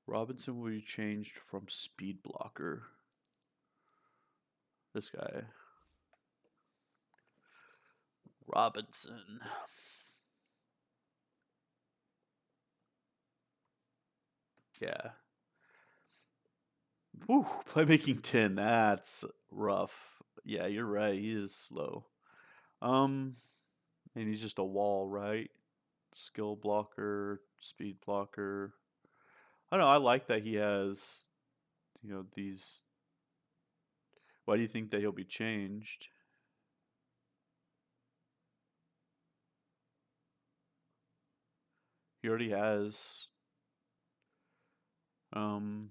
Robinson will be changed from speed blocker. This guy. Robinson. Yeah. Woo, playmaking 10. That's rough. Yeah, you're right. He is slow. Um, and he's just a wall, right? Skill blocker, speed blocker. I don't know. I like that he has, these. Why do you think that he'll be changed? He already has. Um,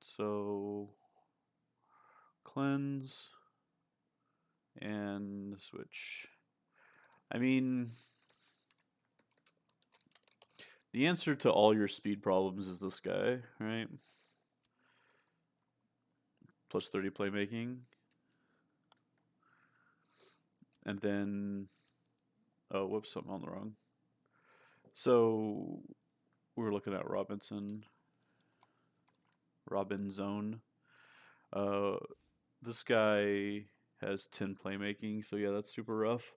so cleanse and switch. I mean, the answer to all your speed problems is this guy, right? Plus 30 playmaking. And then, oh, whoops, something on the wrong. So we're looking at Robin Zone. Uh, this guy has 10 playmaking, so yeah, that's super rough.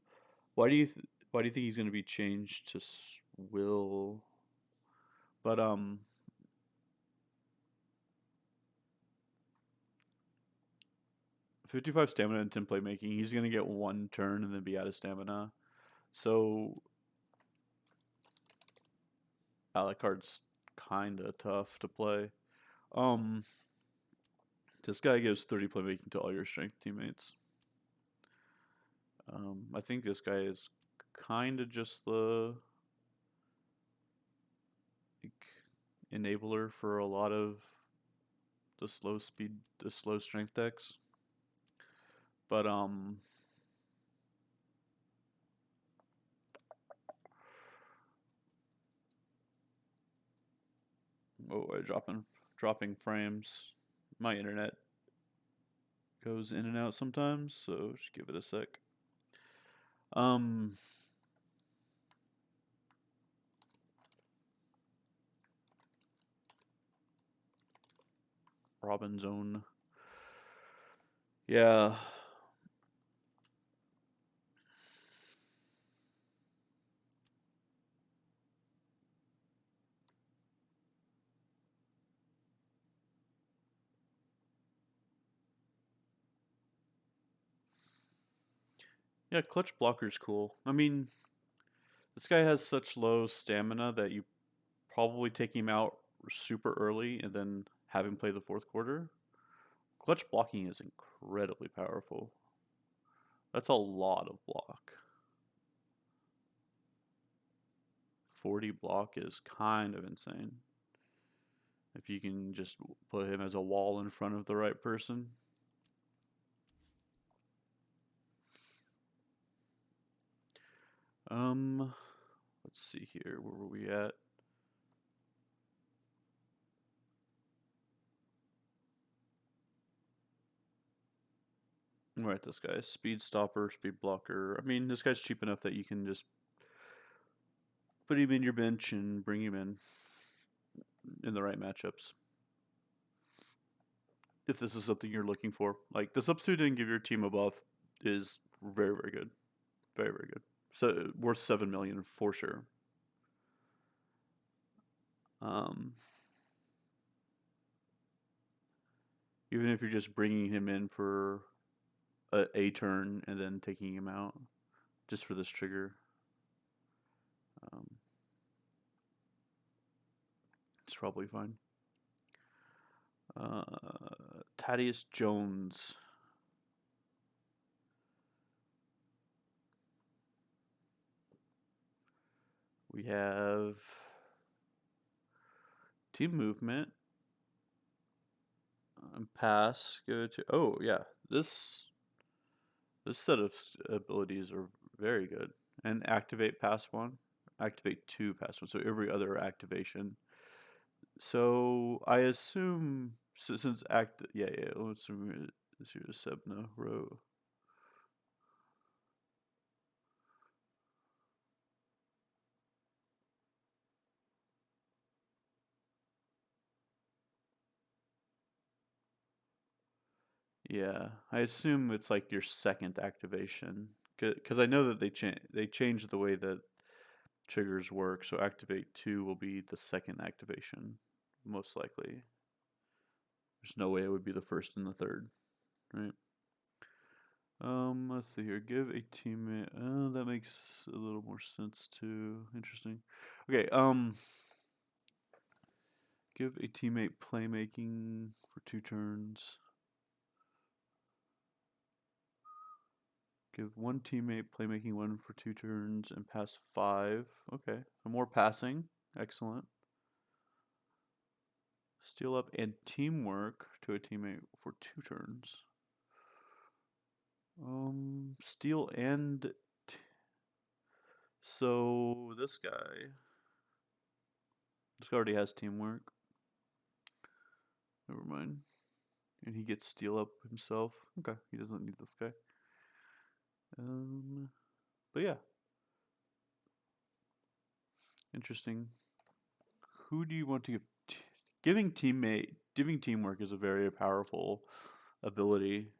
Why do you think he's going to be changed to Will? But 55 stamina and 10 playmaking. He's going to get one turn and then be out of stamina. So Alucard's kind of tough to play. Um, this guy gives 30 playmaking to all your strength teammates. I think this guy is kind of just the like, enabler for a lot of the slow strength decks. But oh, I dropping frames. My internet goes in and out sometimes, so just give it a sec. Um, Robin Zone. Yeah. Yeah, clutch blocker's cool. I mean, this guy has such low stamina that you probably take him out super early and then have him play the fourth quarter. Clutch blocking is incredibly powerful. That's a lot of block. 40 block is kind of insane. If you can just put him as a wall in front of the right person. Let's see here. Where were we at? We're at this guy. Speed stopper, speed blocker. I mean, this guy's cheap enough that you can just put him in your bench and bring him in the right matchups. If this is something you're looking for. Like, the substitute and give your team a buff is very, very good. Very, very good. So, worth 7 million for sure. Um, Even if you're just bringing him in for a turn and then taking him out just for this trigger. Um, it's probably fine. Thaddeus Jones. We have team movement. Pass. Go to. Oh yeah, this set of abilities are very good. And activate pass one. Activate two pass one. So every other activation. So I assume since yeah, let's see Sebna row. Yeah, I assume it's like your second activation, because I know that they changed the way that triggers work. So activate 2 will be the second activation, most likely. There's no way it would be the first and the third, right? Let's see here. Give a teammate. That makes a little more sense too. Interesting. Okay. Give a teammate playmaking for 2 turns. Give one teammate playmaking 1 for 2 turns and pass 5. Okay. So more passing. Excellent. Steal up and teamwork to a teammate for 2 turns. Steal and so this guy already has teamwork. Never mind. And he gets steal up himself. Okay, he doesn't need this guy. But yeah, interesting. Who do you want to give? Giving teamwork is a very powerful ability.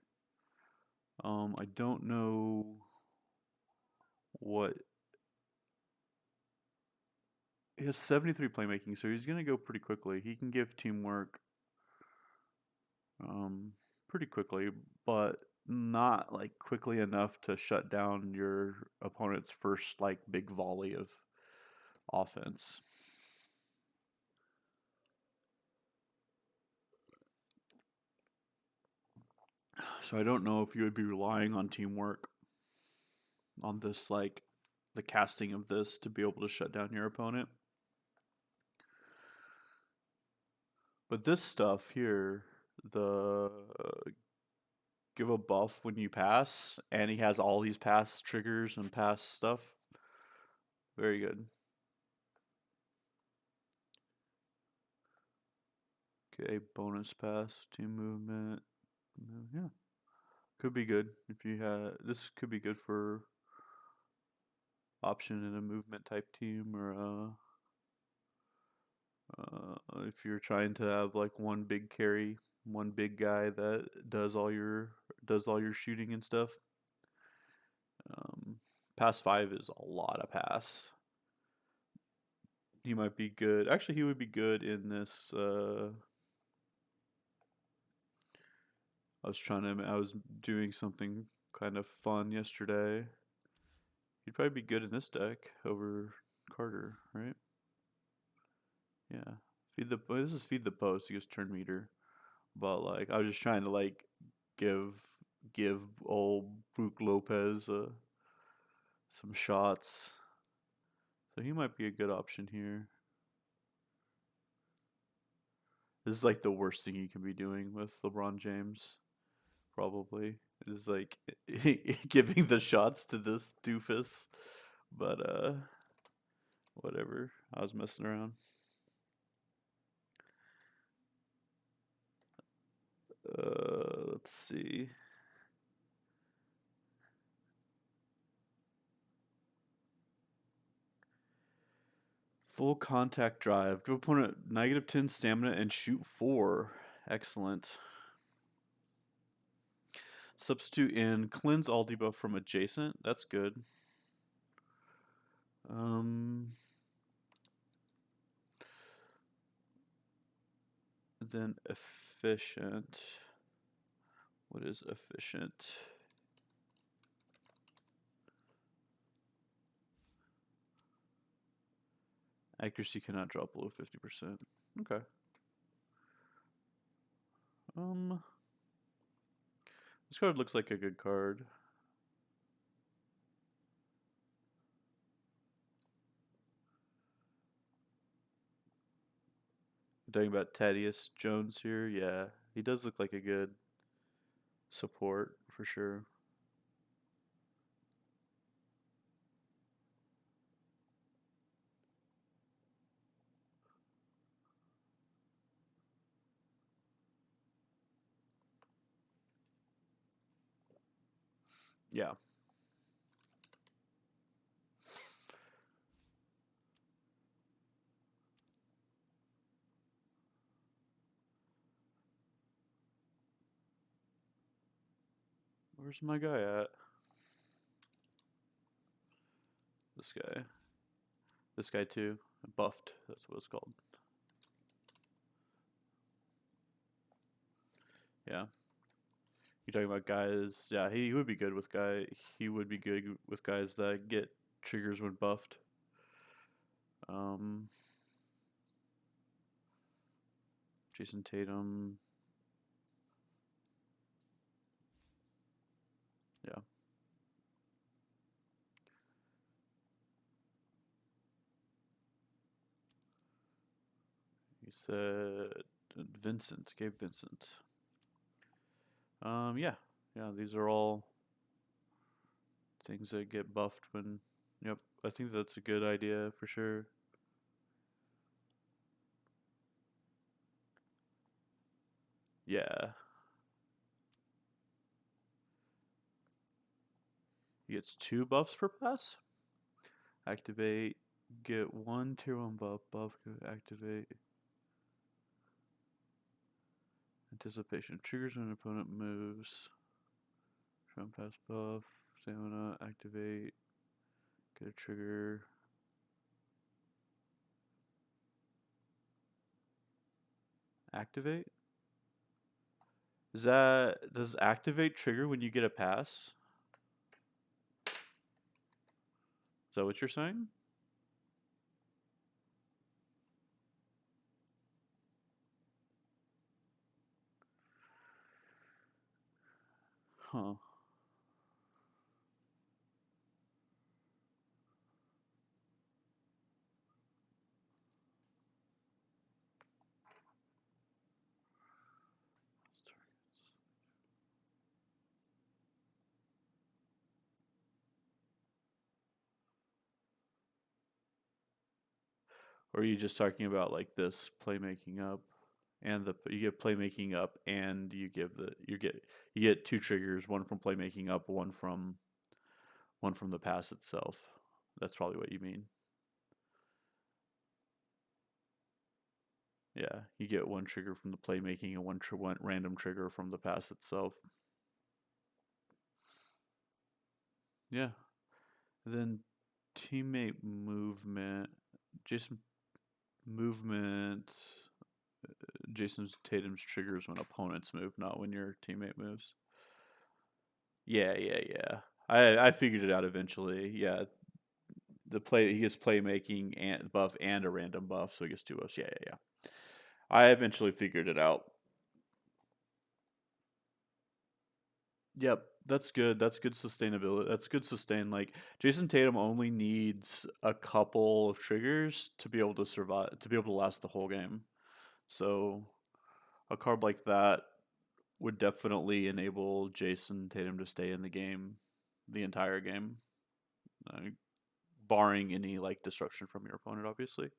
I don't know what. He has 73 playmaking, so he's gonna go pretty quickly. He can give teamwork, um, pretty quickly, but not like quickly enough to shut down your opponent's first like big volley of offense. So I don't know if you would be relying on teamwork on this, like the casting of this, to be able to shut down your opponent. But this stuff here, the give a buff when you pass, and he has all these pass triggers and pass stuff. Very good. Okay, bonus pass, team movement. Yeah, could be good if you had. This could be good for option in a movement type team, or if you're trying to have like one big carry, one big guy that does all your shooting and stuff. Pass 5 is a lot of pass. He might be good. Actually, he would be good in this. I was doing something kind of fun yesterday. He'd probably be good in this deck over Carter, right? Yeah. This is feed the post. He goes turn meter. But like, I was just trying to like give old Brook Lopez some shots. So he might be a good option here. This is like the worst thing you can be doing with LeBron James, probably. Is like giving the shots to this doofus. But whatever. I was messing around. Let's see. Full contact drive. Give opponent -10 stamina and shoot 4. Excellent. Substitute in cleanse all debuff from adjacent. That's good. Then efficient. What is efficient? Accuracy cannot drop below 50%. Okay. This card looks like a good card. I'm talking about Thaddeus Jones here. Yeah, he does look like a good support for sure. Yeah. Where's my guy at? This guy. This guy too. Buffed. That's what it's called. Yeah. You talking about guys? Yeah, he would be good with guy. He would be good with guys that get triggers when buffed. Um, Jason Tatum. Yeah. He said Vincent. Gabe Vincent. Yeah. Yeah, these are all things that get buffed when. Yep. I think that's a good idea for sure. Yeah. He gets 2 buffs per pass. Activate. Get 1 tier 1 buff. Buff. Activate. Anticipation. Triggers when an opponent moves. Trump pass buff. Stamina. Activate. Get a trigger. Activate? Does activate trigger when you get a pass? Is that what you're saying? Huh. Or are you just talking about like this playmaking up and the you get playmaking up and you get 2 triggers, one from playmaking up, one from the pass itself. That's probably what you mean. Yeah, you get 1 trigger from the playmaking and one random trigger from the pass itself. Yeah. Then teammate movement. Jason movement. Jason Tatum's triggers when opponents move, not when your teammate moves. Yeah. I figured it out eventually. Yeah, he gets playmaking and buff and a random buff, so he gets 2 buffs. Yeah. I eventually figured it out. Yep, that's good. That's good sustainability. That's good sustain. Like Jason Tatum only needs a couple of triggers to be able to survive, to be able to last the whole game. So a card like that would definitely enable Jason Tatum to stay in the game the entire game, uh, barring any like disruption from your opponent, obviously.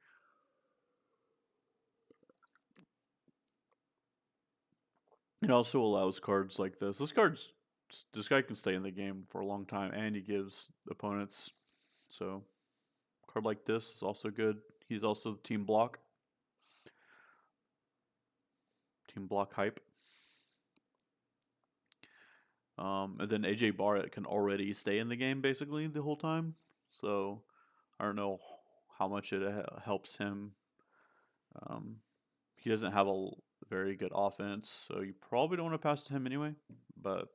It also allows cards like this. This guy can stay in the game for a long time, and he gives opponents. So a card like this is also good. He's also team block hype. And then AJ Barrett can already stay in the game basically the whole time. So I don't know how much it helps him. Um, he doesn't have a very good offense, so you probably don't want to pass to him anyway. But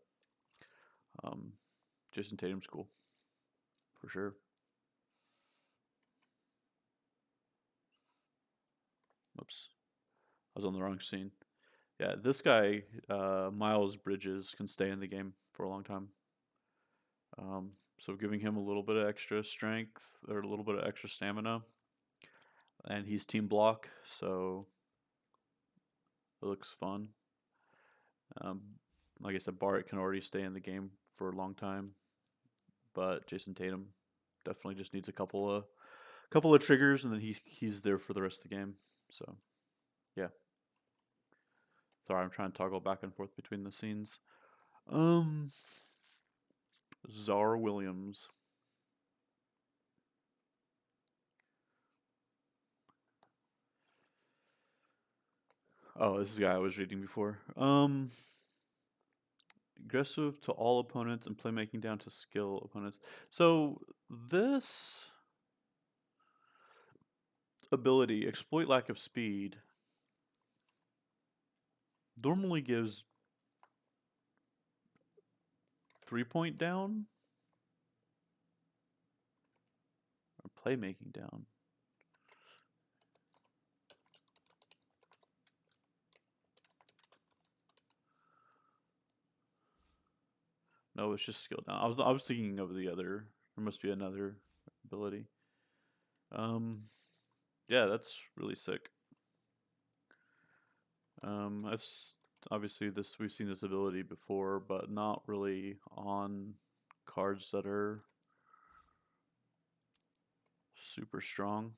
um, Jason Tatum's cool for sure. Oops, I was on the wrong scene. Yeah, this guy, Miles Bridges, can stay in the game for a long time. So giving him a little bit of extra strength or a little bit of extra stamina, and he's team block, so it looks fun. Um, like I said, Barrett can already stay in the game for a long time, but Jason Tatum definitely just needs a couple of triggers, and then he's there for the rest of the game. So yeah. Sorry, I'm trying to toggle back and forth between the scenes. Um, Czar Williams. Oh, this is the guy I was reading before. Aggressive to all opponents and playmaking down to skill opponents. So this ability, exploit lack of speed, normally gives 3-point down or playmaking down. No, it's just skill down. I was thinking of the other. There must be another ability. Yeah, that's really sick. Obviously we've seen this ability before, but not really on cards that are super strong.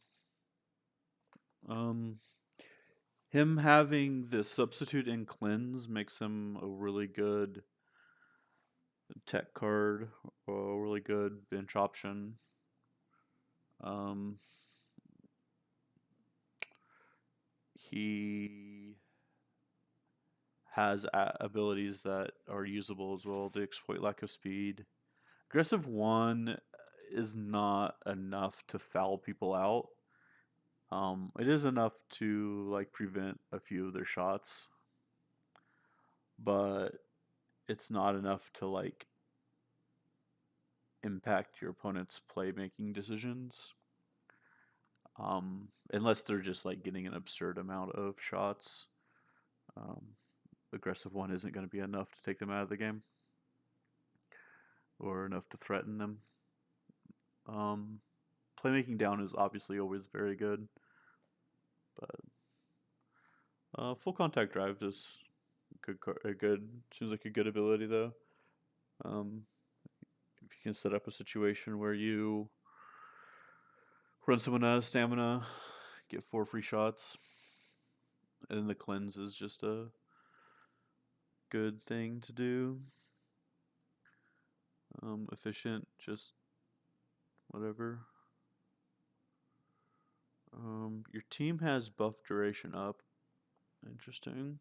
Him having the substitute in cleanse makes him a really good tech card, or a really good bench option. He has abilities that are usable as well. To exploit lack of speed. Aggressive 1 is not enough to foul people out. It is enough to like prevent a few of their shots, but it's not enough to like impact your opponent's playmaking decisions. Unless they're just like getting an absurd amount of shots. Um, Aggressive 1 isn't going to be enough to take them out of the game or enough to threaten them. Playmaking down is obviously always very good, but full contact drive is good. Seems like a good ability though. If you can set up a situation where you run someone out of stamina, get 4 free shots, and the cleanse is just a good thing to do. Efficient, just whatever. Your team has buff duration up. Interesting.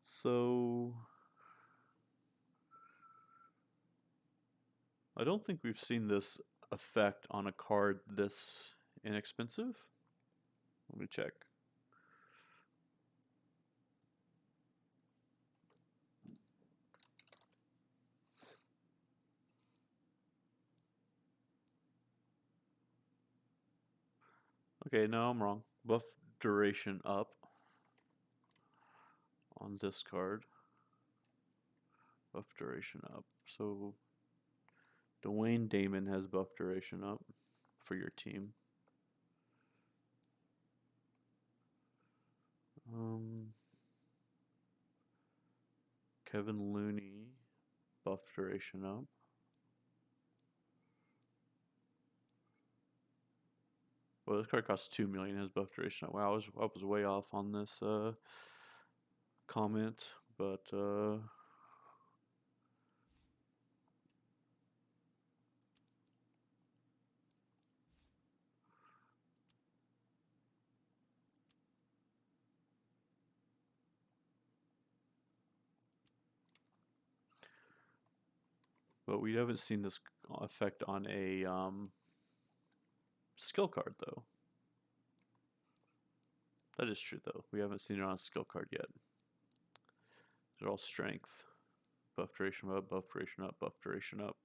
So I don't think we've seen this effect on a card this inexpensive. Let me check. Okay, no, I'm wrong. Buff duration up on this card. Buff duration up. So Dwayne Damon has buff duration up for your team. Kevin Looney, buff duration up. Well, this card costs 2 million. Has buff duration up. Wow, I was way off on this comment, but we haven't seen this effect on a skill card though. That is true though. We haven't seen it on a skill card yet. They're all strength. Buff duration up, buff duration up, buff duration up.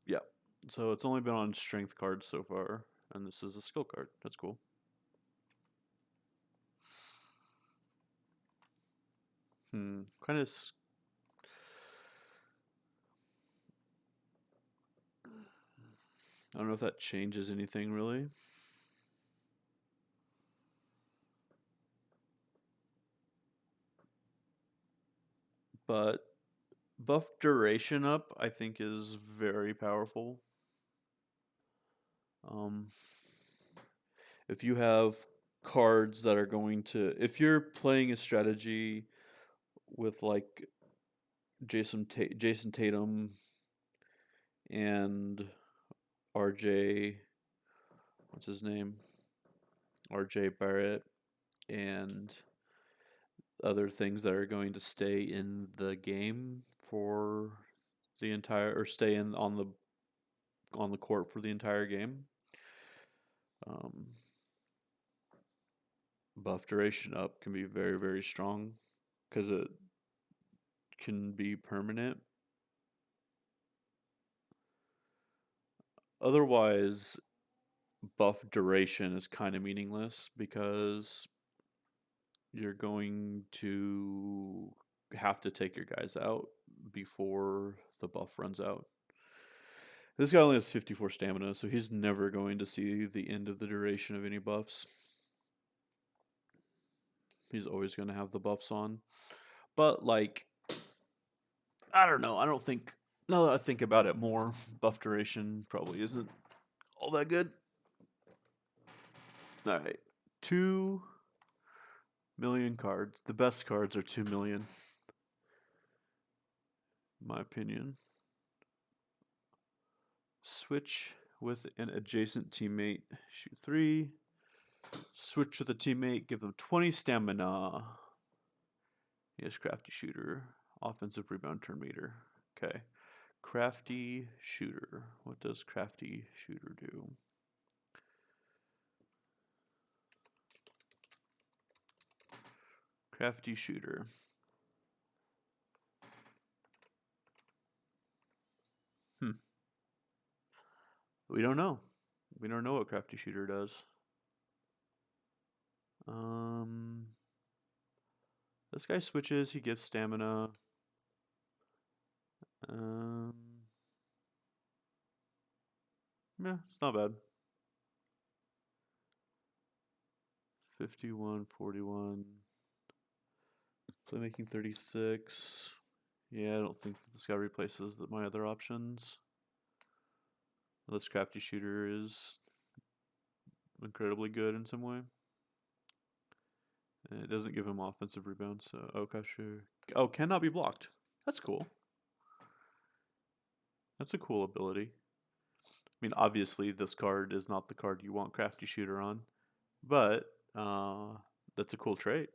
Yeah. So it's only been on strength cards so far, and this is a skill card. That's cool. Kind of. I don't know if that changes anything really. But buff duration up, I think, is very powerful. If you have cards that are going to, if you're playing a strategy with like Jason Tatum and RJ, what's his name? RJ Barrett and other things that are going to stay in the game for the entire, or stay in on the court for the entire game. Um, Buff duration up can be very, very strong because it can be permanent. Otherwise, buff duration is kind of meaningless because you're going to have to take your guys out before the buff runs out. This guy only has 54 stamina, so he's never going to see the end of the duration of any buffs. He's always going to have the buffs on. But, like, I don't know. I don't think, now that I think about it more, buff duration probably isn't all that good. All right. 2 million cards. The best cards are 2 million, in my opinion. Switch with an adjacent teammate. Shoot 3. Switch with a teammate. Give them 20 stamina. He has Crafty Shooter. Offensive rebound turn meter. Okay. Crafty Shooter. What does Crafty Shooter do? Crafty Shooter. We don't know. We don't know what Crafty Shooter does. This guy switches. He gives stamina. Yeah, it's not bad. 51, 41. Playmaking 36. Yeah, I don't think that this guy replaces my other options. This Crafty Shooter is incredibly good in some way. And it doesn't give him offensive rebound, so okay, sure. Oh, cannot be blocked. That's cool. That's a cool ability. I mean, obviously, this card is not the card you want Crafty Shooter on, but that's a cool trait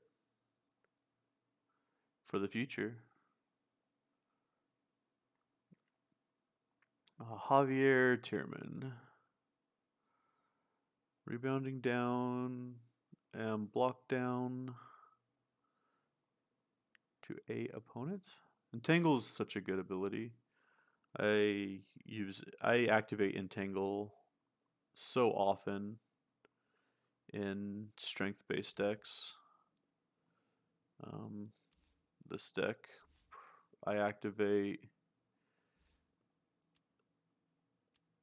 for the future. Javier Tierman. Rebounding down and block down to a opponent. Entangle is such a good ability. I activate Entangle so often in strength-based decks. This deck, I activate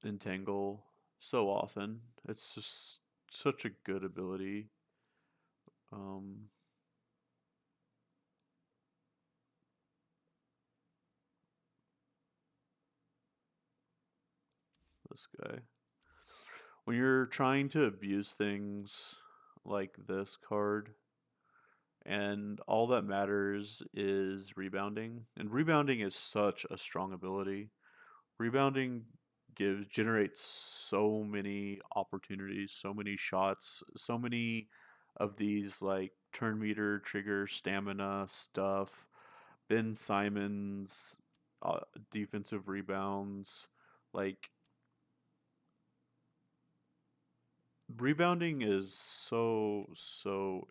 Entangle so often. It's just such a good ability. This guy. When you're trying to abuse things like this card, and all that matters is rebounding, and rebounding is such a strong ability. Rebounding generates so many opportunities, so many shots, so many of these like turn meter, trigger, stamina stuff. Ben Simmons, defensive rebounds, like rebounding is so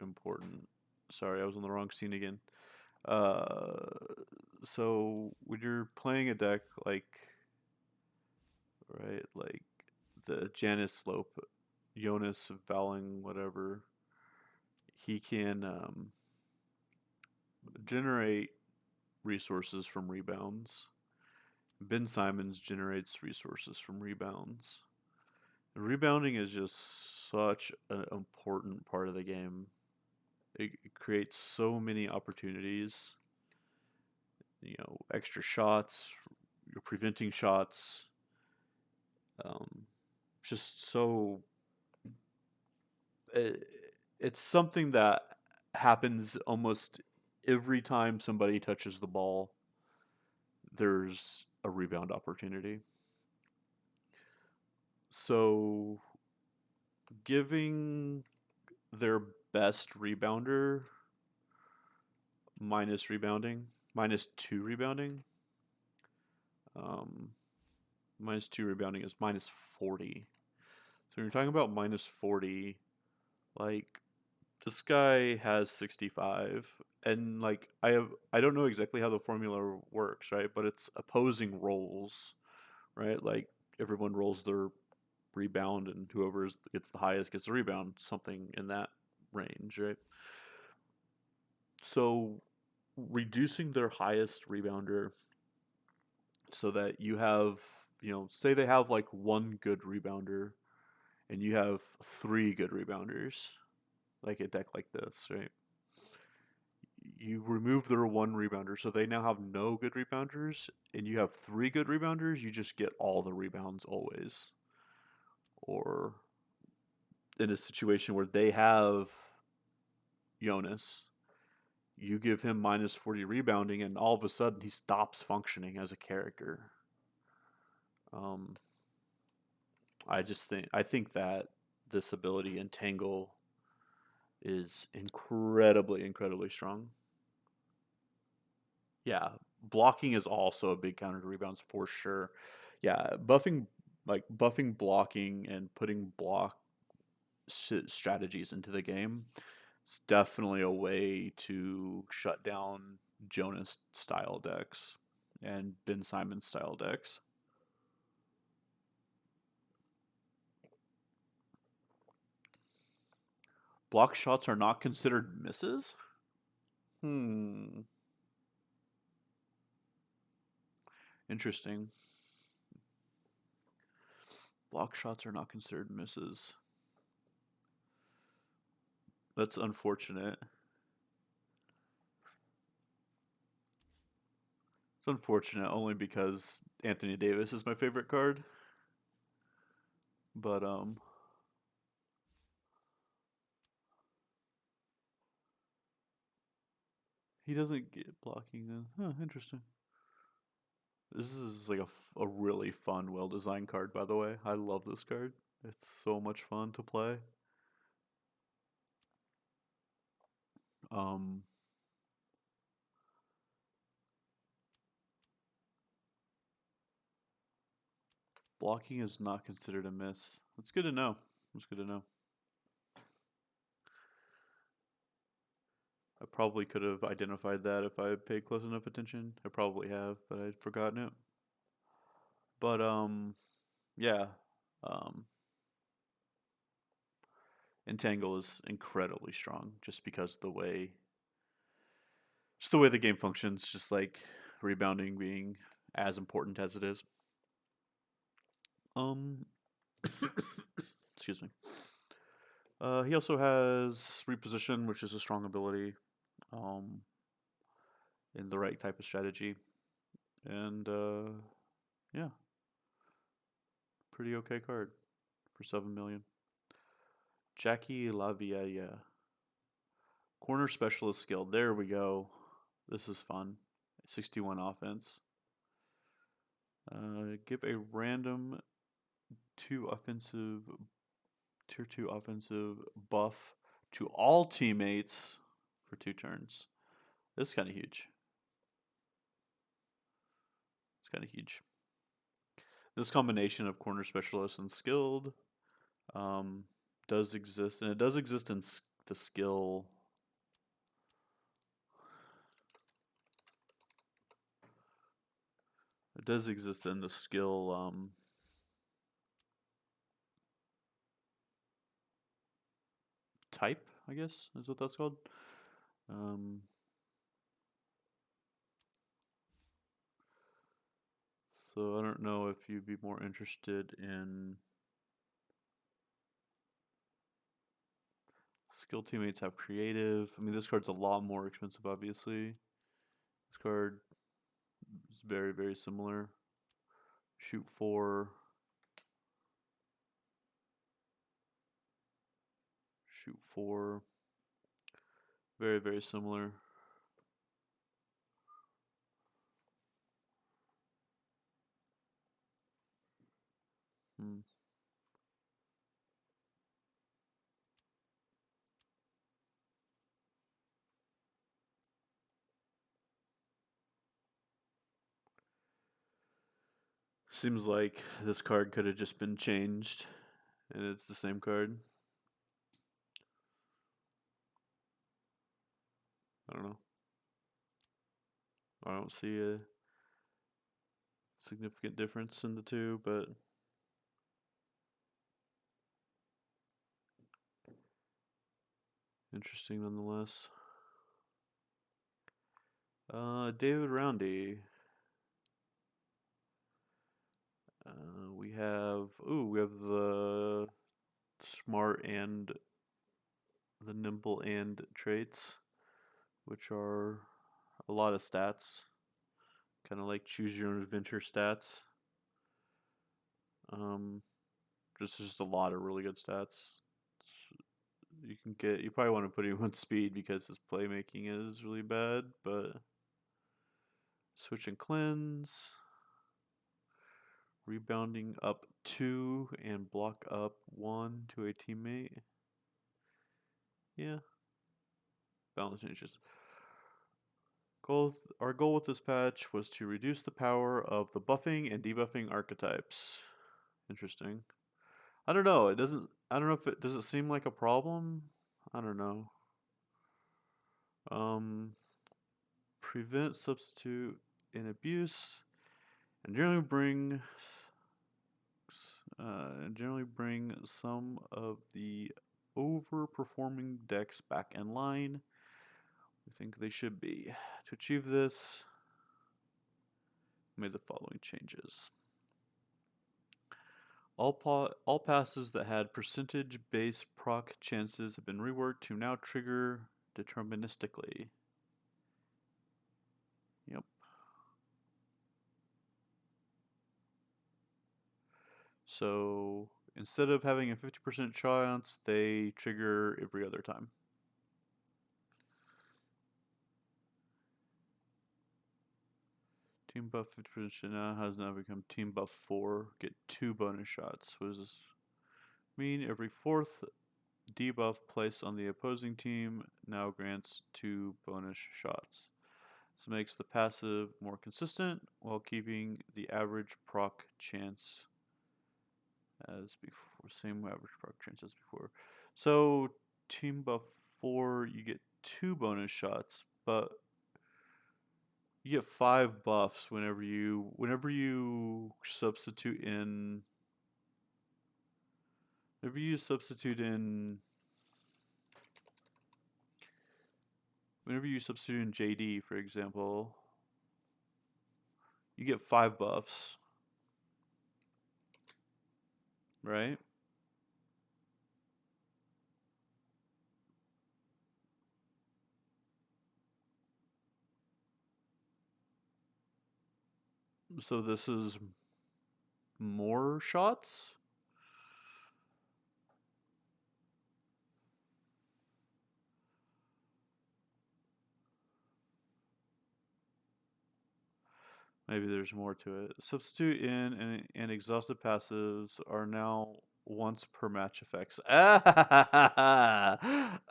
important. Sorry, I was on the wrong scene again. Uh, so when you're playing a deck like, right, like the Janus Slope, Jonas Valing, whatever, he can generate resources from rebounds. Ben Simmons generates resources from rebounds. Rebounding is just such an important part of the game. It creates so many opportunities. Extra shots, you're preventing shots. Just so it's something that happens almost every time somebody touches the ball. There's a rebound opportunity. So giving their best rebounder minus rebounding, -2 rebounding. Um, -2 rebounding is -40. So when you're talking about -40, like this guy has 65, and like I don't know exactly how the formula works, right? But it's opposing rolls, right? Like everyone rolls their rebound, and whoever gets the highest gets the rebound, something in that range, right? So reducing their highest rebounder so that you have, say they have like one good rebounder and you have three good rebounders, like a deck like this, right? You remove their one rebounder, so they now have no good rebounders, and you have three good rebounders, you just get all the rebounds always. Or in a situation where they have Jonas, you give him -40 rebounding, and all of a sudden he stops functioning as a character. Um, I think that this ability, Entangle, is incredibly strong. Yeah, blocking is also a big counter to rebounds for sure. Yeah, buffing blocking and putting block strategies into the game is definitely a way to shut down Jonas style decks and Ben Simon style decks. Block shots are not considered misses? Hmm. Interesting. Block shots are not considered misses. That's unfortunate. It's unfortunate only because Anthony Davis is my favorite card. But he doesn't get blocking then. Huh, interesting. This is like a really fun, well designed card, by the way. I love this card. It's so much fun to play. Um, Blocking is not considered a miss. That's good to know. That's good to know. I probably could have identified that if I paid close enough attention. I probably have, but I'd forgotten it. But yeah. Um, Entangle is incredibly strong just because just the way the game functions, just like rebounding being as important as it is. Um, excuse me. He also has reposition, which is a strong ability, um, in the right type of strategy, and yeah, pretty okay card for 7 million. Jackie Laviella, corner specialist skill. There we go. This is fun. 61 offense. Give a random two offensive tier 2 offensive buff to all teammates for 2 turns. This is kind of huge. It's kind of huge. This combination of corner specialist and skilled um, does exist, and it does exist in the skill. It does exist in the skill type, I guess is what that's called. Um, so I don't know if you'd be more interested in skill teammates have creative. I mean, this card's a lot more expensive, obviously. This card is very similar. Shoot 4. Shoot 4. Very similar. Hmm. Seems like this card could have just been changed and it's the same card. I don't know. I don't see a significant difference in the two, but interesting nonetheless. David Roundy. We have the smart and the nimble and traits, which are a lot of stats, kind of like choose your own adventure stats. Um, just a lot of really good stats. You probably want to put him on speed because his playmaking is really bad, but switch and cleanse, rebounding up 2 and block up 1 to a teammate. Yeah, balance changes. Our goal with this patch was to reduce the power of the buffing and debuffing archetypes. Interesting. I don't know. I don't know if it does it seem like a problem. I don't know. Um, prevent substitute and abuse, and generally bring some of the overperforming decks back in line. We think they should be. To achieve this, made the following changes. All passes that had percentage-based proc chances have been reworked to now trigger deterministically. Yep. So instead of having a 50% chance, they trigger every other time. Team buff 50% now has now become team buff 4. Get 2 bonus shots. What does this mean? Every 4th debuff placed on the opposing team now grants 2 bonus shots. This makes the passive more consistent while keeping the average proc chance as before. Same average proc chance as before. So team buff 4, you get 2 bonus shots, but you get 5 buffs whenever you substitute in whenever you substitute in whenever you substitute in JD, for example, you get 5 buffs, right? So this is more shots? Maybe there's more to it. Substitute in and exhausted passives are now once per match effects.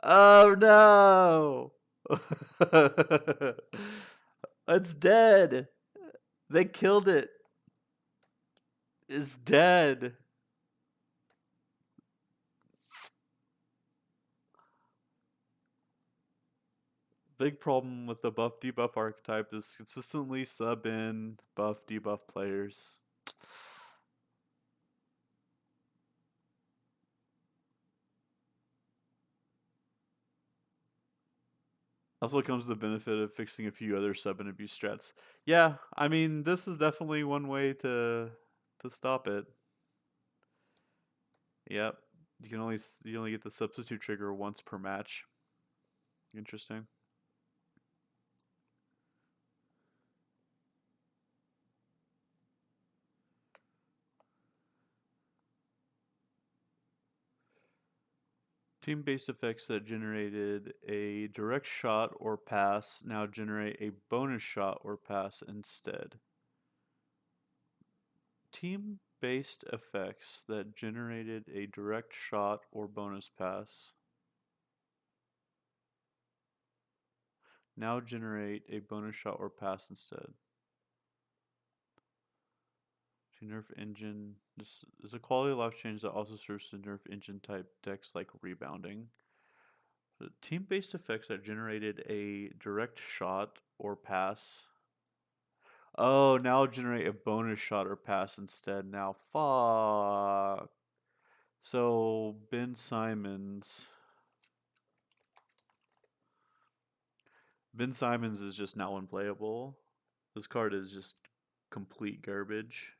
Oh no! It's dead. They killed it. It's dead. Big problem with the buff debuff archetype is consistently sub in buff debuff players. Also comes the benefit of fixing a few other sub and abuse strats. Yeah, I mean this is definitely one way to stop it. Yep. You only get the substitute trigger once per match. Interesting. Team-based effects that generated a direct shot or pass now generate a bonus shot or pass instead. Team-based effects that generated a direct shot or bonus pass now generate a bonus shot or pass instead. To nerf engine. This is a quality of life change that also serves to nerf engine type decks like rebounding. The team-based effects that generated a direct shot or pass. Oh, now generate a bonus shot or pass instead. Now, fuck. So Ben Simons. Ben Simons is just now unplayable. This card is just complete garbage.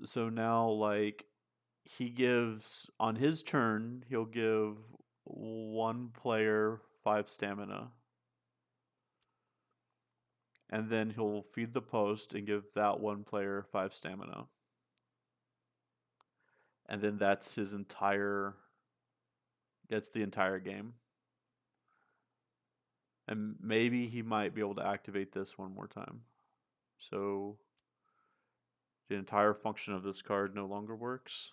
So now, like, he gives, on his turn, he'll give one player 5 stamina. And then he'll feed the post and give that one player 5 stamina. And then that's the entire game. And maybe he might be able to activate this one more time. So the entire function of this card no longer works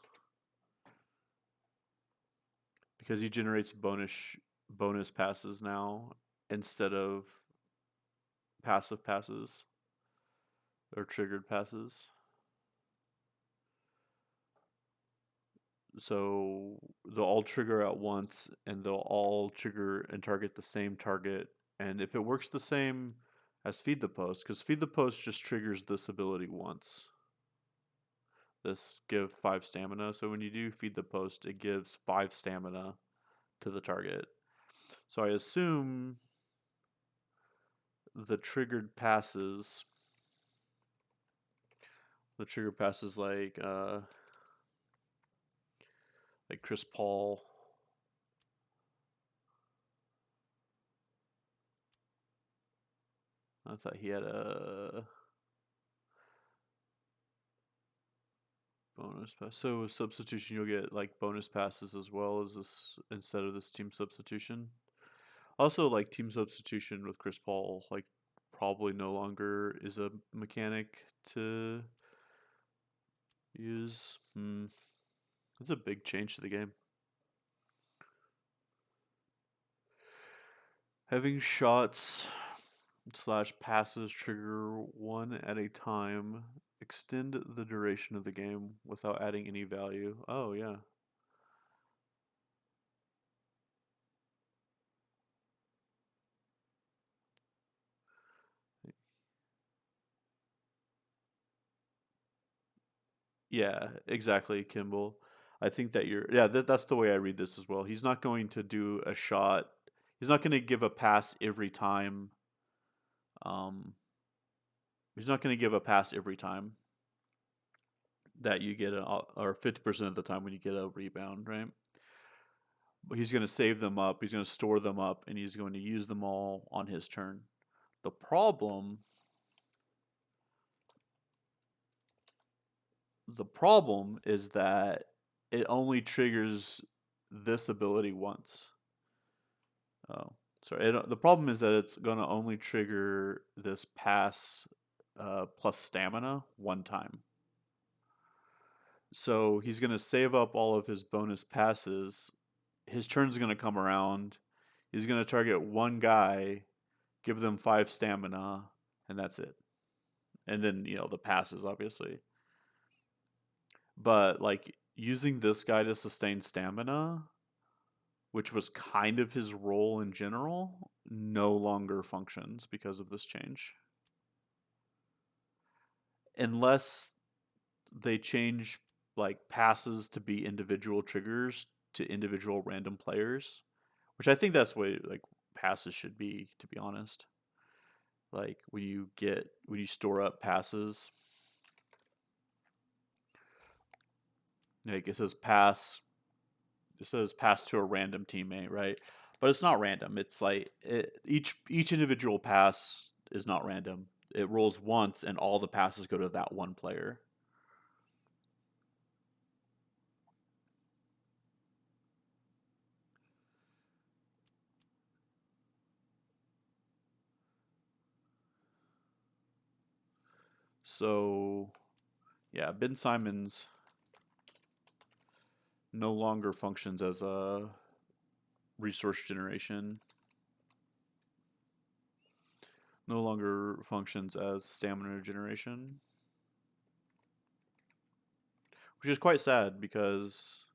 because he generates bonus passes now instead of passive passes or triggered passes. So they'll all trigger at once and they'll all trigger and target the same target. And if it works the same as Feed the Post, because Feed the Post just triggers this ability once. This give 5 stamina. So when you do Feed the Post, it gives 5 stamina to the target. So I assume the triggered passes like Chris Paul. I thought he had a bonus pass. So with substitution, you'll get like bonus passes as well as this instead of this team substitution. Also, like team substitution with Chris Paul, like probably no longer is a mechanic to use. It's a big change to the game. Having shots / passes trigger one at a time. Extend the duration of the game without adding any value. Oh, yeah. Yeah, exactly, Kimball. I think that that's the way I read this as well. He's not going to do a shot. He's not going to give a pass every time. Um, he's not going to give a pass every time that you get or 50% of the time when you get a rebound, right? But he's going to save them up. He's going to store them up, and he's going to use them all on his turn. The problem is that it only triggers this ability once. Oh, sorry. The problem is that it's going to only trigger this pass plus stamina one time. So he's going to save up all of his bonus passes. His turn's going to come around. He's going to target one guy, give them 5 stamina, and that's it. And then, the passes, obviously. But, like, using this guy to sustain stamina, which was kind of his role in general, no longer functions because of this change. Unless they change like passes to be individual triggers to individual random players, which I think that's what like passes should be, to be honest. Like when you store up passes, like it says pass to a random teammate, right? But it's not random. It's like each individual pass is not random. It rolls once, and all the passes go to that one player. So, yeah, Ben Simons no longer functions as a resource generation. no longer functions as stamina generation, which is quite sad because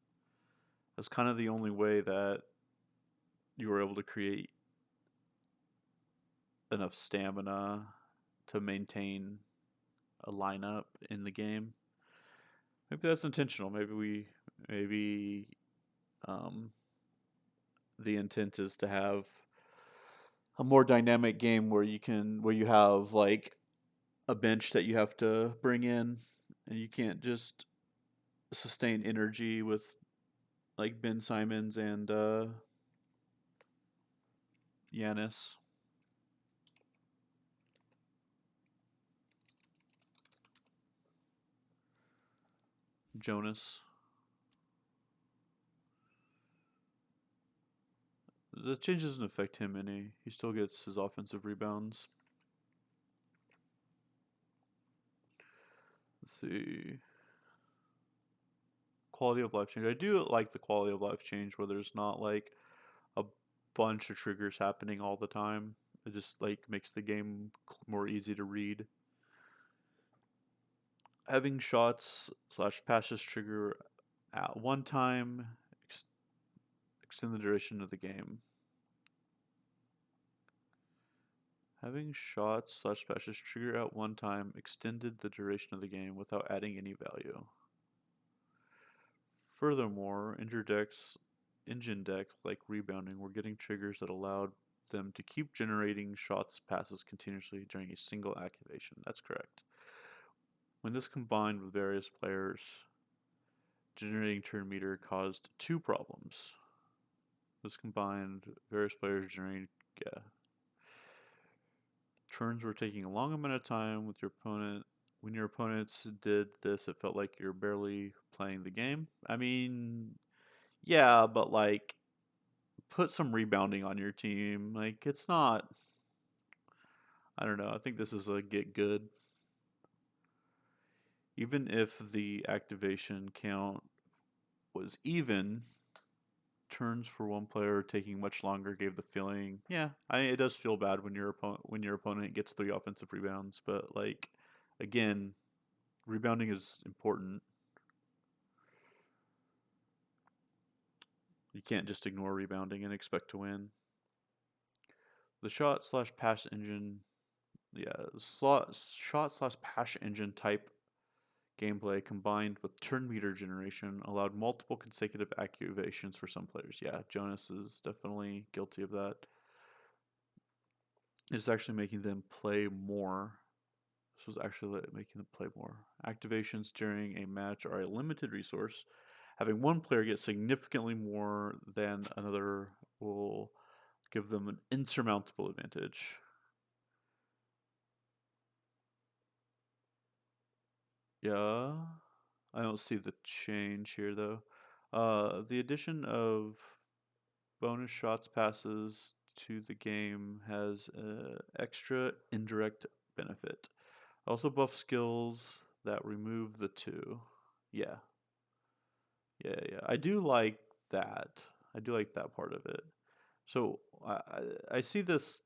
that's kind of the only way that you were able to create enough stamina to maintain a lineup in the game. Maybe that's intentional. Maybe um, the intent is to have a more dynamic game where you have like a bench that you have to bring in, and you can't just sustain energy with like Ben Simons and Yanis. Jonas. The change doesn't affect him any. He still gets his offensive rebounds. Let's see. Quality of life change. I do like the quality of life change where there's not like a bunch of triggers happening all the time. It just like makes the game more easy to read. Having shots slash passes trigger at one time extend the duration of the game. Having shots slash passes trigger at one time extended the duration of the game without adding any value. Furthermore, engine decks like rebounding were getting triggers that allowed them to keep generating shots passes continuously during a single activation. That's correct. When this combined with various players, generating turn meter caused two problems. This combined various players generating yeah, turns were taking a long amount of time with your opponent. When your opponents did this, it felt like you're barely playing the game. I mean, yeah, but like put some rebounding on your team. Like it's not. I don't know. I think this is a get good. Even if the activation count was even, turns for one player taking much longer gave the feeling. Yeah, it does feel bad when your opponent gets 3 offensive rebounds. But like, again, rebounding is important. You can't just ignore rebounding and expect to win. The shot slash pass engine, yeah, shot slash pass engine type gameplay combined with turn meter generation allowed multiple consecutive activations for some players. Yeah, Jonas is definitely guilty of that. It's actually making them play more. This was actually making them play more. Activations during a match are a limited resource. Having one player get significantly more than another will give them an insurmountable advantage. Yeah, I don't see the change here though. The addition of bonus shots passes to the game has extra indirect benefit. Also buff skills that remove the two. Yeah, yeah. I do like that. I do like that part of it. So I see this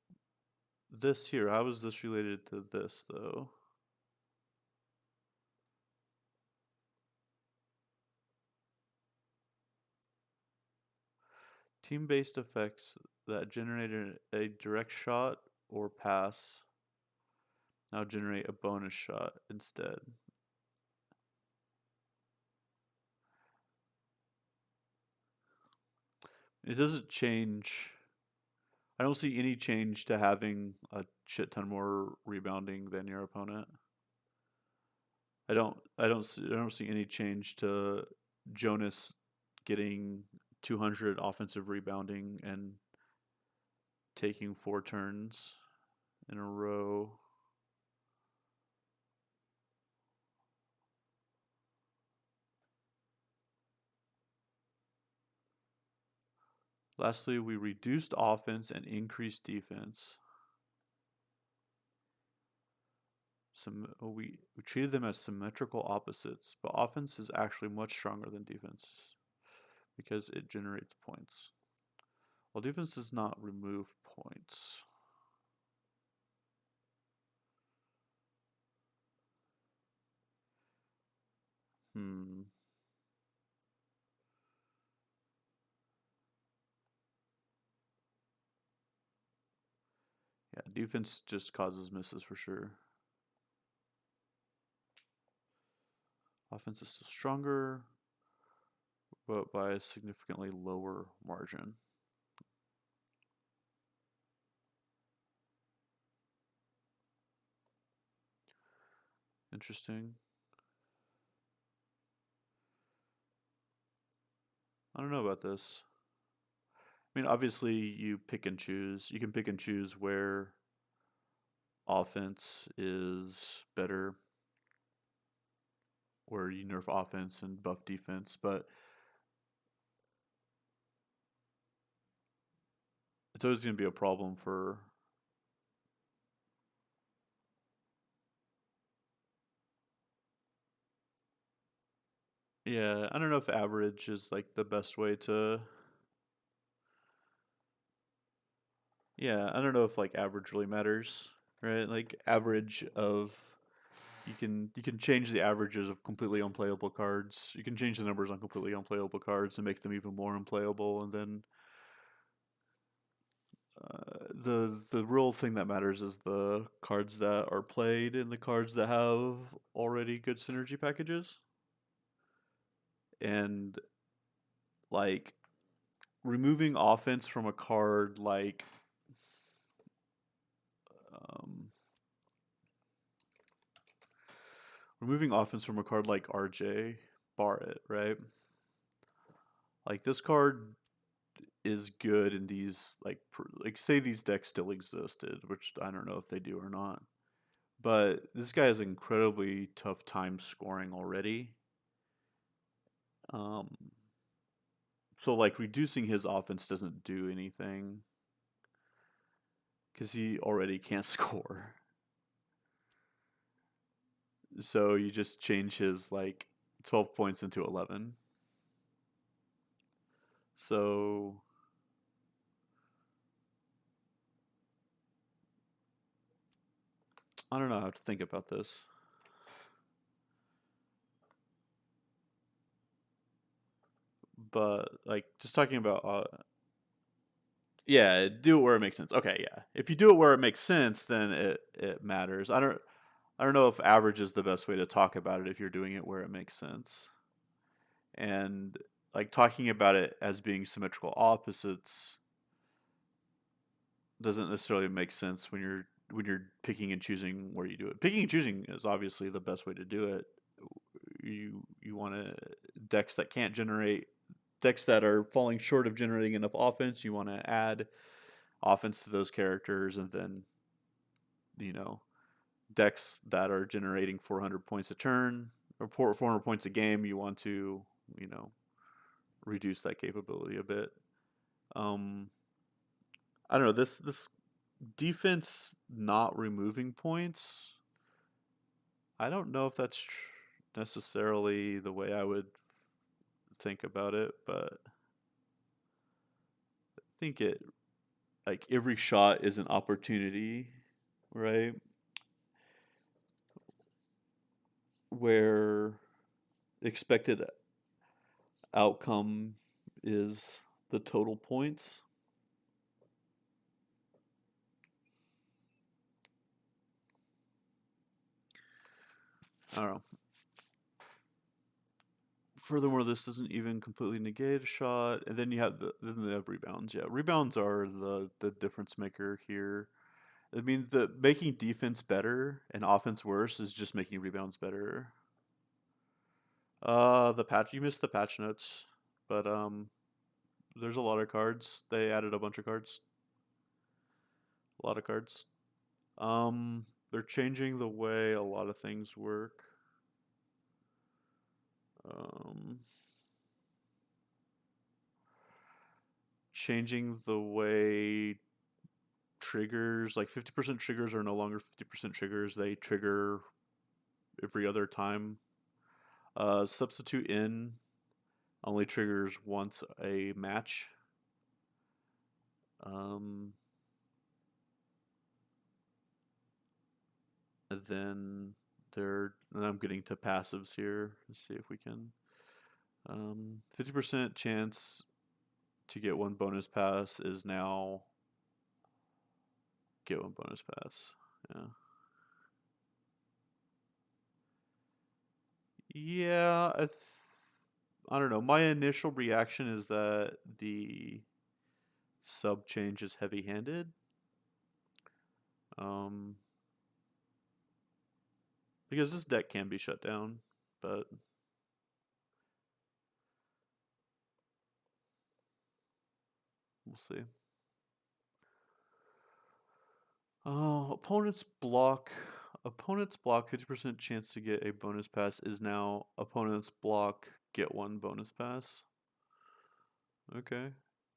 here. How is this related to this though? Team-based effects that generated a direct shot or pass now generate a bonus shot instead. It doesn't change. I don't see any change to having a shit ton more rebounding than your opponent. I don't see any change to Jonas getting 200 offensive rebounding and taking 4 turns in a row. Lastly, we reduced offense and increased defense. We treated them as symmetrical opposites, but offense is actually much stronger than defense because it generates points. While defense does not remove points. Hmm. Yeah, defense just causes misses for sure. Offense is still stronger, but by a significantly lower margin. Interesting. I don't know about this. I mean, obviously, you pick and choose. You can pick and choose where offense is better, where you nerf offense and buff defense, but it's always going to be a problem for. Yeah, I don't know if average is like the best way to. Yeah, I don't know if like average really matters, right? Like average of you can change the averages of completely unplayable cards. You can change the numbers on completely unplayable cards and make them even more unplayable, and then the real thing that matters is the cards that are played and the cards that have already good synergy packages. And like removing offense from a card like um, removing offense from a card like RJ Barrett, right? Like this card is good in these like say these decks still existed, which I don't know if they do or not. But this guy has incredibly tough time scoring already. Um, so like reducing his offense doesn't do anything because he already can't score. So you just change his like 12 points into 11. So I don't know how to think about this. But like just talking about yeah, do it where it makes sense. Okay, yeah. If you do it where it makes sense, then it matters. I don't know if average is the best way to talk about it if you're doing it where it makes sense. And like talking about it as being symmetrical opposites doesn't necessarily make sense when you're picking and choosing where you do it. Picking and choosing is obviously the best way to do it. You want to decks that can't generate decks that are falling short of generating enough offense. You want to add offense to those characters, and then you know decks that are generating 400 points a turn or 400 points a game. You want to you know reduce that capability a bit. Um, I don't know this defense not removing points. I don't know if that's necessarily the way I would think about it, but I think it like every shot is an opportunity, right? Where expected outcome is the total points. I don't know. Furthermore, this doesn't even completely negate a shot, and then you have then they have rebounds. Yeah, rebounds are the difference maker here. I mean, the making defense better and offense worse is just making rebounds better. The patch you missed the patch notes, but there's a lot of cards. They added a bunch of cards, a lot of cards. They're changing the way a lot of things work. Um, changing the way triggers, like 50% triggers are no longer 50% triggers. They trigger every other time. Substitute in only triggers once a match. Um, then And I'm getting to passives here. Let's see if we can. 50% chance to get one bonus pass is now get one bonus pass. Yeah. Yeah, I don't know. My initial reaction is that the sub change is heavy-handed. Um, because this deck can be shut down, but we'll see. Oh, opponent's block 50% chance to get a bonus pass is now opponent's block get one bonus pass. Okay.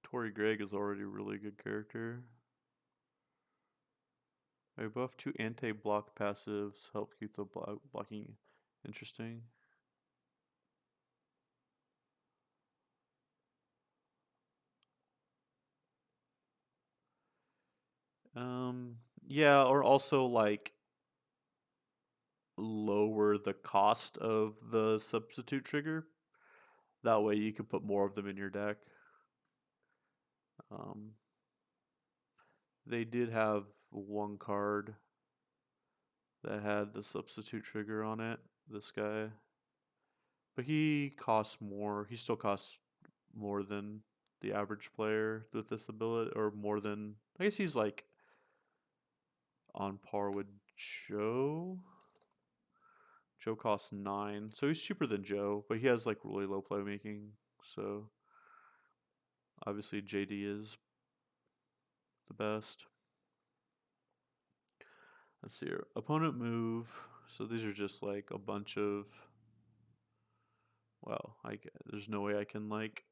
Tori Gregg is already a really good character. I buff 2 anti-block passives, help keep the blocking interesting. Yeah, or also like lower the cost of the substitute trigger. That way you can put more of them in your deck. Um, they did have one card that had the substitute trigger on it, this guy. But he costs more. He still costs more than the average player with this ability, or more than. I guess he's like on par with Joe. Joe costs 9, so he's cheaper than Joe, but he has like really low playmaking. So obviously JD is the best. Let's see here. Opponent move. So these are just like a bunch of. Well, there's no way I can like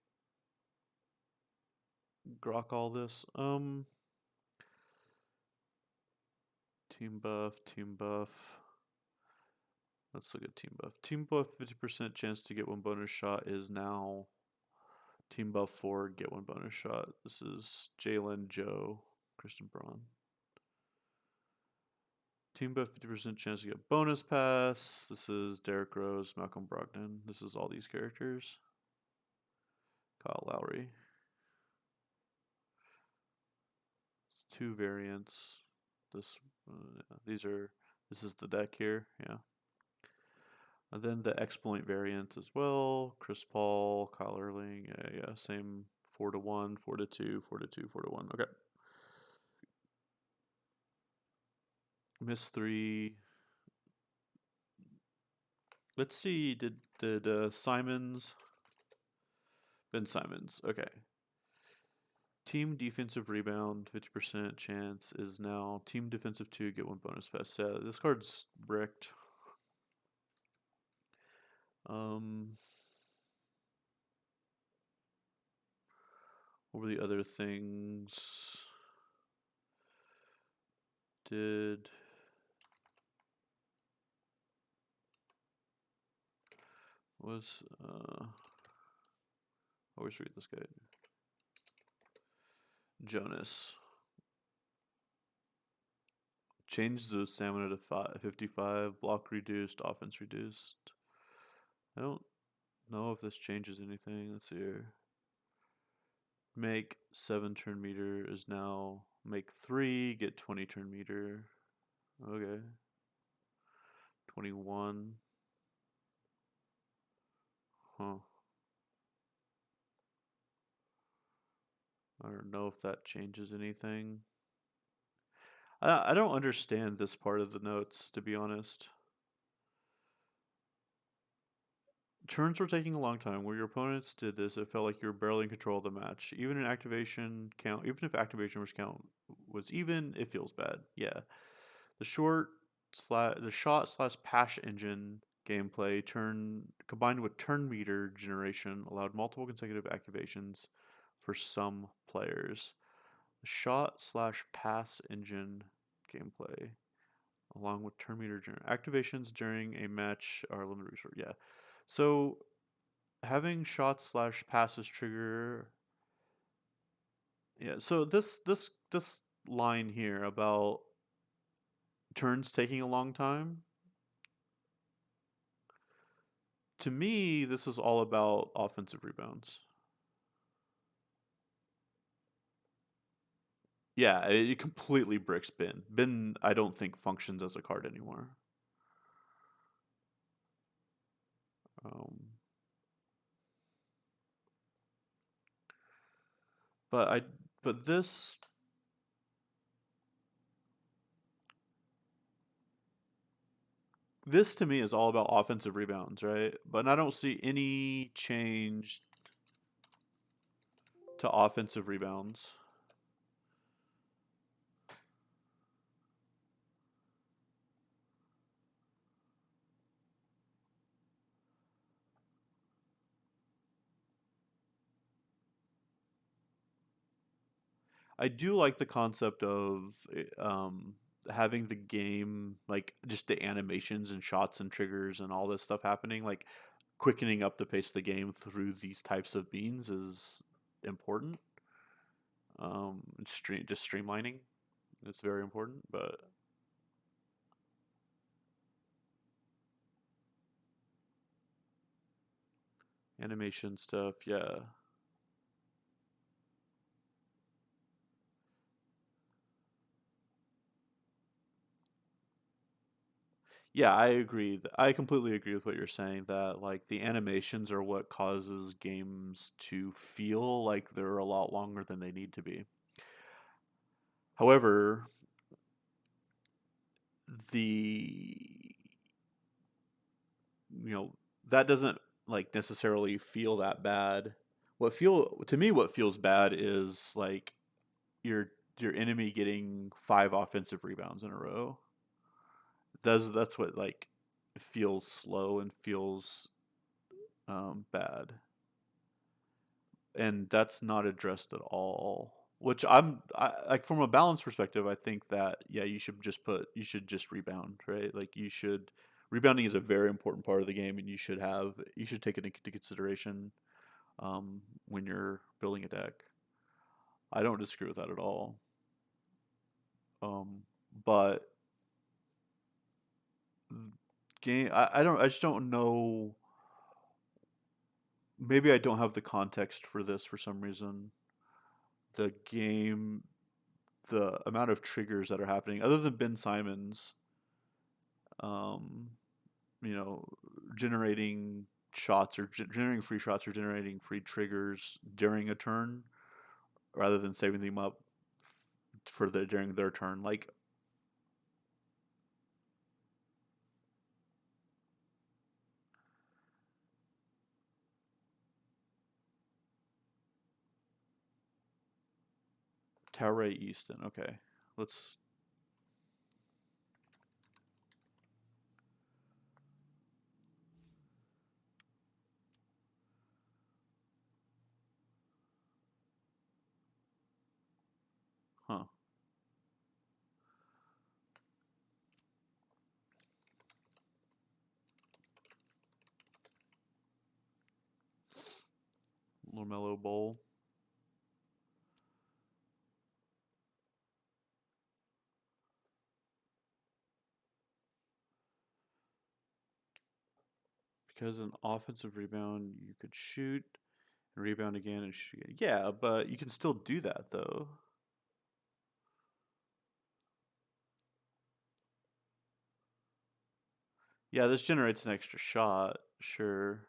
grok all this. Team buff, team buff. Let's look at team buff. Team buff 50% chance to get one bonus shot is now team buff 4 get one bonus shot. This is Jalen, Joe, Kristen Braun. Team buff 50% chance to get bonus pass. This is Derrick Rose, Malcolm Brogdon. This is all these characters. Kyle Lowry. It's 2 variants. This these are this is the deck here, yeah. And then the exploit variant as well. Chris Paul, Kyle Erling, yeah, same 4-1, 4-2, 4-2, 4-1. Okay. Miss 3. Let's see. Did Simons? Ben Simons. Okay. Team defensive rebound 50% chance is now team defensive 2 get one bonus pass. Yeah, this card's bricked. What were the other things? Did was I always read this guy. Jonas. Change the stamina to 55, block reduced, offense reduced. I don't know if this changes anything. Let's see here. Make 7 turn meter is now make 3, get 20 turn meter. Okay. 21. Huh. I don't know if that changes anything. I don't understand this part of the notes, to be honest. Turns were taking a long time. Where your opponents did this, it felt like you were barely in control of the match. Even if activation count was even, it feels bad. Yeah, the shot slash pass engine gameplay combined with turn meter generation allowed multiple consecutive activations for some players. The shot slash pass engine gameplay along with turn meter activations during a match are limited resource. Yeah, so having shots slash passes trigger. Yeah, so this line here about turns taking a long time. To me, this is all about offensive rebounds. Yeah, it completely bricks Ben. Ben, I don't think functions as a card anymore. Um, but I, but this to me is all about offensive rebounds, right? But I don't see any change to offensive rebounds. I do like the concept of having the game, like just the animations and shots and triggers and all this stuff happening, like quickening up the pace of the game through these types of beans is important. Just streamlining, it's very important. But animation stuff, yeah. Yeah, I agree. I completely agree with what you're saying that like the animations are what causes games to feel like they're a lot longer than they need to be. However, the you know that doesn't like necessarily feel that bad. What feels bad is like your your enemy getting 5 offensive rebounds in a row. That's what like feels slow and feels bad, and that's not addressed at all. Which like from a balance perspective, I think that yeah, you should just rebound, right? Like you should rebounding is a very important part of the game, and you should take it into consideration when you're building a deck. I don't disagree with that at all. But I just don't know. Maybe I don't have the context for this for some reason. The game, the amount of triggers that are happening, other than Ben Simons, um, you know, generating generating free shots or generating free triggers during a turn rather than saving them up for during their turn. Like Tauray Easton. Okay, let's. Huh. LaMelo Bowl. Because an offensive rebound, you could shoot and rebound again and shoot again. Yeah, but you can still do that though. Yeah, this generates an extra shot, sure.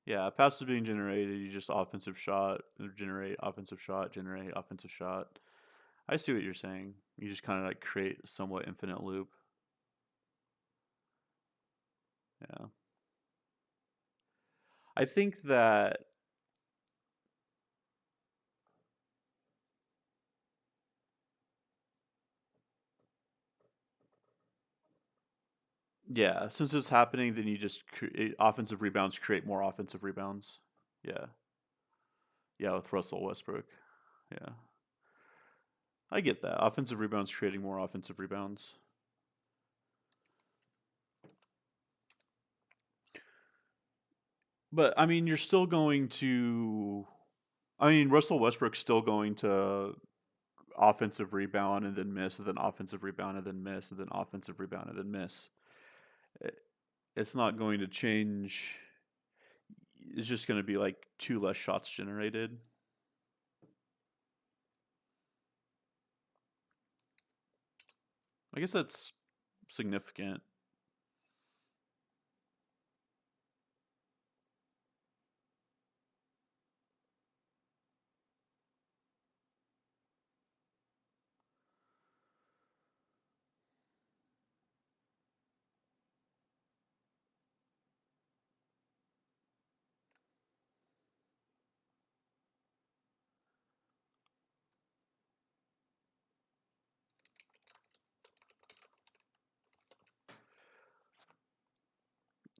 Yeah, pass is being generated. You just offensive shot, generate offensive shot, generate offensive shot. I see what you're saying. You just kind of like create a somewhat infinite loop. Yeah. I think that, yeah, since it's happening, then you just create offensive rebounds, create more offensive rebounds. Yeah. Yeah, with Russell Westbrook. Yeah. I get that. Offensive rebounds creating more offensive rebounds. But I mean, you're still going to. I mean, Russell Westbrook's still going to offensive rebound and then miss, and then offensive rebound and then miss, and then offensive rebound and then miss. I- It's not going to change. It's just going to be like two less shots generated. I guess that's significant.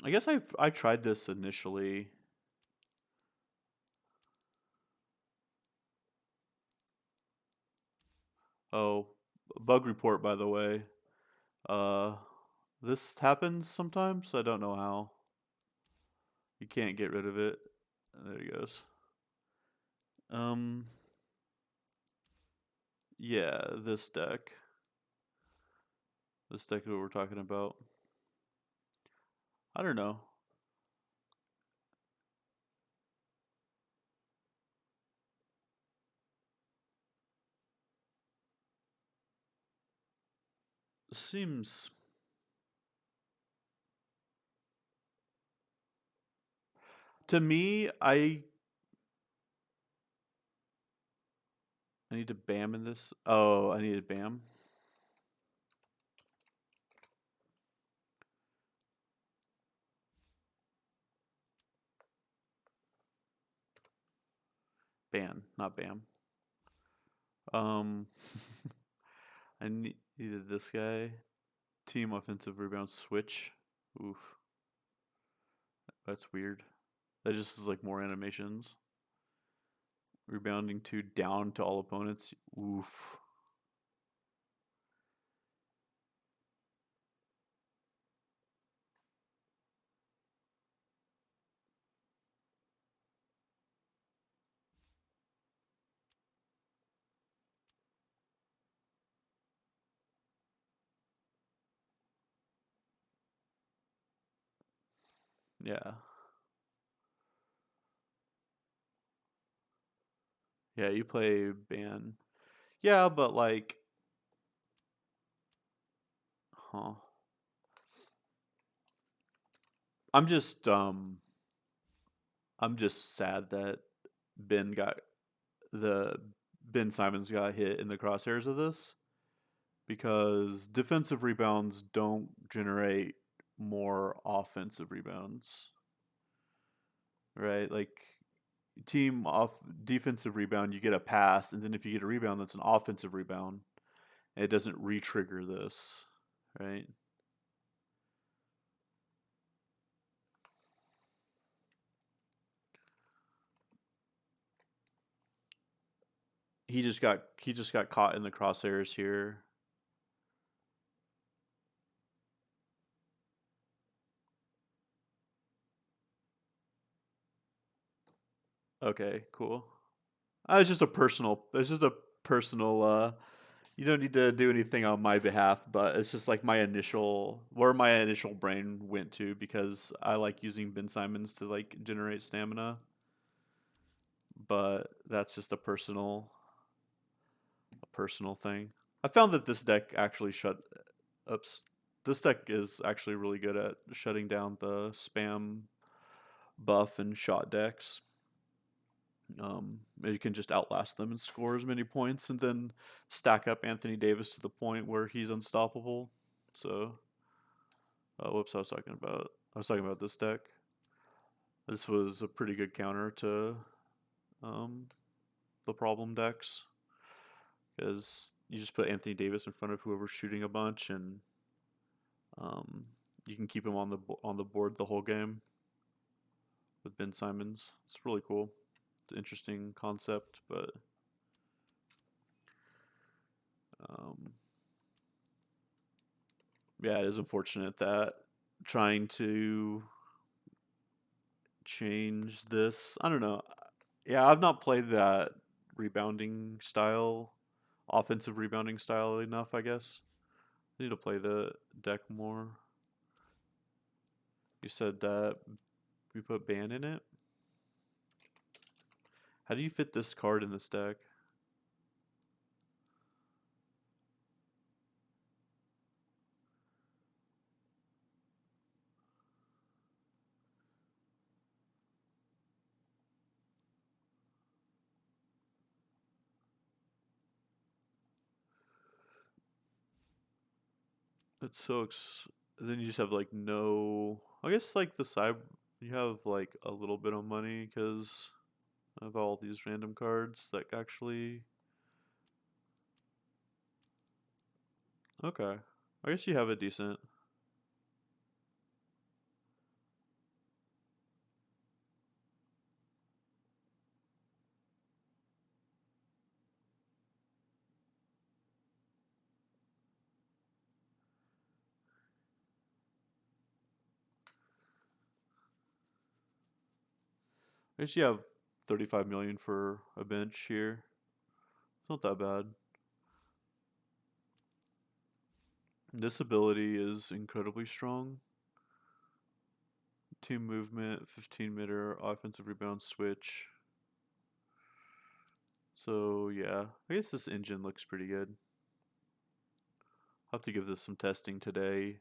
I guess I tried this initially. Oh, bug report by the way. Uh, this happens sometimes. I don't know how. You can't get rid of it. There he goes. Um, yeah, this deck. This deck is what we're talking about. I don't know. Seems to me. I need to bam in this. Oh, I needed bam. Ban, not bam. Um, needed this guy. Team offensive rebound switch. Oof, that's weird. That just is like more animations. Rebounding two down to all opponents. Oof. Yeah. Yeah, you play ban. Yeah, but like, huh. I'm just um I'm just sad that Ben got the Ben Simons got hit in the crosshairs of this because defensive rebounds don't generate more offensive rebounds, right? Like team off defensive rebound, you get a pass, and then if you get a rebound, that's an offensive rebound. And it doesn't re-trigger this, right? He just got caught in the crosshairs here. Okay, cool. It's just a personal. It's just a personal. You don't need to do anything on my behalf, but it's just like my initial where my initial brain went to because I like using Ben Simons to like generate stamina, but that's just a personal thing. I found that this deck actually ups. This deck is actually really good at shutting down the spam buff and shot decks. You can just outlast them and score as many points, and then stack up Anthony Davis to the point where he's unstoppable. So, whoops, I was talking about this deck. This was a pretty good counter to um, the problem decks because you just put Anthony Davis in front of whoever's shooting a bunch, and um, you can keep him on the board the whole game with Ben Simons. It's really cool. It's an interesting concept, but um, yeah, it is unfortunate that trying to change this. I don't know. Yeah, I've not played that rebounding style, offensive rebounding style enough, I guess. I need to play the deck more. You said that we put ban in it? How do you fit this card in this deck? It's so then you just have like no. I guess like the side you have like a little bit of money because of all these random cards that actually. Okay, I guess you have a decent. I guess you have 35 million for a bench here. It's not that bad. This ability is incredibly strong. 2 movement, 15 meter, offensive rebound switch. So yeah, I guess this engine looks pretty good. I'll have to give this some testing today.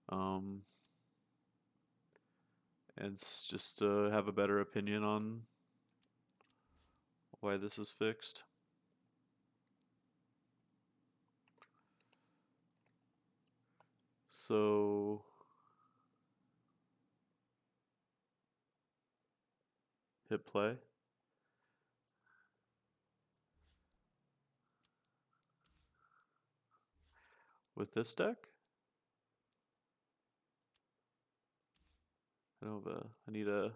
Um, and just to have a better opinion on why this is fixed. So hit play. With this deck? I need a.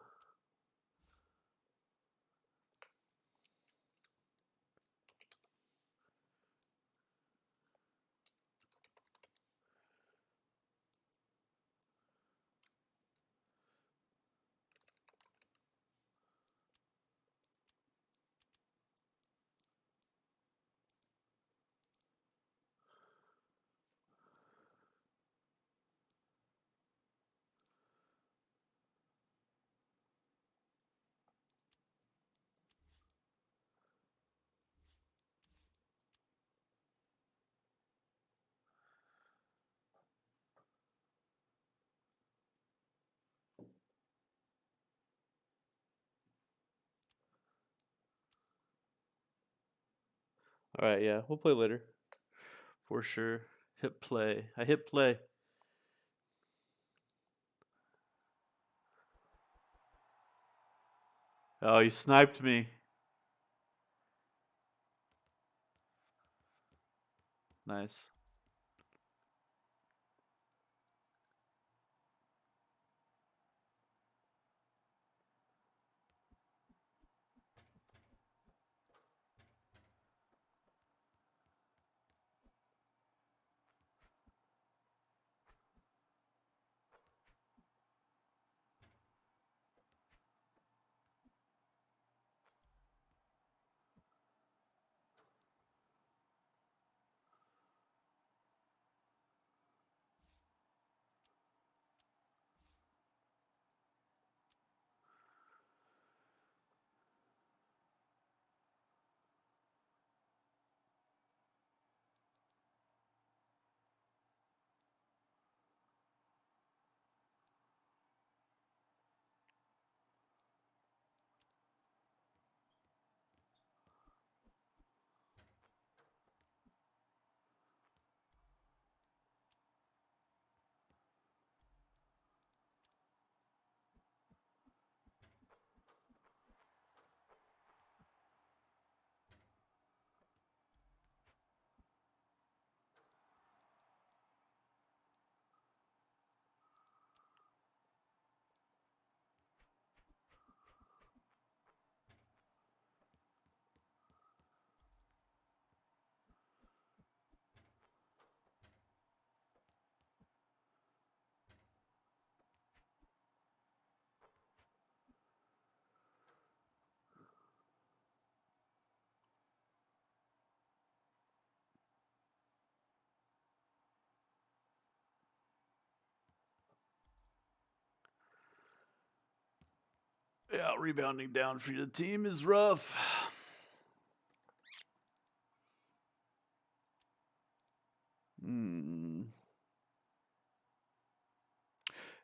Alright, yeah, we'll play later. For sure. Hit play. I hit play. Oh, you sniped me. Nice. Yeah, rebounding down for the team is rough. Hmm.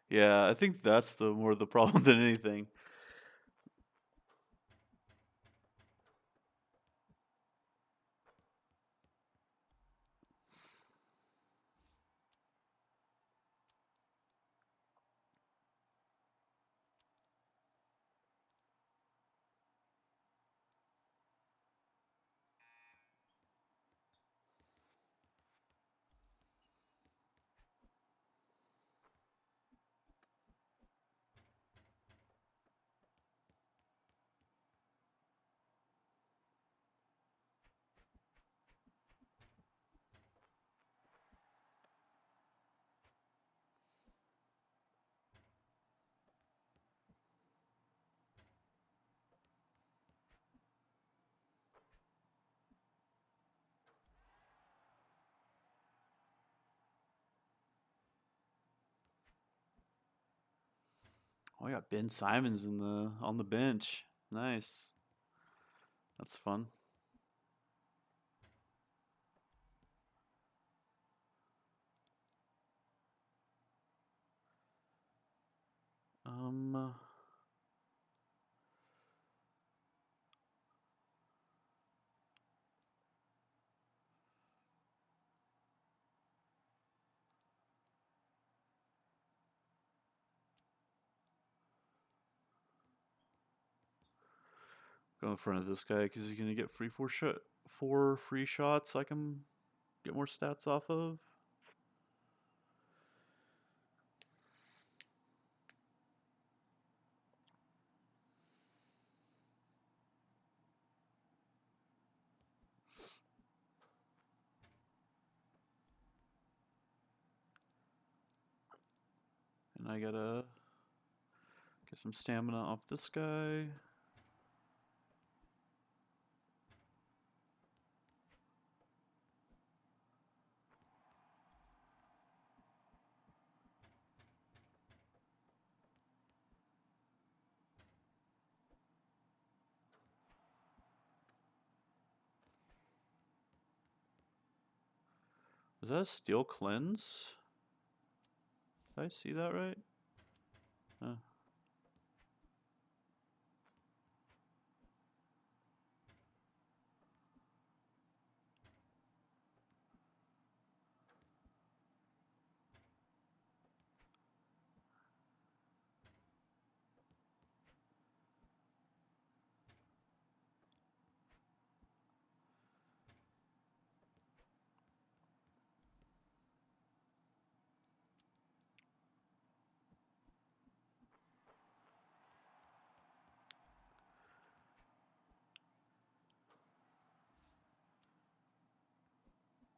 Yeah, I think that's the more the problem than anything. Oh, I got Ben Simons in the on the bench. Nice. That's fun. Um, Go in front of this guy because he's gonna get four free shots. I can get more stats off of. And I gotta get some stamina off this guy. Was that a steel cleanse? Did I see that right? Uh,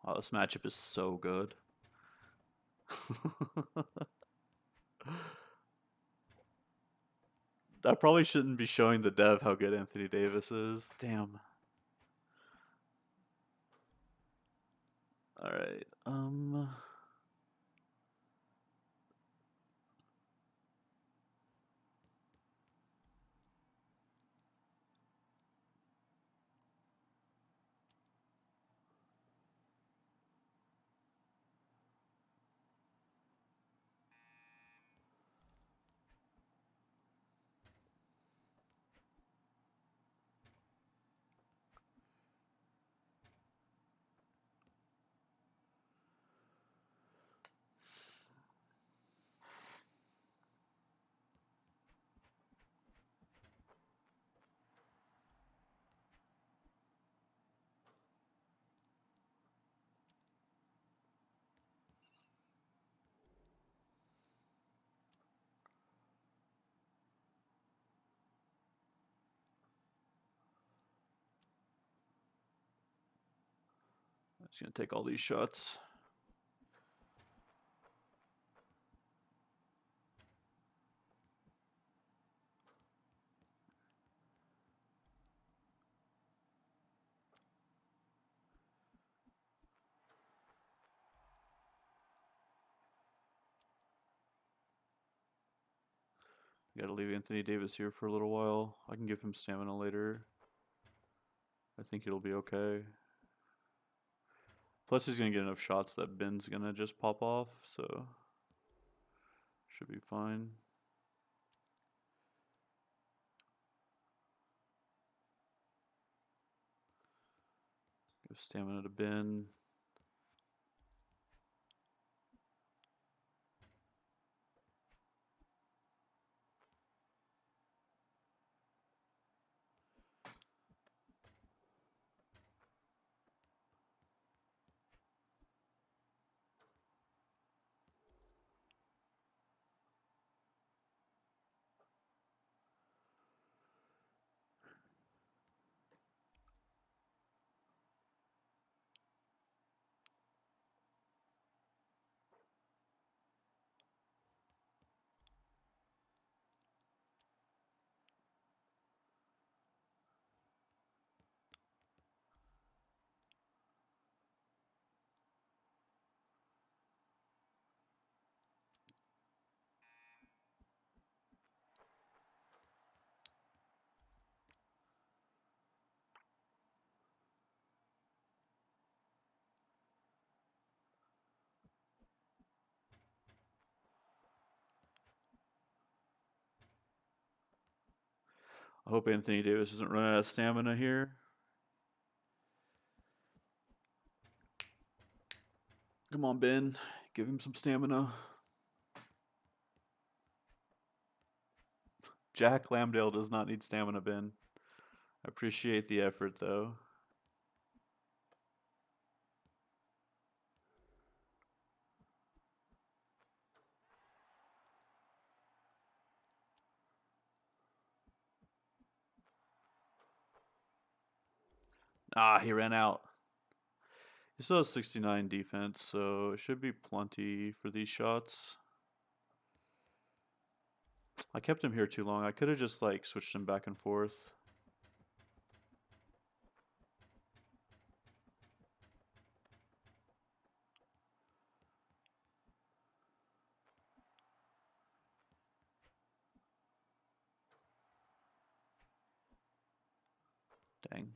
wow, this matchup is so good. I probably shouldn't be showing the dev how good Anthony Davis is. Damn. All right. I'm just gonna take all these shots. Gotta leave Anthony Davis here for a little while. I can give him stamina later. I think it'll be okay. Plus, he's gonna get enough shots that Ben's gonna just pop off, so should be fine. Give stamina to Ben. I hope Anthony Davis doesn't run out of stamina here. Come on, Ben. Give him some stamina. Jack Lambdale does not need stamina, Ben. I appreciate the effort, though. Ah, he ran out. He still has 69 defense, so it should be plenty for these shots. I kept him here too long. I could have just like switched him back and forth. Dang.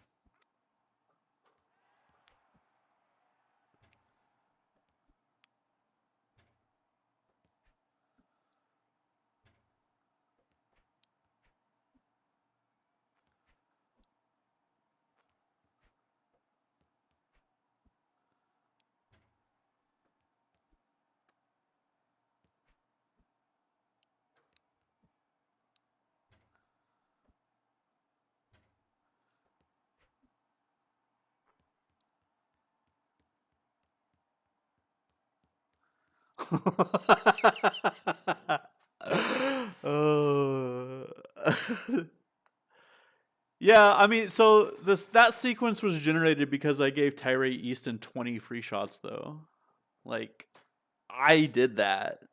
uh, yeah, I mean, so that sequence was generated because I gave Tyree Easton 20 free shots, though. Like, I did that.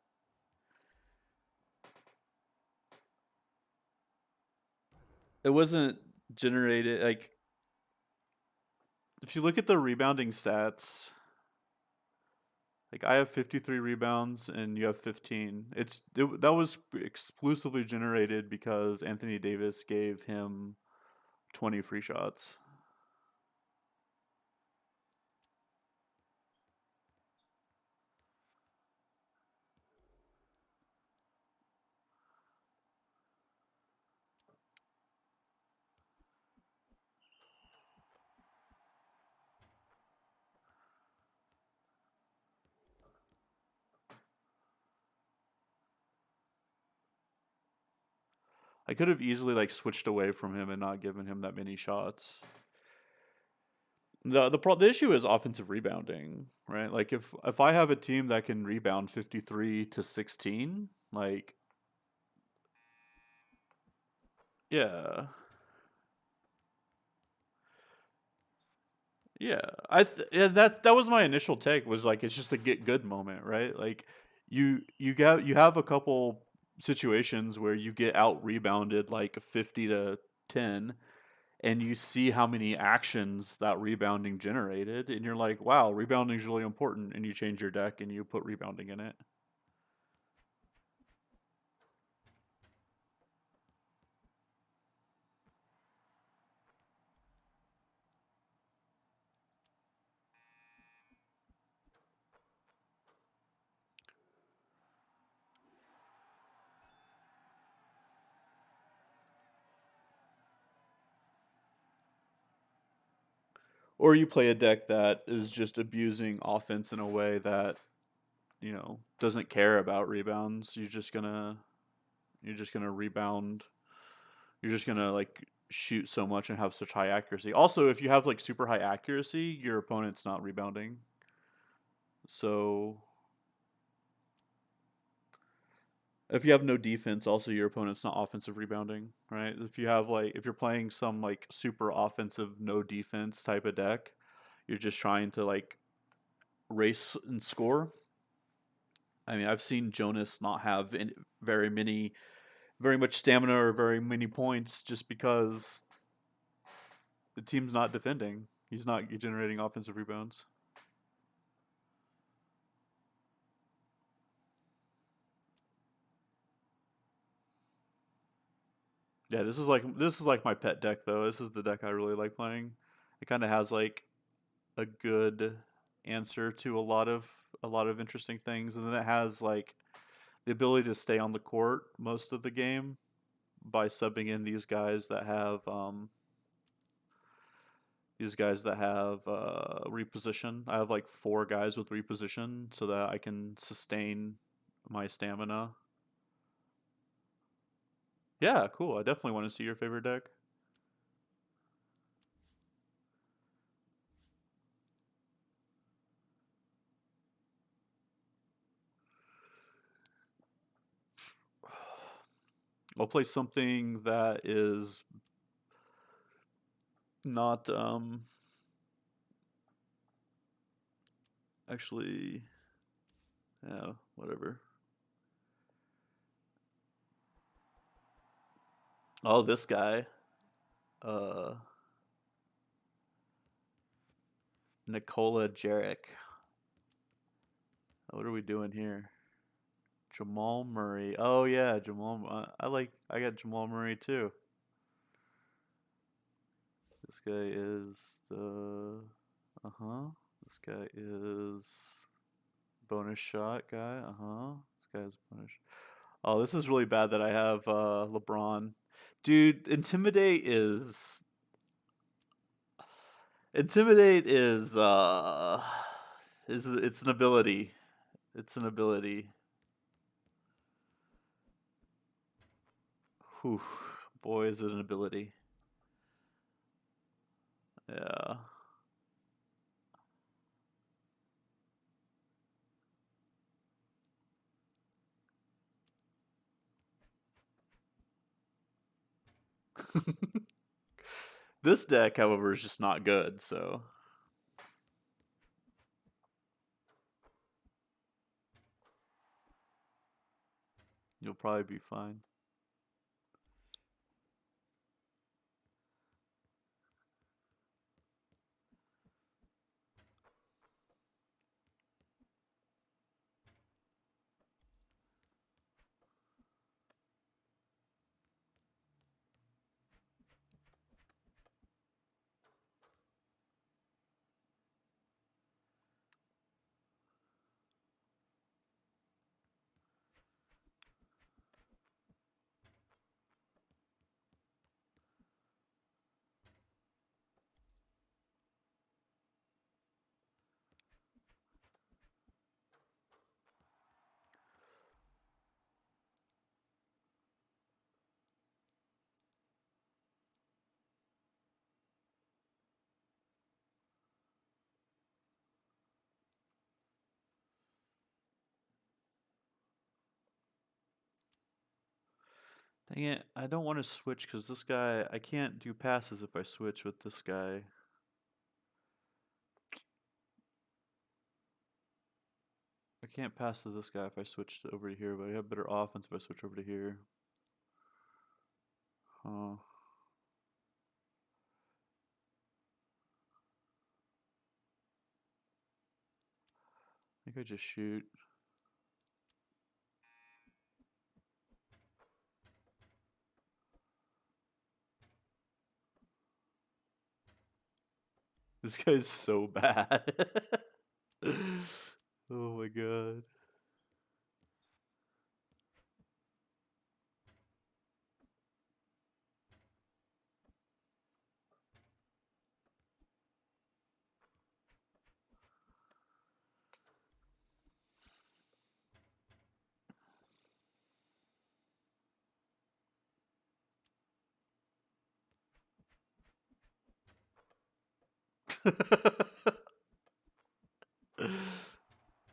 It wasn't generated like if you look at the rebounding stats. Like I have 53 rebounds and you have 15. That was exclusively generated because Anthony Davis gave him 20 free shots. I could have easily like switched away from him and not given him that many shots. The issue is offensive rebounding, right? Like if I have a team that can rebound 53 to 16, like yeah. Yeah, yeah, that was my initial take was like it's just a get good moment, right? Like you have a couple situations where you get out rebounded like 50 to 10 and you see how many actions that rebounding generated and you're like, "Wow, rebounding is really important." And you change your deck and you put rebounding in it. Or you play a deck that is just abusing offense in a way that, doesn't care about rebounds. You're just gonna rebound. You're just gonna like shoot so much and have such high accuracy. Also, if you have like super high accuracy, your opponent's not rebounding. So if you have no defense, also your opponent's not offensive rebounding, right? If you're playing some like super offensive no defense type of deck, you're just trying to like race and score. I mean, I've seen Jonas not have very many, very much stamina or very many points just because the team's not defending. He's not generating offensive rebounds. Yeah, this is like my pet deck though. This is the deck I really like playing. It kind of has like a good answer to a lot of interesting things, and then it has like the ability to stay on the court most of the game by subbing in these guys that have reposition. I have like four guys with reposition so that I can sustain my stamina. Yeah, cool. I definitely want to see your favorite deck. I'll play something that is not actually, yeah, whatever. Oh, this guy. Uh Nikola Jarek. What are we doing here? Jamal Murray. Oh yeah, I got Jamal Murray too. This guy is the uh-huh. This guy is bonus shot guy. Uh-huh. This guy's bonus. Oh, this is really bad that I have LeBron. Dude, Intimidate is it's an ability. It's an ability. Whew. Boy, is it an ability. Yeah. This deck, however, is just not good, so you'll probably be fine. Dang it, I don't want to switch because this guy, I can't do passes if I switch with this guy. I can't pass to this guy if I switch over to here, but I have better offense if I switch over to here. Huh. I think I just shoot. This guy's so bad. Oh my god.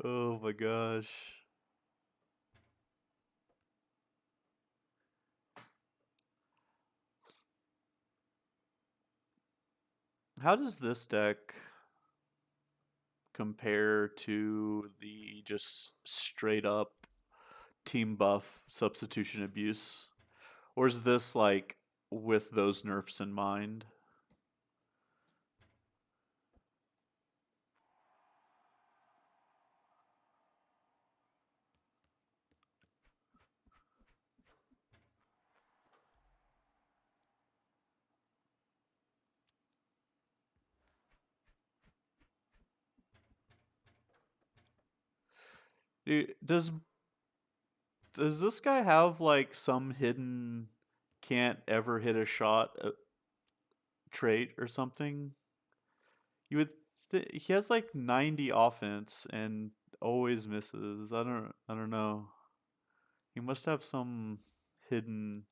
Oh my gosh. How does this deck compare to the just straight up team buff substitution abuse? Or is this like with those nerfs in mind? Does this guy have like some hidden can't ever hit a shot trait or something? You would he has like 90 offense and always misses. I don't know. He must have some hidden.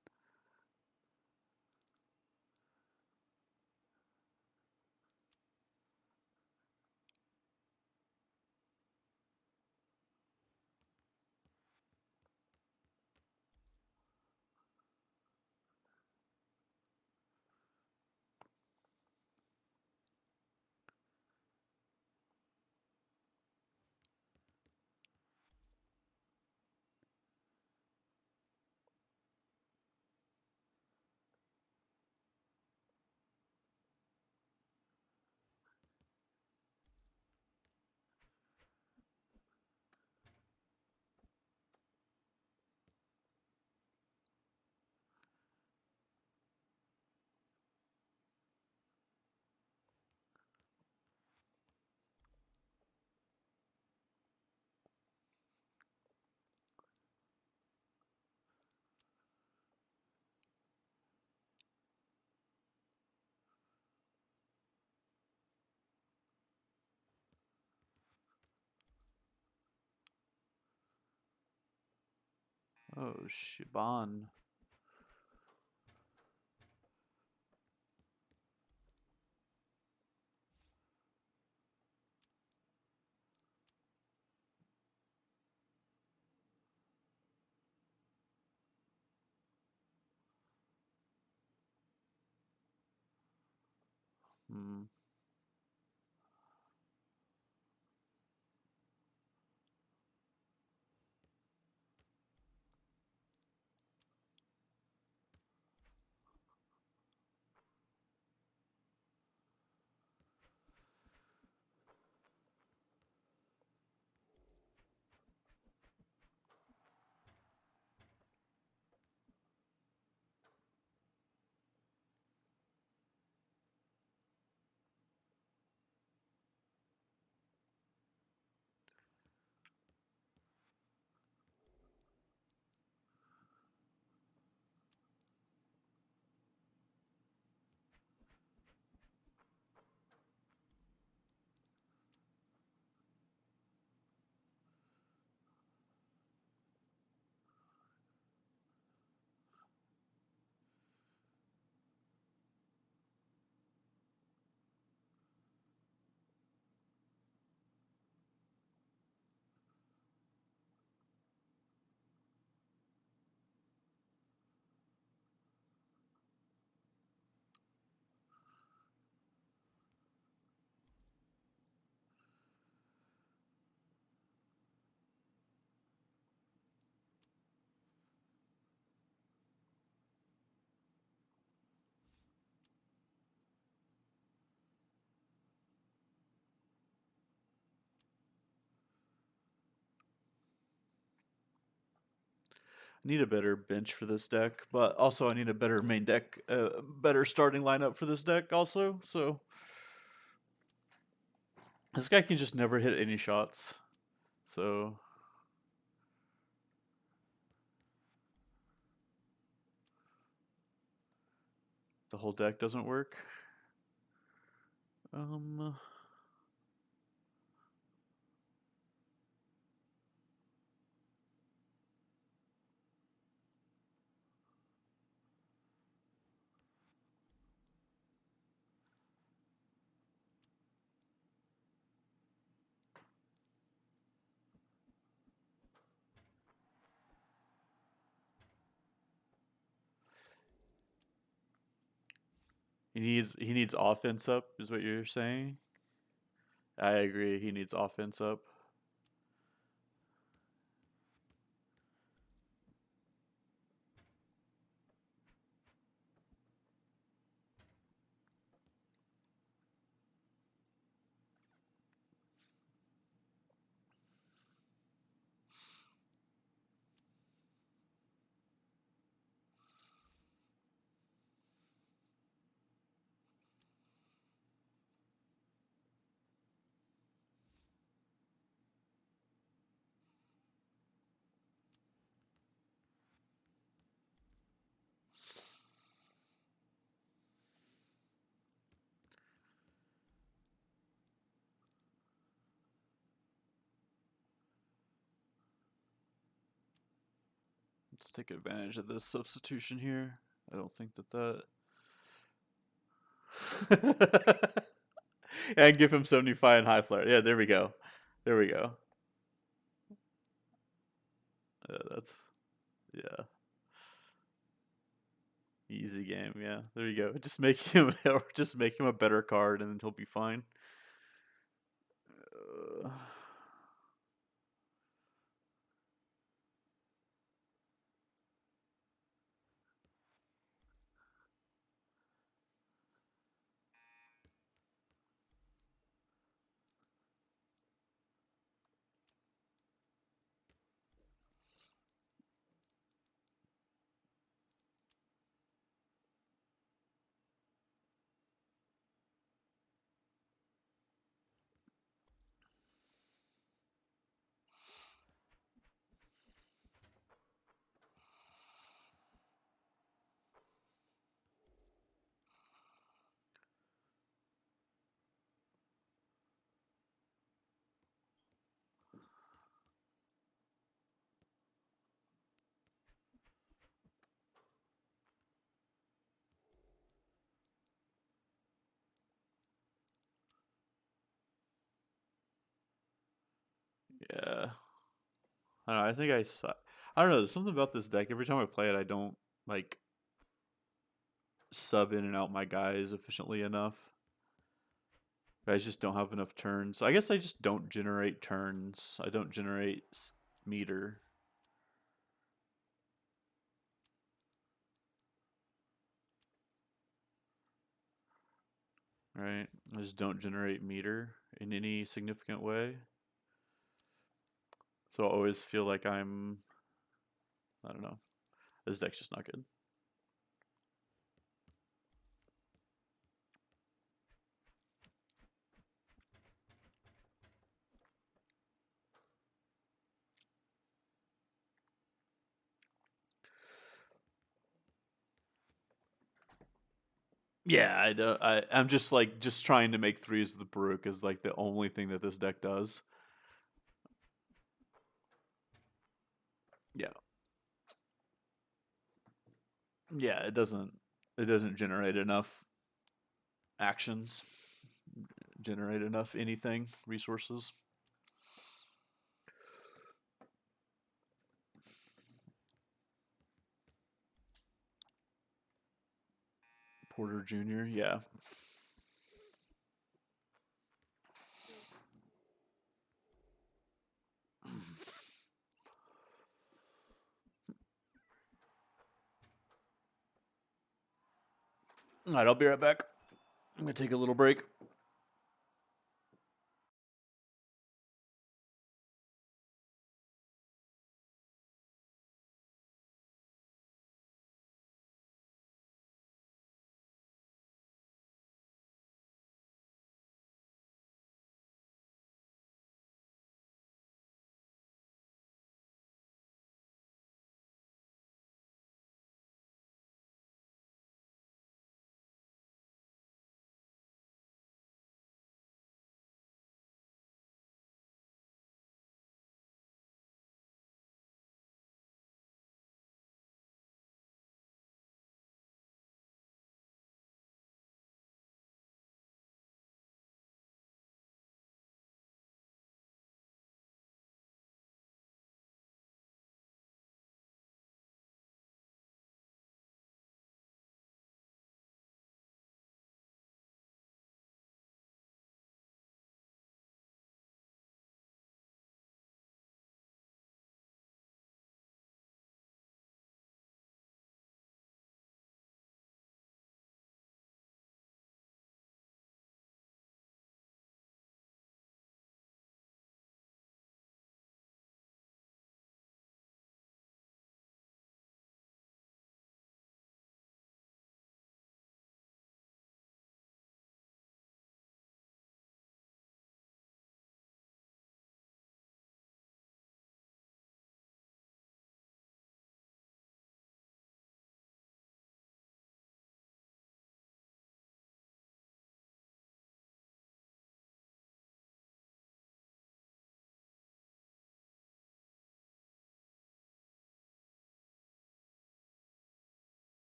Oh, Shiban. Hmm. I need a better bench for this deck, but also I need a better main deck, better starting lineup for this deck also. So this guy can just never hit any shots. So the whole deck doesn't work. Um, He needs offense up, is what you're saying? I agree. He needs offense up. Let's take advantage of this substitution here. I don't think that. And give him 75 and high flare. Yeah, there we go. There we go. That's yeah, easy game. Yeah, there you go. Just make him or just make him a better card, and then he'll be fine. Uh, yeah. I don't know. I think I suck. I don't know. There's something about this deck. Every time I play it, I don't like sub in and out my guys efficiently enough. Guys just don't have enough turns. I guess I just don't generate turns. I don't generate meter. Right? I just don't generate meter in any significant way. So I always feel like I don't know. This deck's just not good. Yeah, I don't, I'm just like just trying to make threes with the Baruch is like the only thing that this deck does. Yeah. Yeah, it doesn't generate enough actions, generate enough anything, resources. Porter Jr., yeah. All right, I'll be right back. I'm gonna take a little break.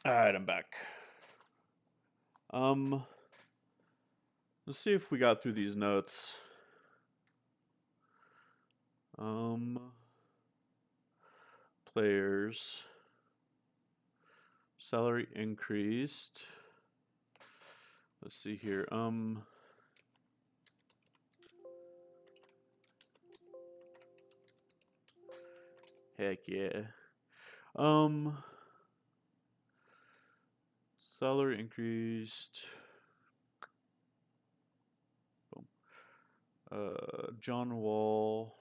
Alright, I'm back. Let's see if we got through these notes. Players. Salary increased. Let's see here. Heck yeah. Salary increased. Boom. John Wall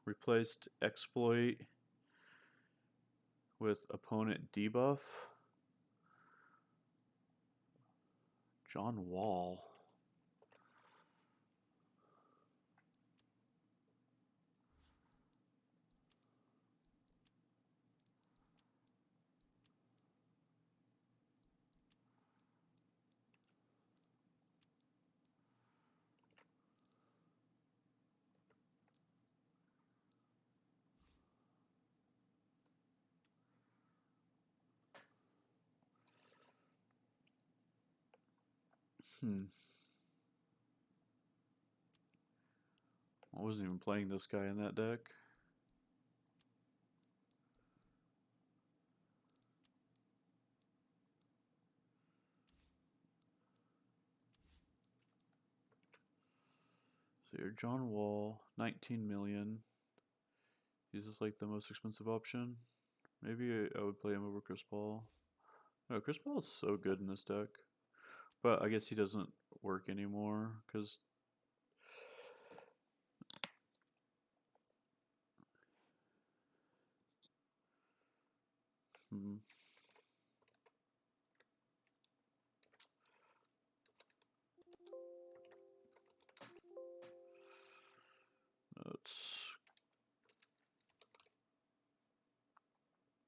replaced exploit with opponent debuff. John Wall. I wasn't even playing this guy in that deck. So you're John Wall, 19 million. He's just like the most expensive option. Maybe I would play him over Chris Paul. No, Chris Paul is so good in this deck. But I guess he doesn't work anymore because it's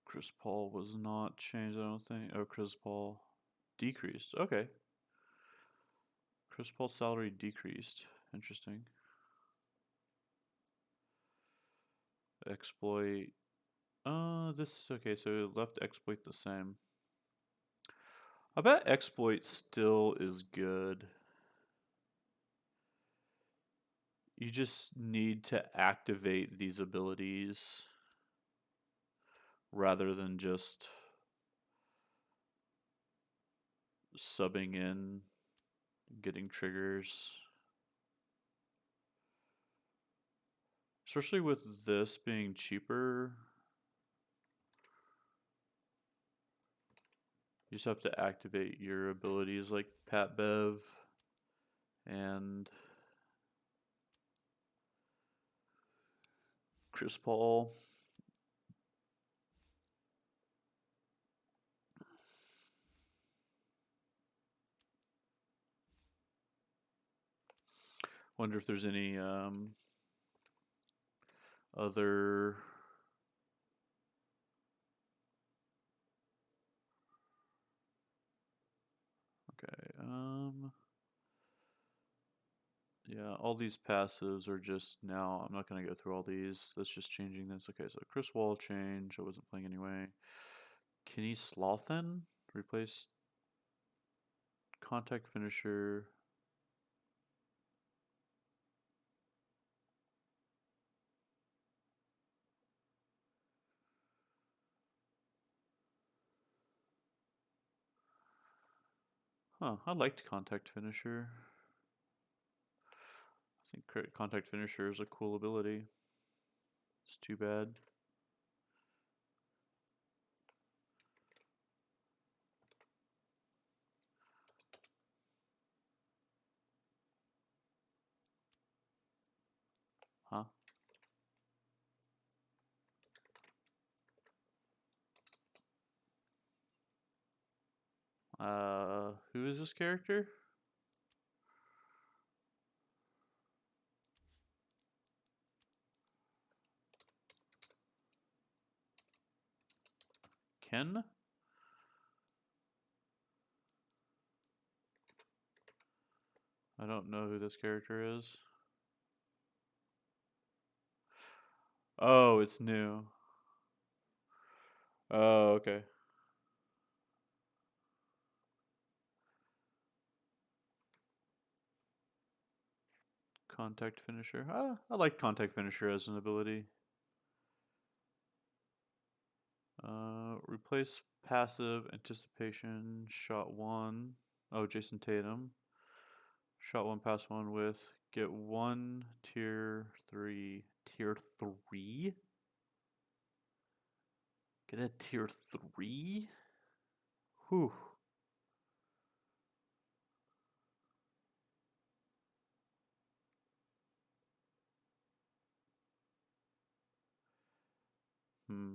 Chris Paul was not changed, I don't think. Oh, Chris Paul decreased. Okay. Chris Paul's salary decreased. Interesting. Exploit. Okay, so left exploit the same. I bet exploit still is good. You just need to activate these abilities rather than just subbing in, getting triggers. Especially with this being cheaper, you just have to activate your abilities like Pat Bev and Chris Paul. Wonder if there's any other. Okay. Yeah, all these passives are just now. I'm not going to go through all these. That's just changing this. Okay, so Chris Wall change. I wasn't playing anyway. Kenny Slothin replace contact finisher. Huh, I liked contact finisher. I think contact finisher is a cool ability. It's too bad. Huh? Who is this character? Ken? I don't know who this character is. Oh, it's new. Oh, okay. Contact finisher. I like contact finisher as an ability. Replace passive anticipation shot one. Oh, Jason Tatum. Shot one, pass one with get one tier three. Tier three? Get a tier three? Whew. Hmm.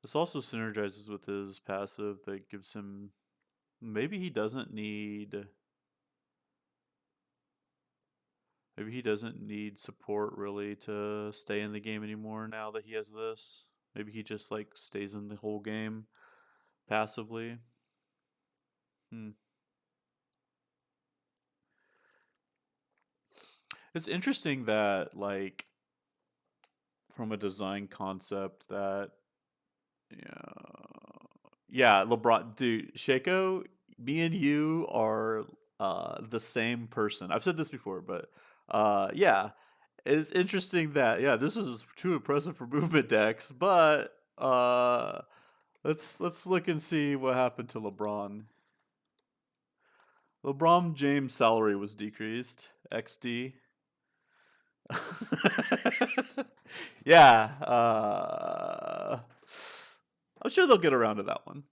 This also synergizes with his passive that gives him. Maybe he doesn't need. Maybe he doesn't need support really to stay in the game anymore now that he has this. Maybe he just like stays in the whole game passively. Hmm. It's interesting that like from a design concept that yeah, LeBron, dude, Shako, me and you are the same person. I've said this before, but yeah, it's interesting that yeah, this is too impressive for movement decks, but let's look and see what happened to LeBron. LeBron James' salary was decreased. XD. Yeah, I'm sure they'll get around to that one.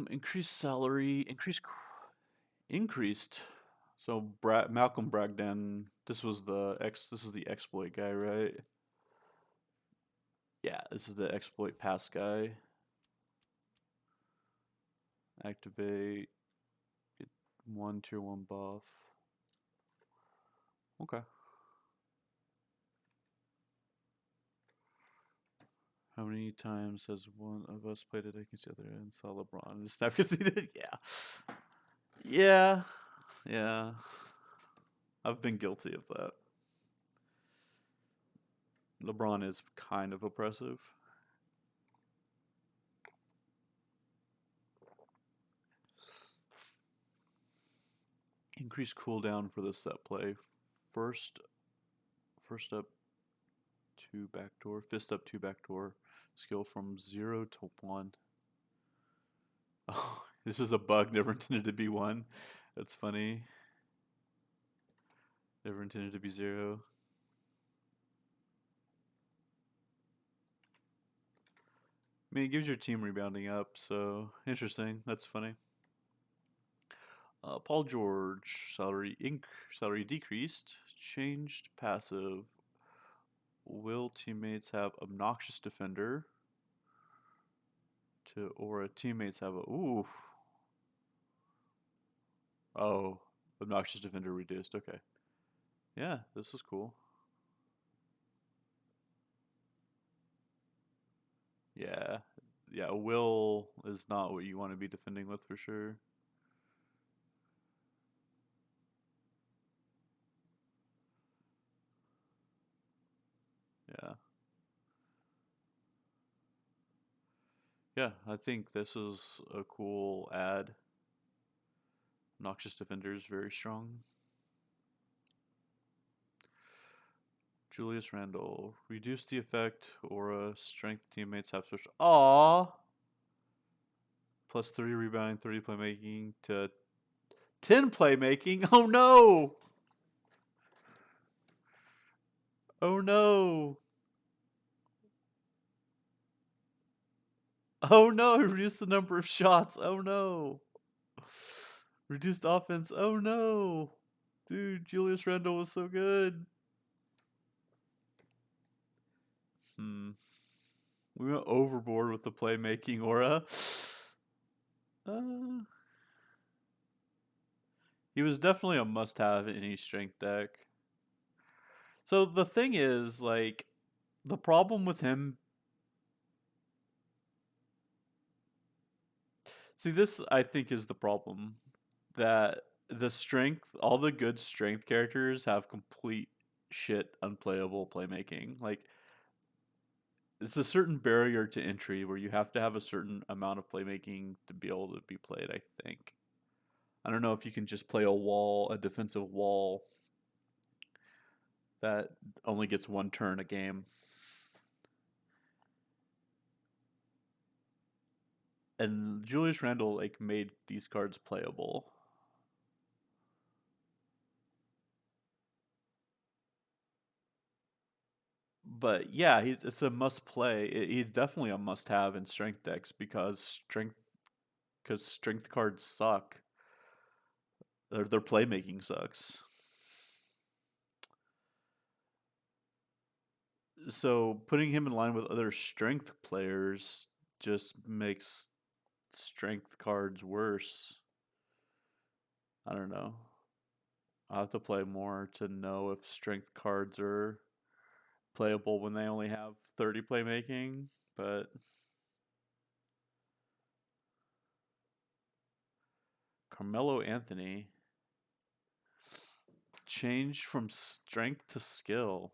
Increased salary, increased. So Malcolm Brogdon, this is the exploit guy, right? Yeah, this is the exploit pass guy. Activate, get one tier one buff. Okay. How many times has one of us played it against the other and saw LeBron and snap conceded? Yeah. Yeah. Yeah. I've been guilty of that. LeBron is kind of oppressive. Increase cooldown for the set play. First first up two backdoor. Fist up two backdoor. Skill from 0 to 1. Oh, this is a bug. Never intended to be 1. That's funny. Never intended to be 0. I mean, it gives your team rebounding up, so interesting. That's funny. Paul George, salary decreased. Changed passive. Will teammates have obnoxious defender? Or teammates have a ooh. Oh, obnoxious defender reduced. Okay. Yeah, this is cool. Yeah. Yeah, will is not what you want to be defending with for sure. Yeah. Yeah, I think this is a cool ad. Noxious Defender is very strong. Julius Randle. Reduce the effect aura strength teammates have switched. Aww! Plus 3 rebounding, 30 playmaking to 10 playmaking. Oh no! Oh no! Oh no! Reduce the number of shots. Oh no! Reduced offense. Oh no! Dude, Julius Randle was so good. Hmm. We went overboard with the playmaking aura. Uh, he was definitely a must-have in any strength deck. So the thing is, like, the problem with him. See, this I think is the problem that the strength, all the good strength characters have complete shit unplayable playmaking. Like it's a certain barrier to entry where you have to have a certain amount of playmaking to be able to be played, I think. I don't know if you can just play a wall, a defensive wall that only gets one turn a game. And Julius Randle like made these cards playable. But yeah, it's a must play. He's definitely a must have in strength decks because strength cards suck. Their playmaking sucks. So putting him in line with other strength players just makes strength cards worse. I don't know. I'll have to play more to know if strength cards are playable when they only have 30 playmaking, but Carmelo Anthony changed from strength to skill.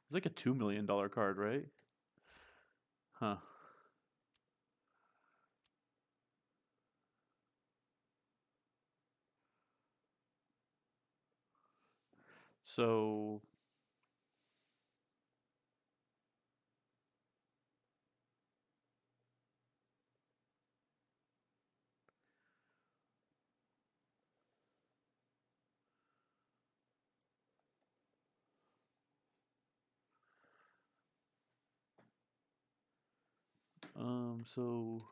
It's like a $2 million card, right? Huh. So, so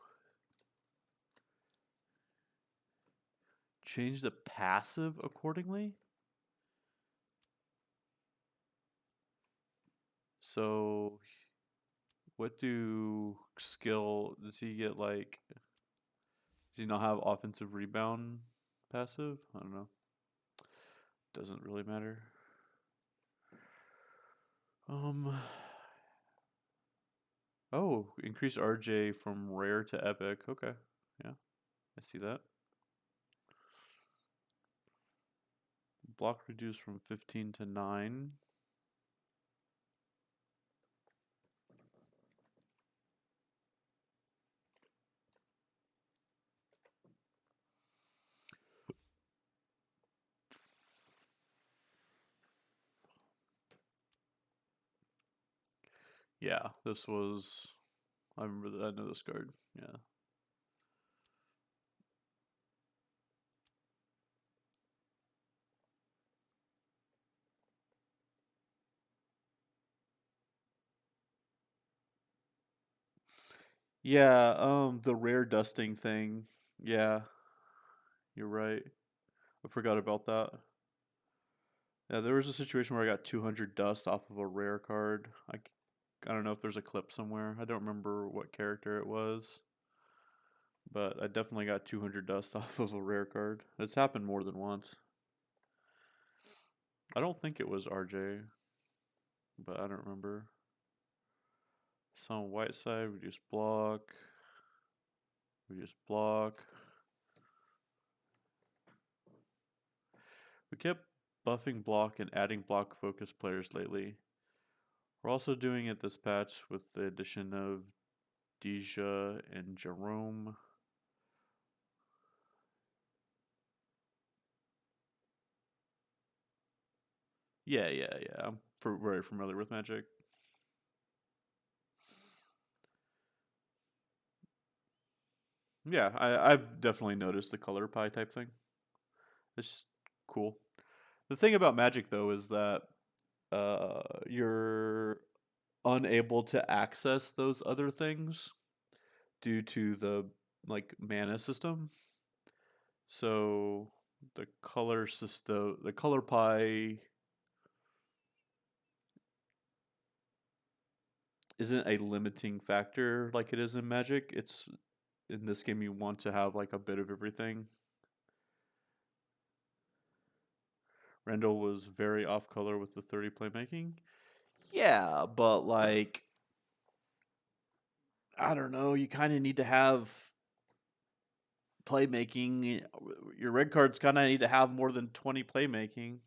change the passive accordingly. So, what do skill does he get? Like, does he not have offensive rebound passive? I don't know. Doesn't really matter. Um. Oh, increase RJ from rare to epic. Okay. Yeah, I see that. Block reduced from 15 to 9. Yeah, this was. I remember that. I know this card. Yeah. Yeah, the rare dusting thing. Yeah, you're right. I forgot about that. Yeah, there was a situation where I got 200 dust off of a rare card. I don't know if there's a clip somewhere. I don't remember what character it was, but I definitely got 200 dust off of a rare card. It's happened more than once. I don't think it was RJ, but I don't remember. Some white side, reduce block, reduce block. We kept buffing block and adding block focus players lately. We're also doing it this patch with the addition of Deja and Jerome. Yeah. Very familiar with Magic. Yeah, I've definitely noticed the color pie type thing. It's just cool. The thing about Magic though is that you're unable to access those other things due to the like mana system. So the color pie isn't a limiting factor like it is in Magic. It's in this game you want to have like a bit of everything. Randall was very off color with the 30 playmaking. Yeah, but like I don't know, you kind of need to have playmaking. Your red cards kind of need to have more than 20 playmaking.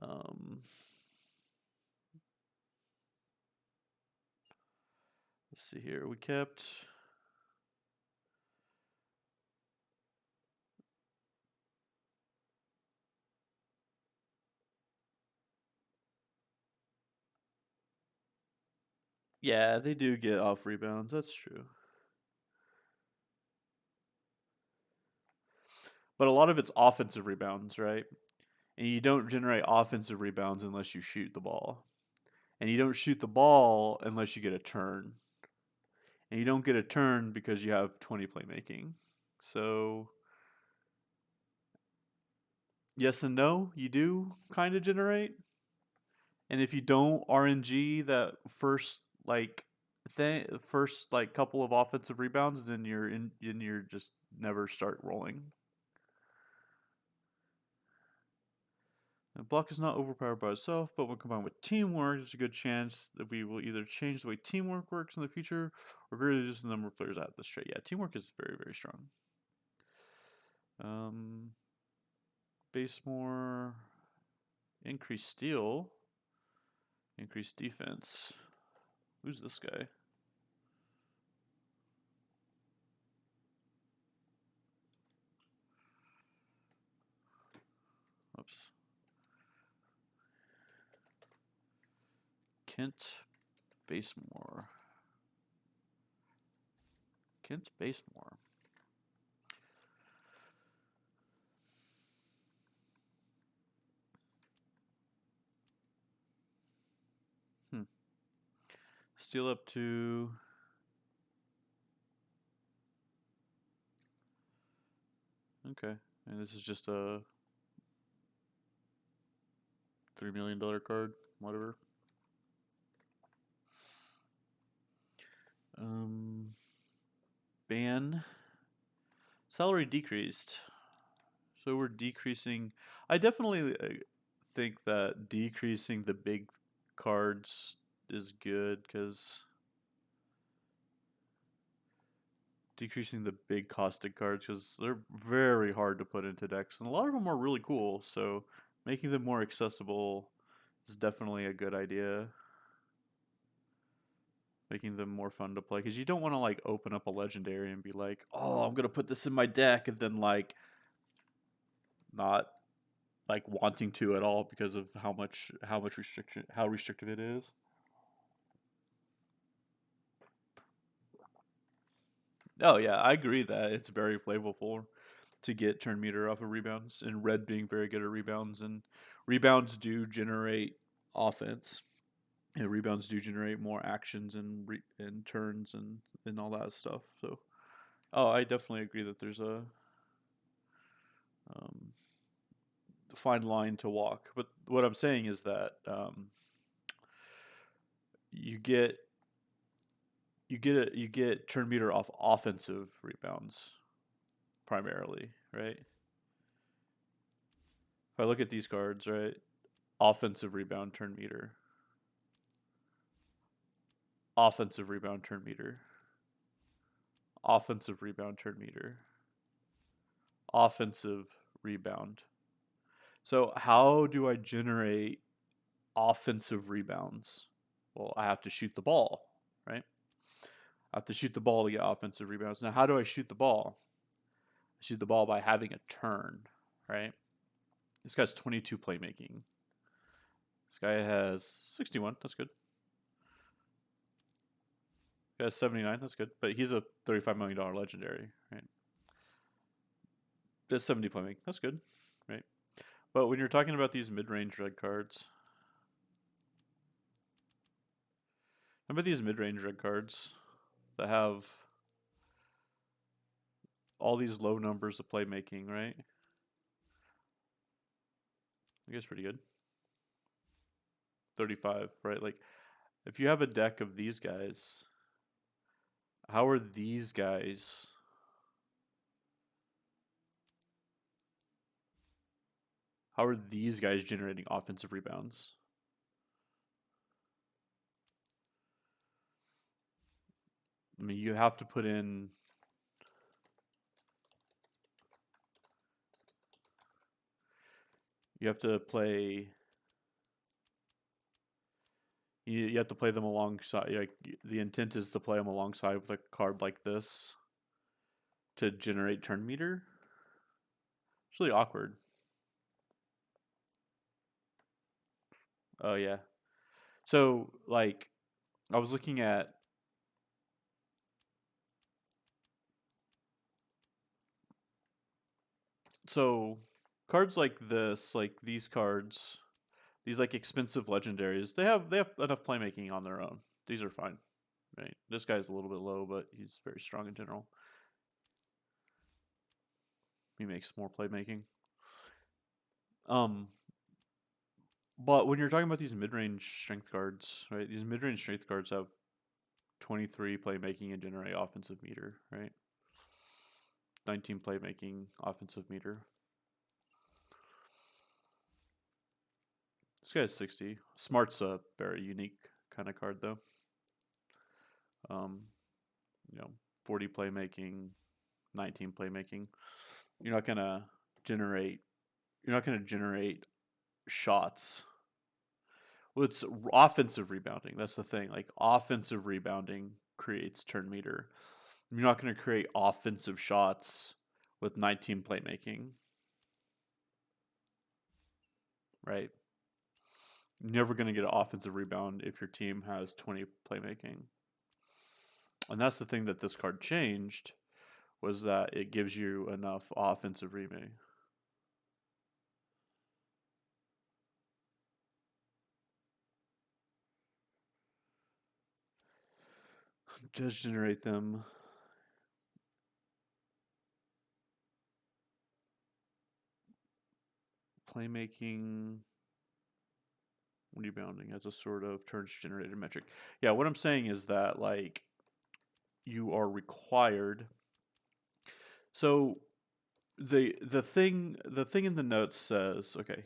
um, let's see here. We kept. Yeah, they do get off rebounds. That's true. But a lot of it's offensive rebounds, right? And you don't generate offensive rebounds unless you shoot the ball. And you don't shoot the ball unless you get a turn. And you don't get a turn because you have 20 playmaking. So, yes and no, you do kind of generate. And if you don't RNG that first like couple of offensive rebounds, then you're just never start rolling. And block is not overpowered by itself, but when combined with teamwork, there's a good chance that we will either change the way teamwork works in the future or greatly reduce the number of players out of this trait. Yeah, teamwork is very, very strong. Base more, increase steal, increase defense. Who's this guy? Oops. Kent Basemore. Kent Basemore. Steal up to. Okay. And this is just a $3 million card, whatever. Ban. Salary decreased. So we're decreasing. I definitely think that decreasing the big cards is good because decreasing the big costed cards because they're very hard to put into decks and a lot of them are really cool. So making them more accessible is definitely a good idea. Making them more fun to play because you don't want to like open up a legendary and be like, oh, I'm gonna put this in my deck and then like not like wanting to at all because of how restrictive it is. Oh yeah, I agree that it's very flavorful to get turn meter off of rebounds, and red being very good at rebounds, and rebounds do generate offense, and rebounds do generate more actions and turns and all that stuff. So, oh, I definitely agree that there's a um, fine line to walk. But what I'm saying is that you get you get turn meter off offensive rebounds primarily, right? If I look at these cards, right, offensive rebound turn meter, offensive rebound turn meter, offensive rebound turn meter, offensive rebound. So how do I generate offensive rebounds? Well, I have to shoot the ball, right? I have to shoot the ball to get offensive rebounds. Now, how do I shoot the ball? I shoot the ball by having a turn, right? This guy's 22 playmaking. This guy has 61. That's good. He has 79. That's good. But he's a $35 million legendary, right? That's 70 playmaking. That's good, right? But when you're talking about these mid-range red cards, how about these mid-range red cards that have all these low numbers of playmaking, right? I guess pretty good. 35, right? Like, if you have a deck of these guys, how are these guys? How are these guys generating offensive rebounds? I mean, you have to put in. You have to play. You have to play them alongside. Like the intent is to play them alongside with a card like this to generate turn meter. It's really awkward. Oh yeah. So like, I was looking at. So cards like this, like these cards, these like expensive legendaries, they have enough playmaking on their own. These are fine, right? This guy's a little bit low, but he's very strong in general. He makes more playmaking. Um, but when you're talking about these mid-range strength cards, right? These mid-range strength cards have 23 playmaking and generate offensive meter, right? 19 playmaking, offensive meter. This guy's 60. Smart's a very unique kind of card, though. Um, 40 playmaking, 19 playmaking. You're not gonna generate. You're not gonna generate shots. Well, it's offensive rebounding. That's the thing. Like offensive rebounding creates turn meter. You're not going to create offensive shots with 19 playmaking, right? You're never going to get an offensive rebound if your team has 20 playmaking. And that's the thing that this card changed was that it gives you enough offensive rebounding. Just generate them. Playmaking, rebounding as a sort of turns generated metric. Yeah, what I'm saying is that like you are required. So the thing in the notes says, okay,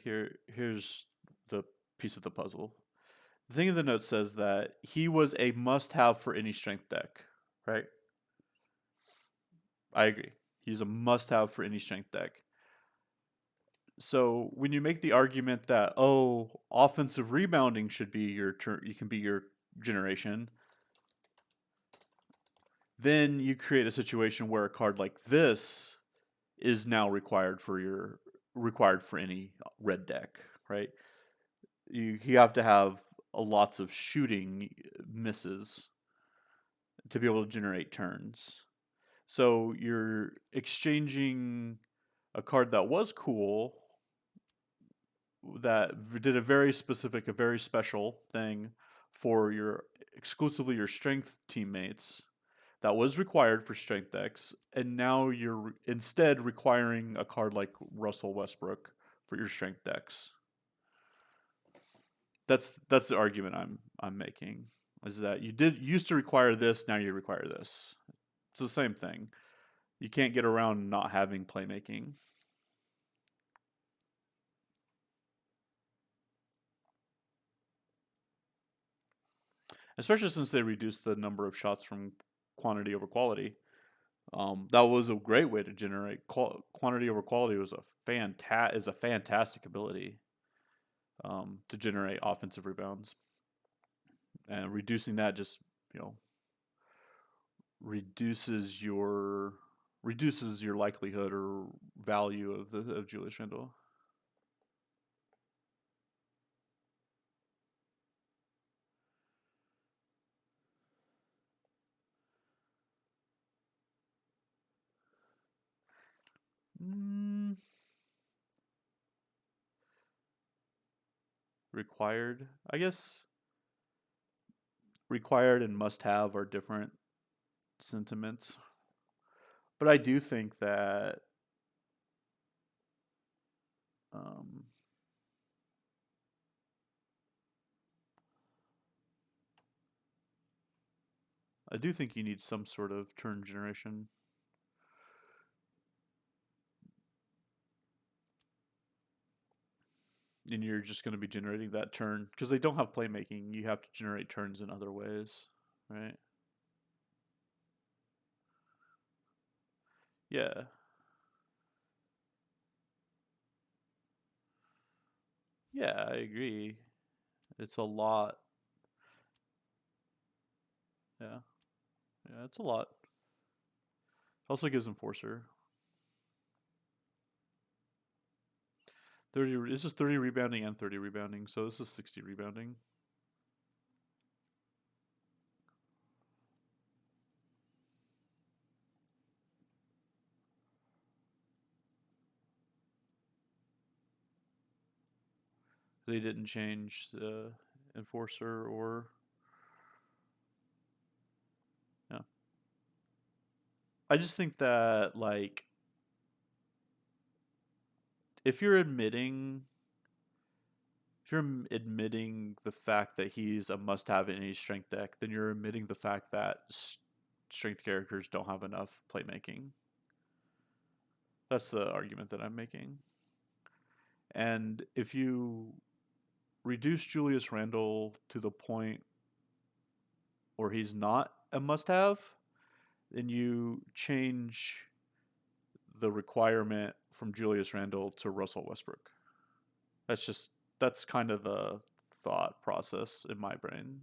here's the piece of the puzzle. The thing in the notes says that he was a must-have for any strength deck, right? I agree. He's a must-have for any strength deck. So when you make the argument that offensive rebounding should be your turn, you can be your generation, then you create a situation where a card like this is now required for any red deck, right? You have to have lots of shooting misses to be able to generate turns. So you're exchanging a card that was cool that did a very specific, a very special thing for your exclusively your strength teammates that was required for strength decks, and now you're instead requiring a card like Russell Westbrook for your strength decks. That's the argument I'm making is that you used to require this, now you require this. It's the same thing. You can't get around not having playmaking. Especially since they reduced the number of shots from quantity over quality. That was a great way to generate quantity over quality. Was a fantastic ability to generate offensive rebounds, and reducing that just you know reduces your likelihood or value of Julius Randle. Mm, required, I guess. Required and must have are different sentiments, but I do think that um, I do think you need some sort of turn generation. And you're just going to be generating that turn because they don't have playmaking. You have to generate turns in other ways, right? Yeah. Yeah, I agree. It's a lot. Yeah. Yeah, it's a lot. Also gives Enforcer. 30, this is 30 rebounding and 30 rebounding, so this is 60 rebounding. They didn't change the Enforcer or yeah. I just think that like if you're admitting if you're admitting the fact that he's a must-have in any strength deck, then you're admitting the fact that strength characters don't have enough playmaking. That's the argument that I'm making. And if you reduce Julius Randle to the point where he's not a must-have, then you change the requirement from Julius Randle to Russell Westbrook. That's kind of the thought process in my brain.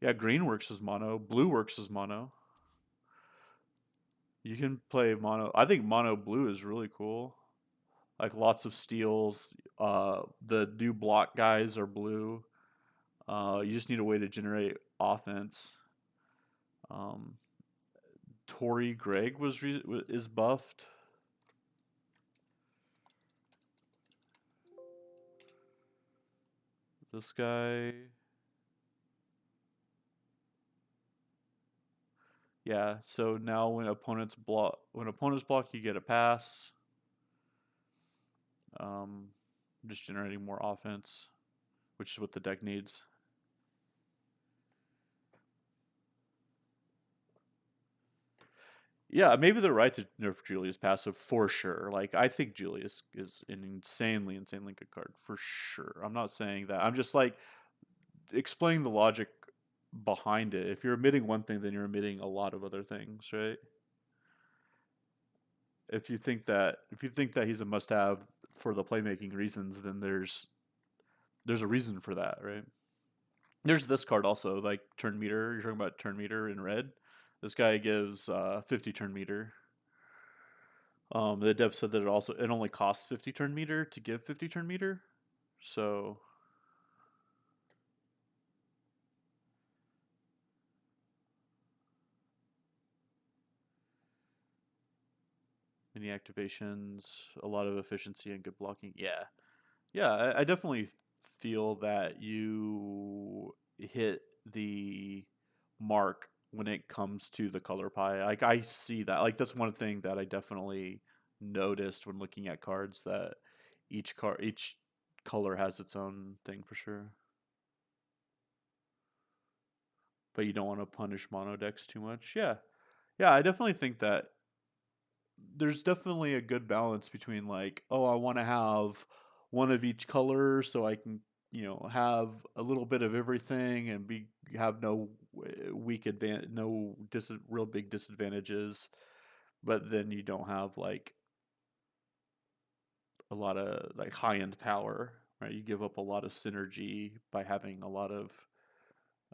Yeah, green works as mono, blue works as mono. You can play mono. I think mono blue is really cool. Like lots of steals. The new block guys are blue. You just need a way to generate offense. Um, Torrey Gregg is buffed. This guy, yeah. So now when opponents block, you get a pass. Um, just generating more offense, which is what the deck needs. Yeah, maybe they're right to nerf Julius passive for sure. Like I think Julius is an insanely good card for sure. I'm not saying that. I'm just like explaining the logic behind it. If you're omitting one thing, then you're omitting a lot of other things, right? If you think that he's a must-have for the playmaking reasons, then there's a reason for that, right? There's this card also, like turn meter. You're talking about turn meter in red. This guy gives 50 turn meter. The dev said that it only costs 50 turn meter to give 50 turn meter. So many activations, a lot of efficiency and good blocking. Yeah, yeah. I definitely feel that you hit the mark when it comes to the color pie. Like I see that. Like that's one thing that I definitely noticed when looking at cards that each color has its own thing for sure. But you don't want to punish mono decks too much. Yeah. Yeah, I definitely think that there's definitely a good balance between like, oh, I want to have one of each color so I can, have a little bit of everything and be have no weak advantage, no real big disadvantages, but then you don't have like a lot of like high end power, right? You give up a lot of synergy by having a lot of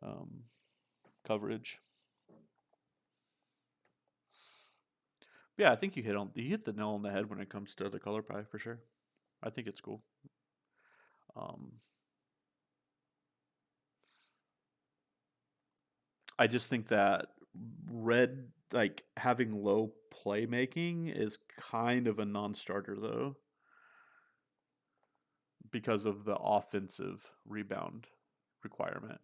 um, coverage. Yeah, I think you hit the nail on the head when it comes to the color pie for sure. I think it's cool. Um, I just think that red, like having low playmaking, is kind of a non-starter though, because of the offensive rebound requirement.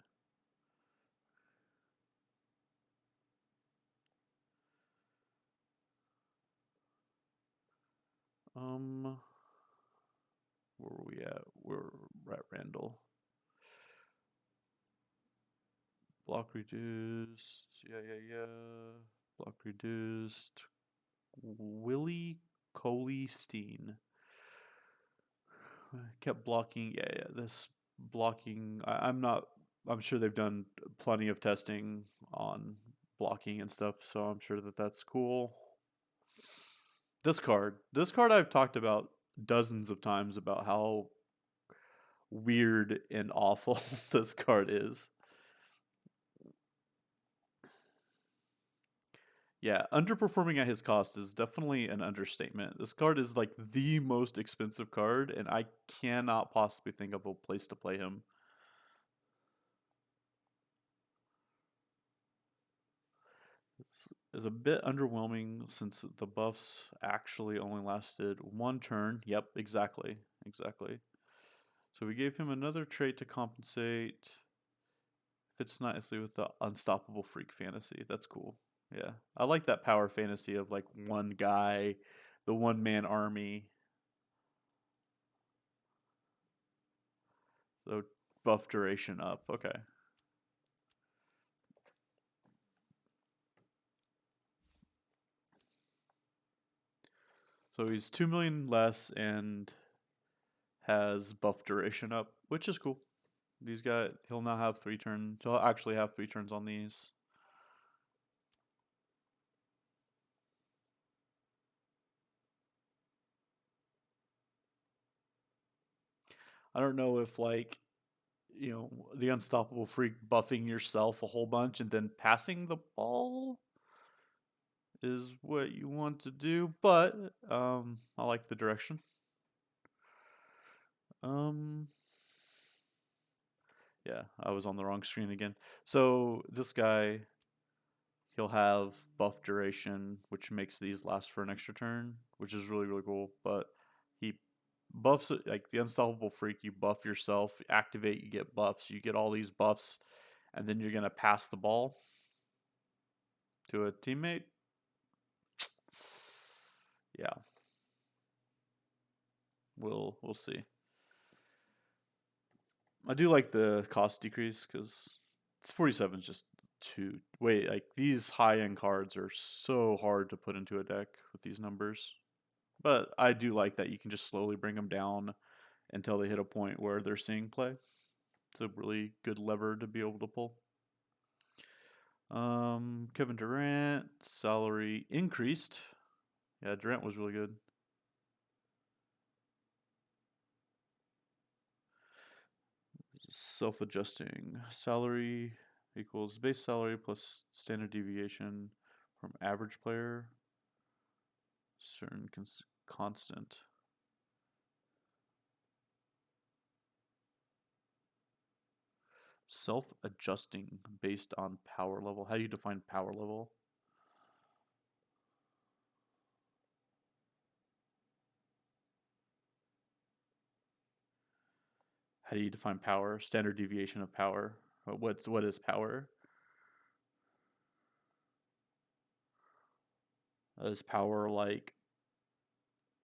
Um, where were we at? We're at Randall. Block reduced. Yeah. Block reduced. Willie Coley Steen. Kept blocking. Yeah. This blocking. I'm not I'm sure they've done plenty of testing on blocking and stuff, so I'm sure that that's cool. This card I've talked about dozens of times about how weird and awful this card is. Yeah, underperforming at his cost is definitely an understatement. This card is like the most expensive card, and I cannot possibly think of a place to play him. Is a bit underwhelming since the buffs actually only lasted one turn. Yep, exactly. Exactly. So we gave him another trait to compensate. Fits nicely with the unstoppable freak fantasy. That's cool. Yeah. I like that power fantasy of like one guy, the one man army. So buff duration up. Okay. So he's 2 million less and has buff duration up, which is cool. He'll now have 3 turns. He'll actually have 3 turns on these. I don't know if like the unstoppable freak buffing yourself a whole bunch and then passing the ball is what you want to do, but I like the direction. Um, yeah, I was on the wrong screen again. So this guy, he'll have buff duration, which makes these last for an extra turn, which is really really cool. But he buffs it like the unstoppable freak. You buff yourself, activate, you get buffs. You get all these buffs, and then you're gonna pass the ball to a teammate. Yeah, we'll see. I do like the cost decrease because it's 47 is just too wait like these high end cards are so hard to put into a deck with these numbers. But I do like that you can just slowly bring them down until they hit a point where they're seeing play. It's a really good lever to be able to pull. Kevin Durant salary increased. Yeah, Durant was really good. Self-adjusting salary equals base salary plus standard deviation from average player. Certain constant. Self-adjusting based on power level. How do you define power level? How do you define power? Standard deviation of power. What is power? Is power like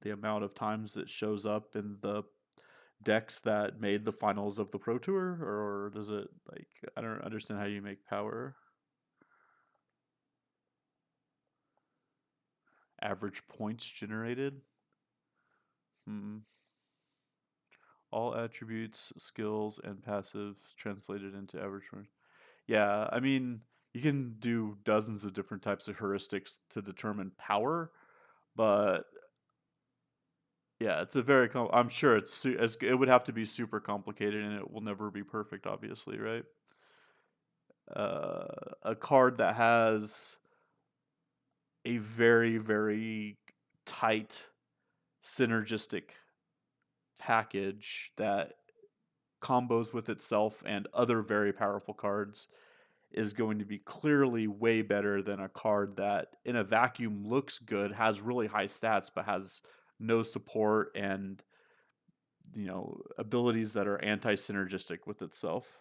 the amount of times it shows up in the decks that made the finals of the Pro Tour, or does it like I don't understand how you make power average points generated. Hmm. All attributes, skills, and passives translated into average points. Yeah, I mean you can do dozens of different types of heuristics to determine power, but yeah, it's a very. I'm sure it would have to be super complicated, and it will never be perfect. Obviously, right? A card that has a very very tight synergistic package that combos with itself and other very powerful cards is going to be clearly way better than a card that in a vacuum looks good, has really high stats, but has no support and abilities that are anti-synergistic with itself.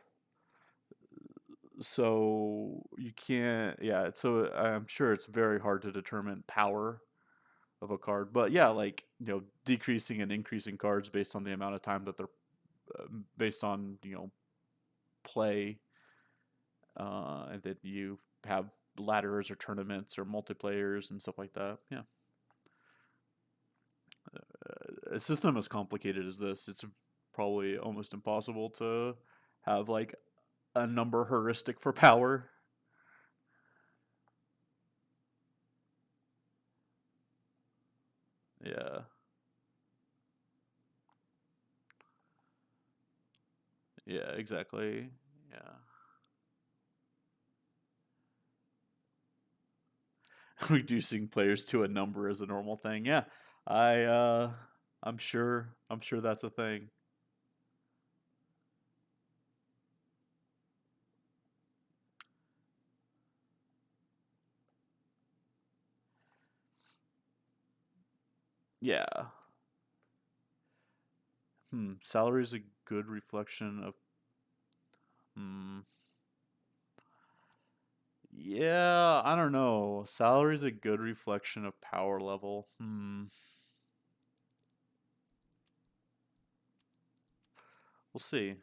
So you can't, yeah. So I'm sure it's very hard to determine power of a card, but yeah, like decreasing and increasing cards based on the amount of time that they're based on play, and then you have ladders or tournaments or multiplayers and stuff like that. Yeah, a system as complicated as this, it's probably almost impossible to have like a number heuristic for power. Yeah. Yeah, exactly. Yeah. Reducing players to a number is a normal thing. Yeah. I I'm sure that's a thing. Yeah. Salary is a good reflection of hmm. Yeah, I don't know. Salary is a good reflection of power level. We'll see.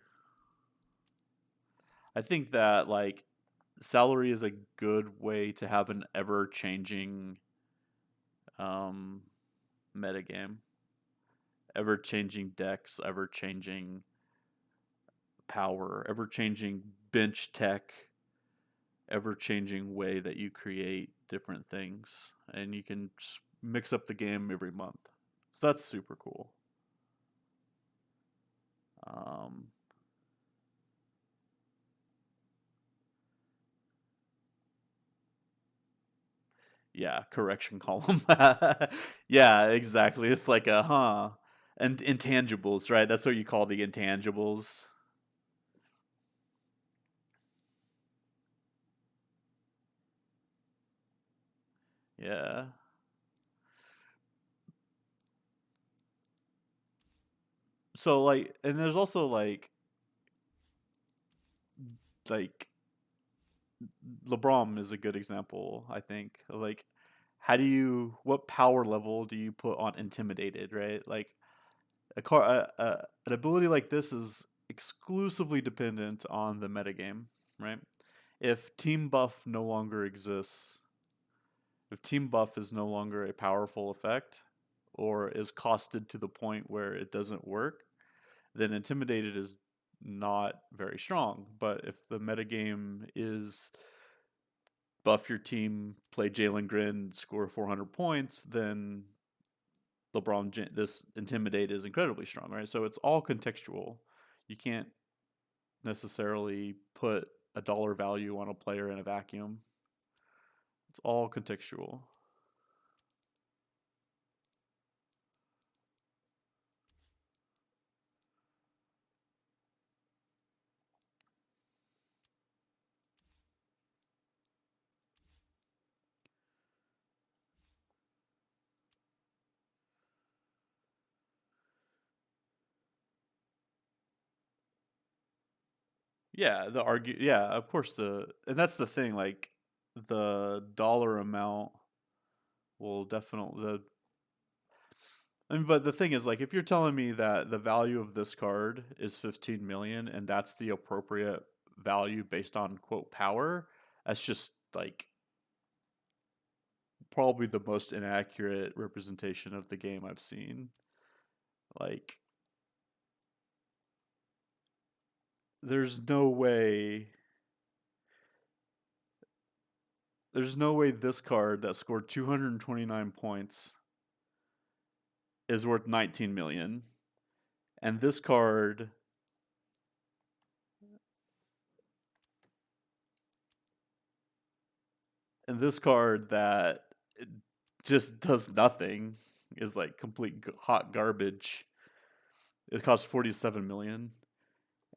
I think that like salary is a good way to have an ever changing um metagame. Ever changing decks, ever changing power, ever changing bench tech, ever changing way that you create different things, and you can mix up the game every month. So that's super cool. Um, yeah, correction column. Yeah, exactly. It's like a and intangibles, right? That's what you call the intangibles. Yeah. So like, and there's also like LeBron is a good example, I think. Like, what power level do you put on intimidated, right? Like an ability like this is exclusively dependent on the metagame, right? If team buff no longer exists, if team buff is no longer a powerful effect or is costed to the point where it doesn't work, then intimidated is not very strong. But if the metagame is buff your team, play Jalen Green, score 400 points, then this intimidate is incredibly strong, right? So it's all contextual. You can't necessarily put a dollar value on a player in a vacuum. It's all contextual. Yeah, yeah, of course and that's the thing, like the dollar amount will definitely the I mean, but the thing is, like, if you're telling me that the value of this card is 15 million and that's the appropriate value based on quote power, that's just like probably the most inaccurate representation of the game I've seen. Like, there's no way, there's no way this card that scored 229 points is worth 19 million, and this card that just does nothing is like complete hot garbage. It costs 47 million,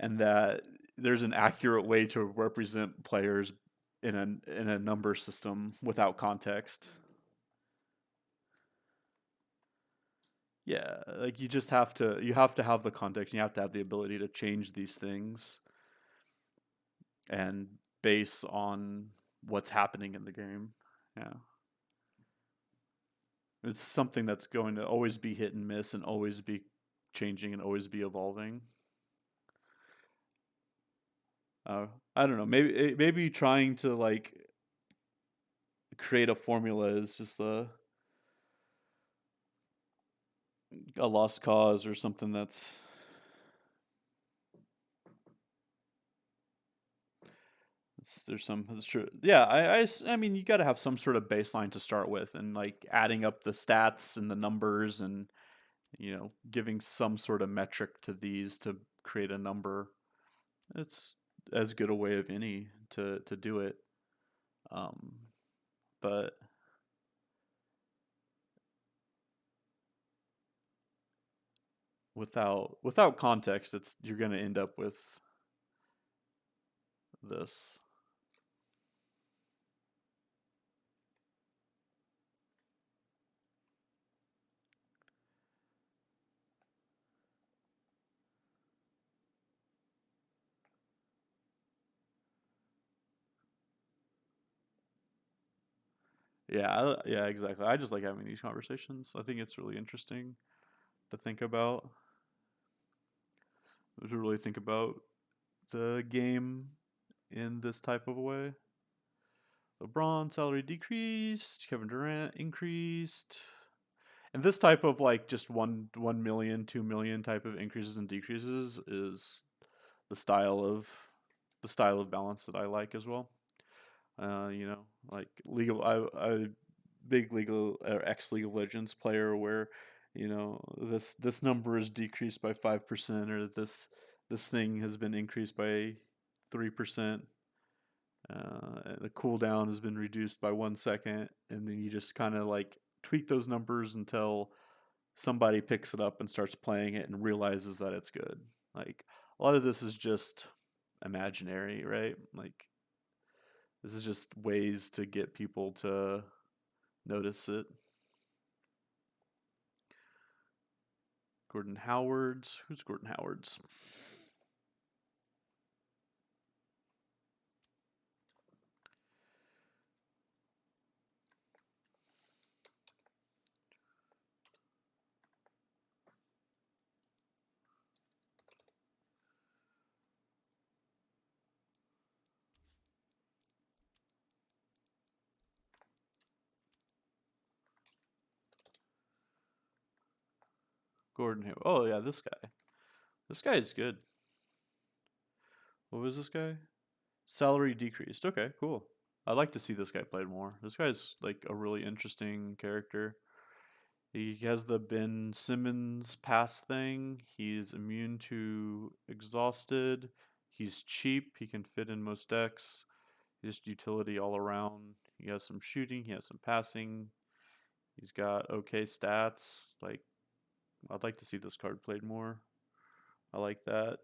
and that there's an accurate way to represent players in a number system without context. Yeah, like you have to have the context, and you have to have the ability to change these things and base on what's happening in the game. Yeah. It's something that's going to always be hit and miss and always be changing and always be evolving. Uh, I don't know. Maybe trying to like create a formula is just a lost cause or something that's There's some, that's true. Yeah, I mean, you got to have some sort of baseline to start with, and like adding up the stats and the numbers, and giving some sort of metric to these to create a number. It's as good a way of any to do it. Um, but without context, it's you're gonna end up with this. Yeah, yeah, exactly. I just like having these conversations. I think it's really interesting to think about, to really think about the game in this type of a way. LeBron salary decreased, Kevin Durant increased. And this type of like just 1 million, 2 million type of increases and decreases is the style of balance that I like as well. Like I big League of, or ex League of Legends player where this number is decreased by 5%, or this thing has been increased by 3%. The cooldown has been reduced by 1 second, and then you just kind of like tweak those numbers until somebody picks it up and starts playing it and realizes that it's good. Like a lot of this is just imaginary, right? Like this is just ways to get people to notice it. Gordon Howard's. Who's Gordon Howard's? Gordon Howard. Oh yeah, this guy. This guy is good. What was this guy? Salary decreased. Okay, cool. I'd like to see this guy played more. This guy's like a really interesting character. He has the Ben Simmons pass thing. He's immune to exhausted. He's cheap. He can fit in most decks. Just utility all around. He has some shooting. He has some passing. He's got okay stats. Like I'd like to see this card played more. I like that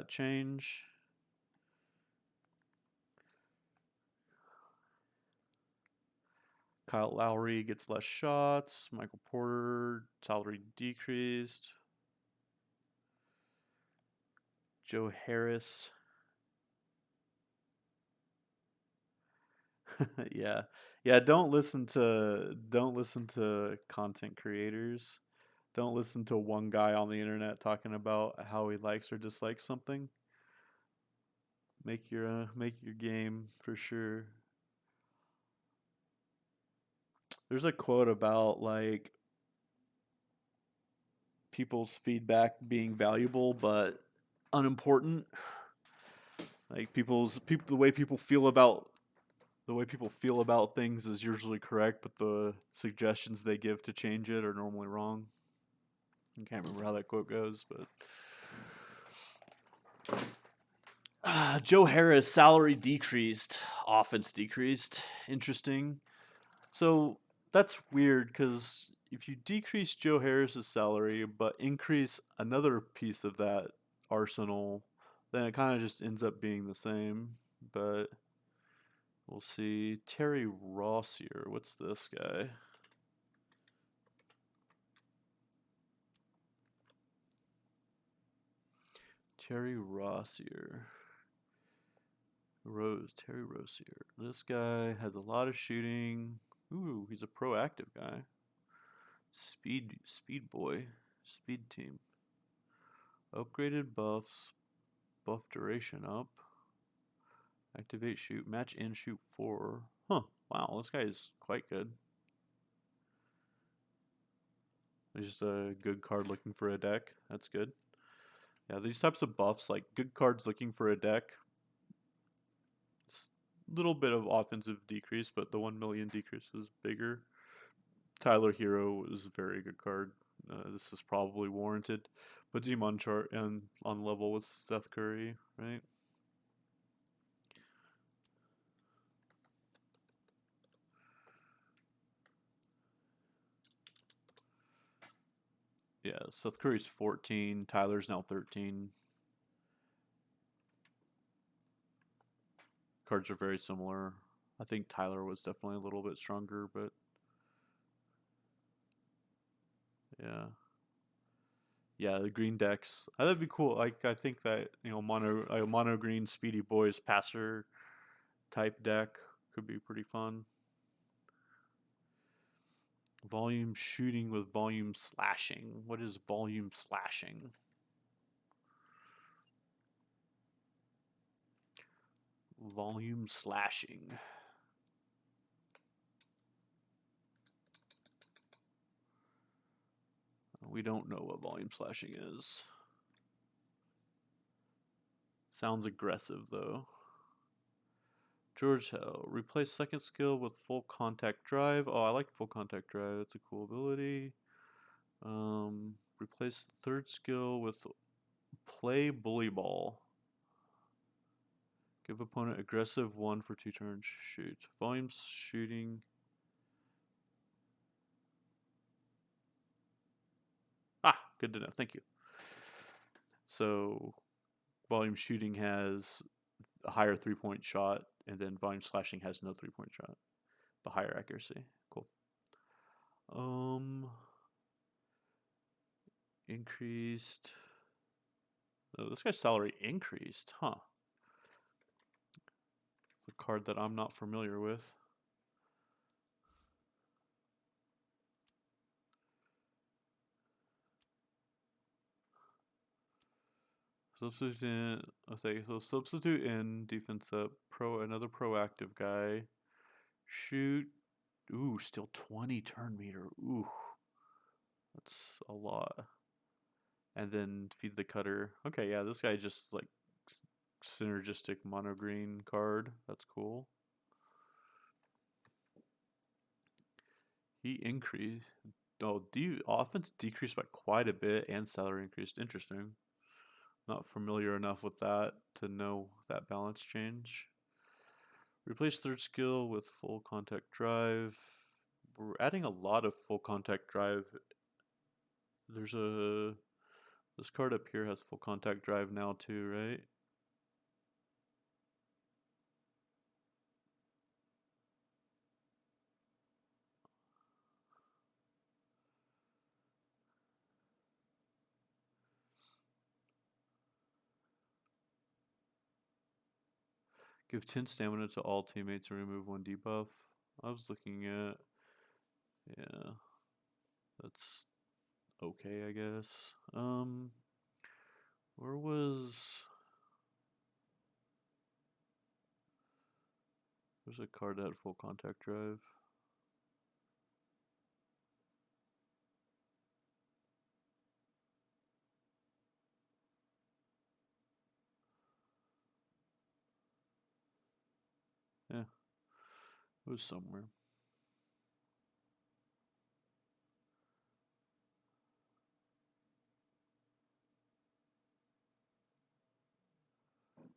change. Kyle Lowry gets less shots. Michael Porter salary decreased. Joe Harris. Yeah. Yeah, don't listen to content creators. Don't listen to one guy on the internet talking about how he likes or dislikes something. Make your game for sure. There's a quote about like people's feedback being valuable but unimportant. Like the way people feel about things is usually correct, but the suggestions they give to change it are normally wrong. I can't remember how that quote goes, but Joe Harris salary decreased, offense decreased. Interesting. So that's weird because if you decrease Joe Harris's salary but increase another piece of that arsenal, then it kind of just ends up being the same. But we'll see. Terry Rossier. What's this guy? Terry Rossier. Terry Rossier. This guy has a lot of shooting. Ooh, he's a proactive guy. Speed boy. Speed team. Upgraded buffs. Buff duration up. Activate shoot. Match and shoot 4. Huh. Wow, this guy is quite good. He's just a good card looking for a deck. That's good. Yeah, these types of buffs, like good cards looking for a deck, little bit of offensive decrease, but the 1 million decrease is bigger. Tyler Hero is a very good card. This is probably warranted. Puts him on chart and on level with Seth Curry, right? Yeah, Seth Curry's 14, Tyler's now 13. Cards are very similar. I think Tyler was definitely a little bit stronger, but yeah. Yeah, the green decks. That'd be cool. Like I think that, mono green Speedy Boys passer type deck could be pretty fun. Volume shooting with volume slashing. What is volume slashing? Volume slashing. We don't know what volume slashing is. Sounds aggressive though. George Hell. Replace second skill with full contact drive. Oh, I like full contact drive. That's a cool ability. Replace third skill with play bully ball. Give opponent aggressive 1 for 2 turns. Shoot. Volume shooting. Ah, good to know. Thank you. So, volume shooting has a higher 3-point shot, and then volume slashing has no 3-point shot, but higher accuracy. Cool. Increased. Oh, this guy's salary increased, huh? It's a card that I'm not familiar with. Substitute in. Okay, so substitute in, defense up, another proactive guy. Shoot. Ooh, still 20 turn meter. Ooh, that's a lot. And then feed the cutter. Okay, yeah, this guy just like synergistic mono green card. That's cool. He increased. Oh, offense decreased by quite a bit and salary increased. Interesting. Not familiar enough with that to know that balance change. Replace third skill with full contact drive. We're adding a lot of full contact drive. This card up here has full contact drive now too, right? Give 10 stamina to all teammates and remove 1 debuff. I was looking at, yeah, that's okay, I guess. Where was, there's a card that had full contact drive. Yeah, it was somewhere.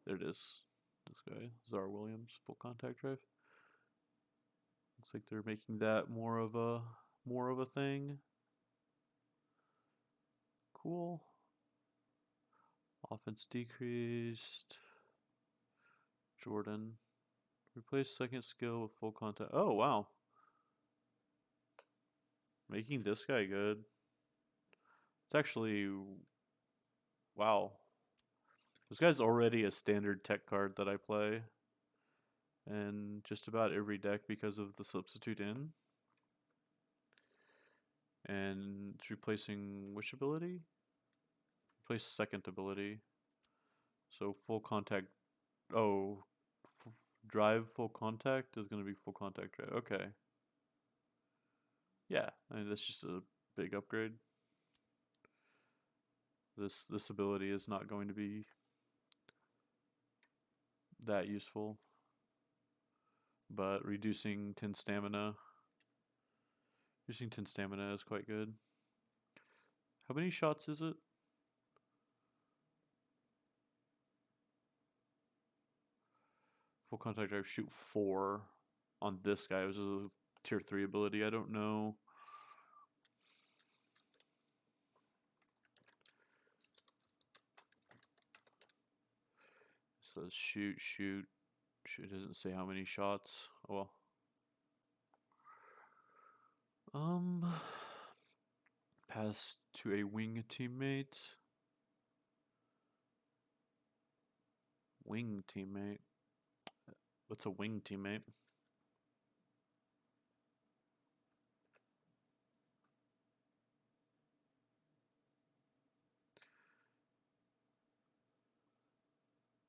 There it is. This guy, Zar Williams, full contact drive. Looks like they're making that more of a thing. Cool. Offense decreased. Jordan. Replace second skill with full contact. Oh wow. Making this guy good. It's actually, wow. This guy's already a standard tech card that I play. And just about every deck because of the substitute in. And it's replacing which ability? Replace second ability. So full contact. Oh, drive full contact is going to be full contact drive. Okay. Yeah, I mean that's just a big upgrade. This ability is not going to be that useful. but reducing 10 stamina. Reducing 10 stamina is quite good. How many shots is it? Full contact drive, shoot 4 on this guy. It was a tier 3 ability. I don't know. So shoot, shoot, shoot. It doesn't say how many shots. Oh well. Pass to a wing teammate. Wing teammate. What's a wing teammate?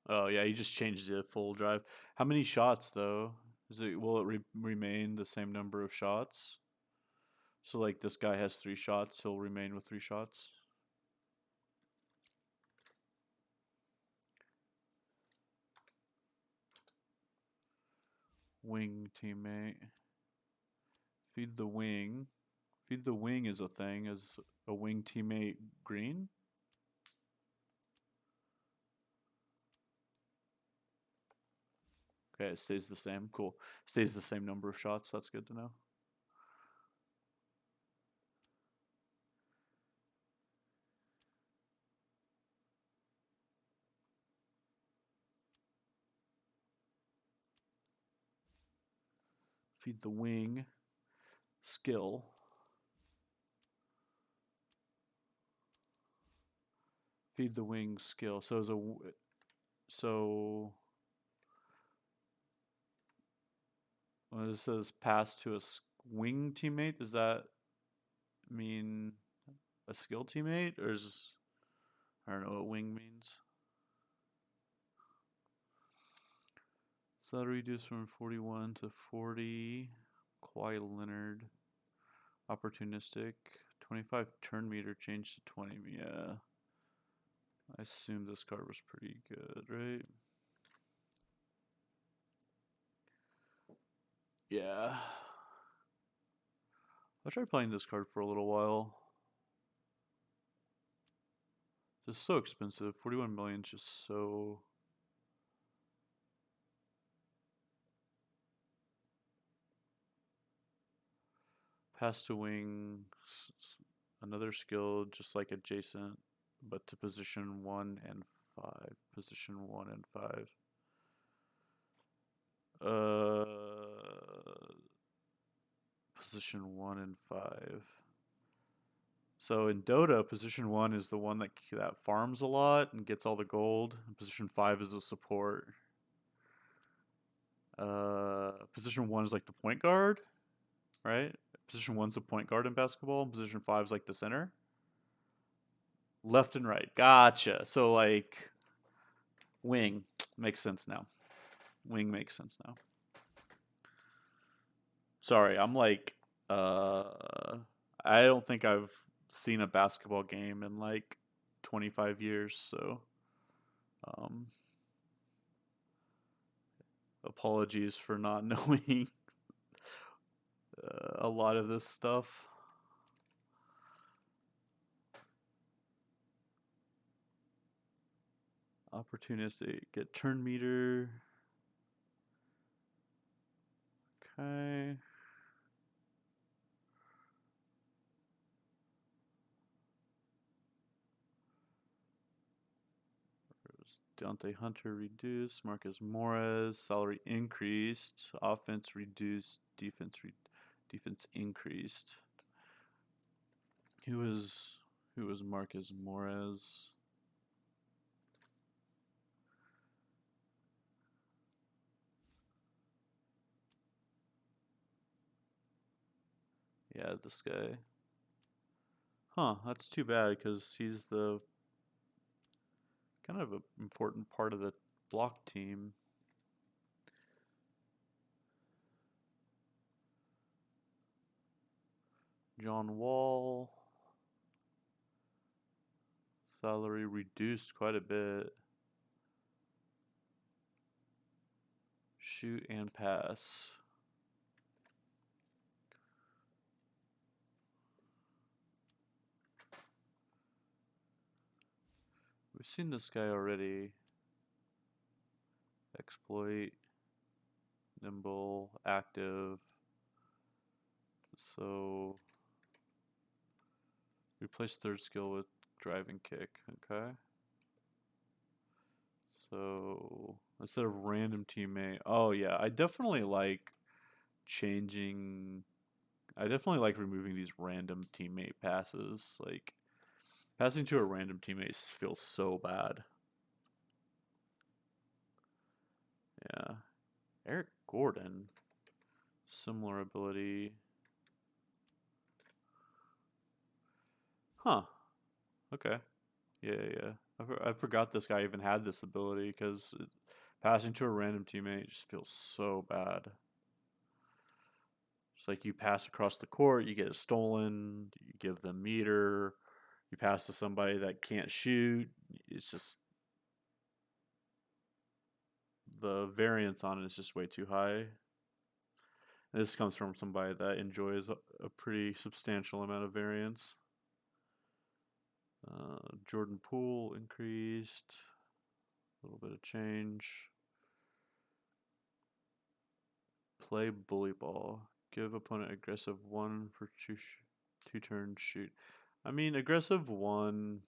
Oh yeah, you just changed the full drive. How many shots though? Will it remain the same number of shots? So like this guy has 3 shots, he'll remain with 3 shots. Wing teammate. Feed the wing. Feed the wing is a thing. Is a wing teammate green? Okay, it stays the same. Cool. Stays the same number of shots. That's good to know. Feed the wing. Skill. Feed the wing skill. So as a when it says pass to a wing teammate, does that mean a skill teammate, or is I don't know what wing means? Salary reduced from 41 to 40. Kawhi Leonard. Opportunistic. 25 turn meter changed to 20. Yeah. I assume this card was pretty good, right? Yeah. I'll try playing this card for a little while. It's so expensive. 41 million is just so... Pass to wing, another skill just like adjacent, but to position 1 and 5. Position 1 and 5. Position 1 and 5. So in Dota, position 1 is the one that farms a lot and gets all the gold. And position 5 is a support. Position 1 is like the point guard, right? Position 1's the point guard in basketball, and position 5 is like the center. Left and right. Gotcha. So like wing makes sense now. Wing makes sense now. Sorry, I'm like I don't think I've seen a basketball game in like 25 years, so um apologies for not knowing a lot of this stuff. Opportunistic. Get turn meter. Okay. Deontay Hunter reduced. Marcus Morris salary increased. Offense reduced. Defense increased. Who was Marcus Morris? Yeah, this guy. Huh, that's too bad because he's the kind of an important part of the block team. John Wall. Salary reduced quite a bit. Shoot and pass. We've seen this guy already. Exploit, nimble, active. So replace third skill with driving kick. Okay. So instead of random teammate, oh yeah, I definitely like changing. I definitely like removing these random teammate passes. Like passing to a random teammate feels so bad. Yeah. Eric Gordon, similar ability. Huh. Okay. Yeah, yeah. I forgot this guy even had this ability because passing to a random teammate just feels so bad. It's like you pass across the court, you get it stolen, you give them meter, you pass to somebody that can't shoot. It's just the variance on it is just way too high. And this comes from somebody that enjoys a pretty substantial amount of variance. Jordan Poole increased. A little bit of change. Play bully ball. Give opponent aggressive 1 for 2 turns shoot. I mean, aggressive 1,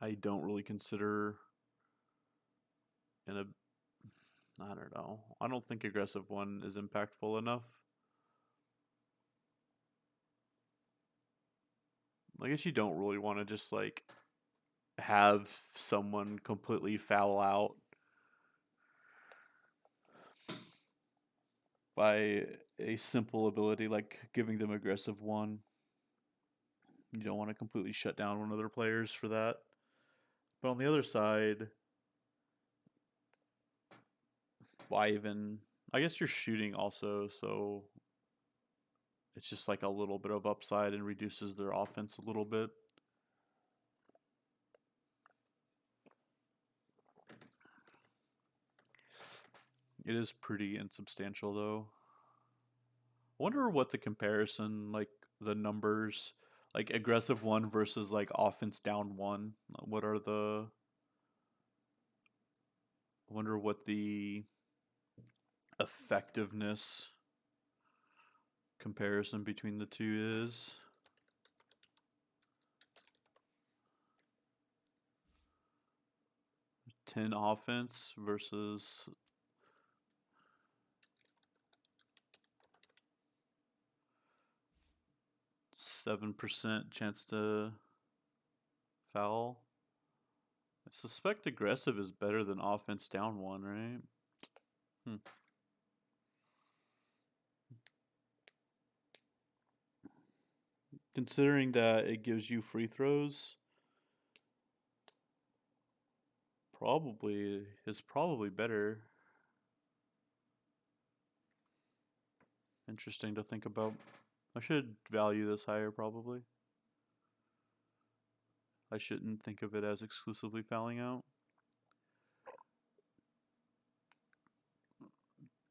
I don't really consider in a. I don't know. I don't think aggressive 1 is impactful enough. I guess you don't really want to just like have someone completely foul out by a simple ability like giving them aggressive 1. You don't want to completely shut down one of their players for that. But on the other side, why even? I guess you're shooting also, so it's just like a little bit of upside and reduces their offense a little bit. It is pretty insubstantial though. I wonder what the comparison, like the numbers, like aggressive 1 versus like offense down 1. What are the? I wonder what the effectiveness comparison between the two is. 10 offense versus 7% chance to foul. I suspect aggressive is better than offense down 1, right? Considering that it gives you free throws, probably better. Interesting to think about. I should value this higher probably. I shouldn't think of it as exclusively fouling out.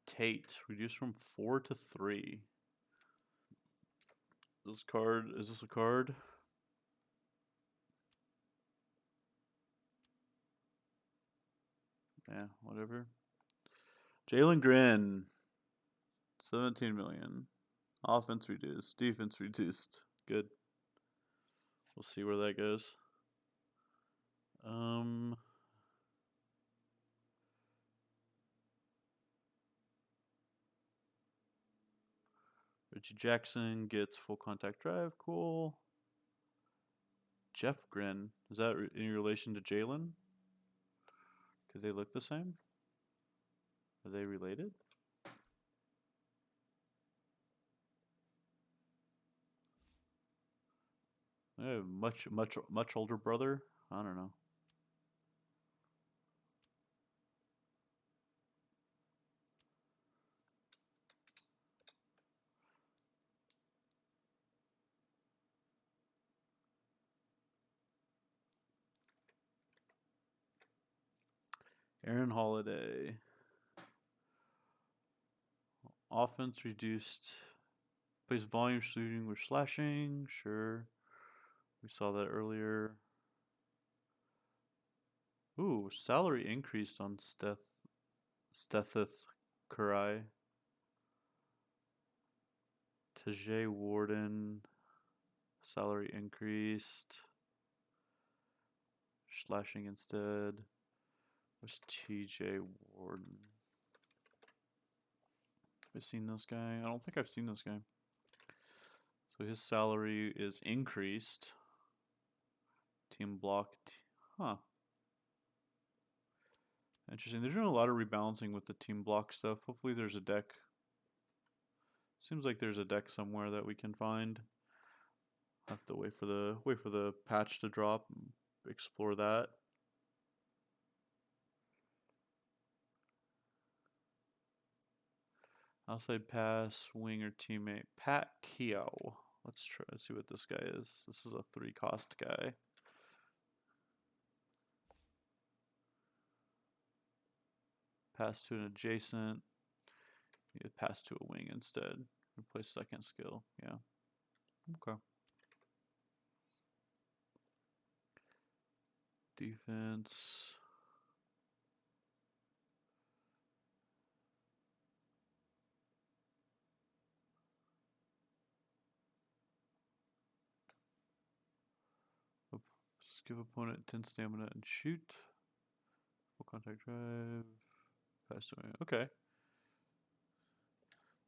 Tate, reduced from 4 to 3. Is this a card? Yeah, whatever. Jalen Green, 17 million. Offense reduced, defense reduced. Good. We'll see where that goes. Reggie Jackson gets full contact drive. Cool. Jeff Green, is that in relation to Jalen? Do they look the same? Are they related? Much older brother. I don't know. Aaron Holiday. Offense reduced. Plays volume shooting with slashing. Sure. We saw that earlier. Ooh, salary increased on Stethith Kurai. Tajay Warden. Salary increased. Slashing instead. Where's TJ Warden? Have I seen this guy? I don't think I've seen this guy. So his salary is increased. Team blocked. Huh. Interesting. They're doing a lot of rebalancing with the team block stuff. Hopefully there's a deck. Seems like there's a deck somewhere that we can find. Have to wait for the patch to drop and explore that. Outside pass, winger teammate, Pat Keogh. Let's try to see what this guy is. This is a 3-cost guy. Pass to an adjacent. You pass to a wing instead. Replace second skill. Yeah. Okay. Defense. Give opponent 10 stamina and shoot. Full contact drive. Pass to wing. Okay.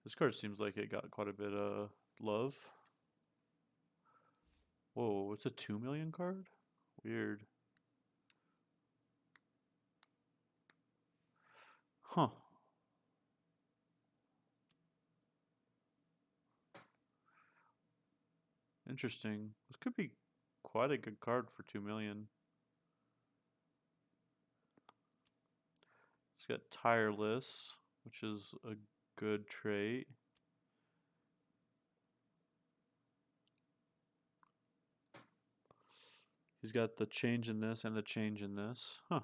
This card seems like it got quite a bit of love. Whoa, it's a 2 million card? Weird. Huh. Interesting. This could be quite a good card for 2 million. It's got Tireless, which is a good trait. He's got the change in this and the change in this. Huh.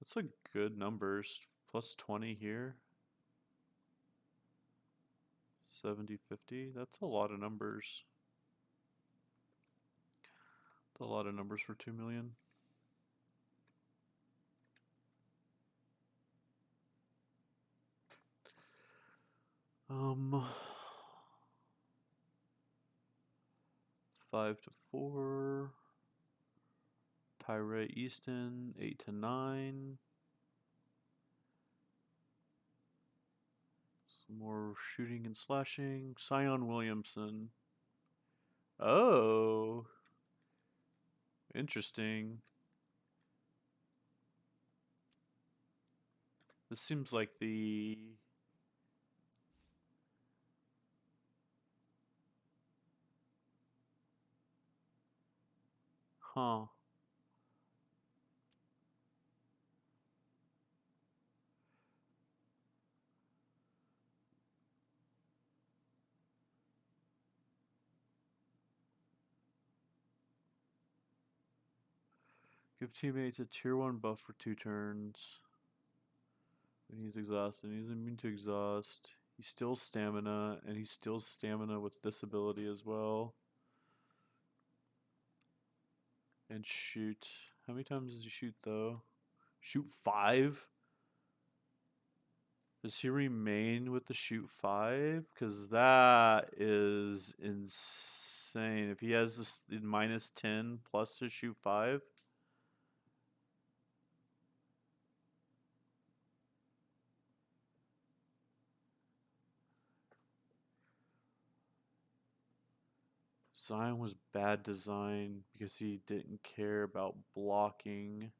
That's a good numbers. Plus 20 here. 70, 50. That's a lot of numbers. That's a lot of numbers for 2 million. 5 to 4. Tyree Easton, 8 to 9. Some more shooting and slashing. Zion Williamson. Oh. Interesting. This seems like the... Huh. Give teammates a tier 1 buff for 2 turns. When he's exhausted, he's immune to exhaust. He steals stamina, and he steals stamina with this ability as well. And shoot. How many times does he shoot though? Shoot 5? Does he remain with the shoot 5? Because that is insane. If he has this minus 10 plus to shoot 5. Zion was bad design because he didn't care about blocking.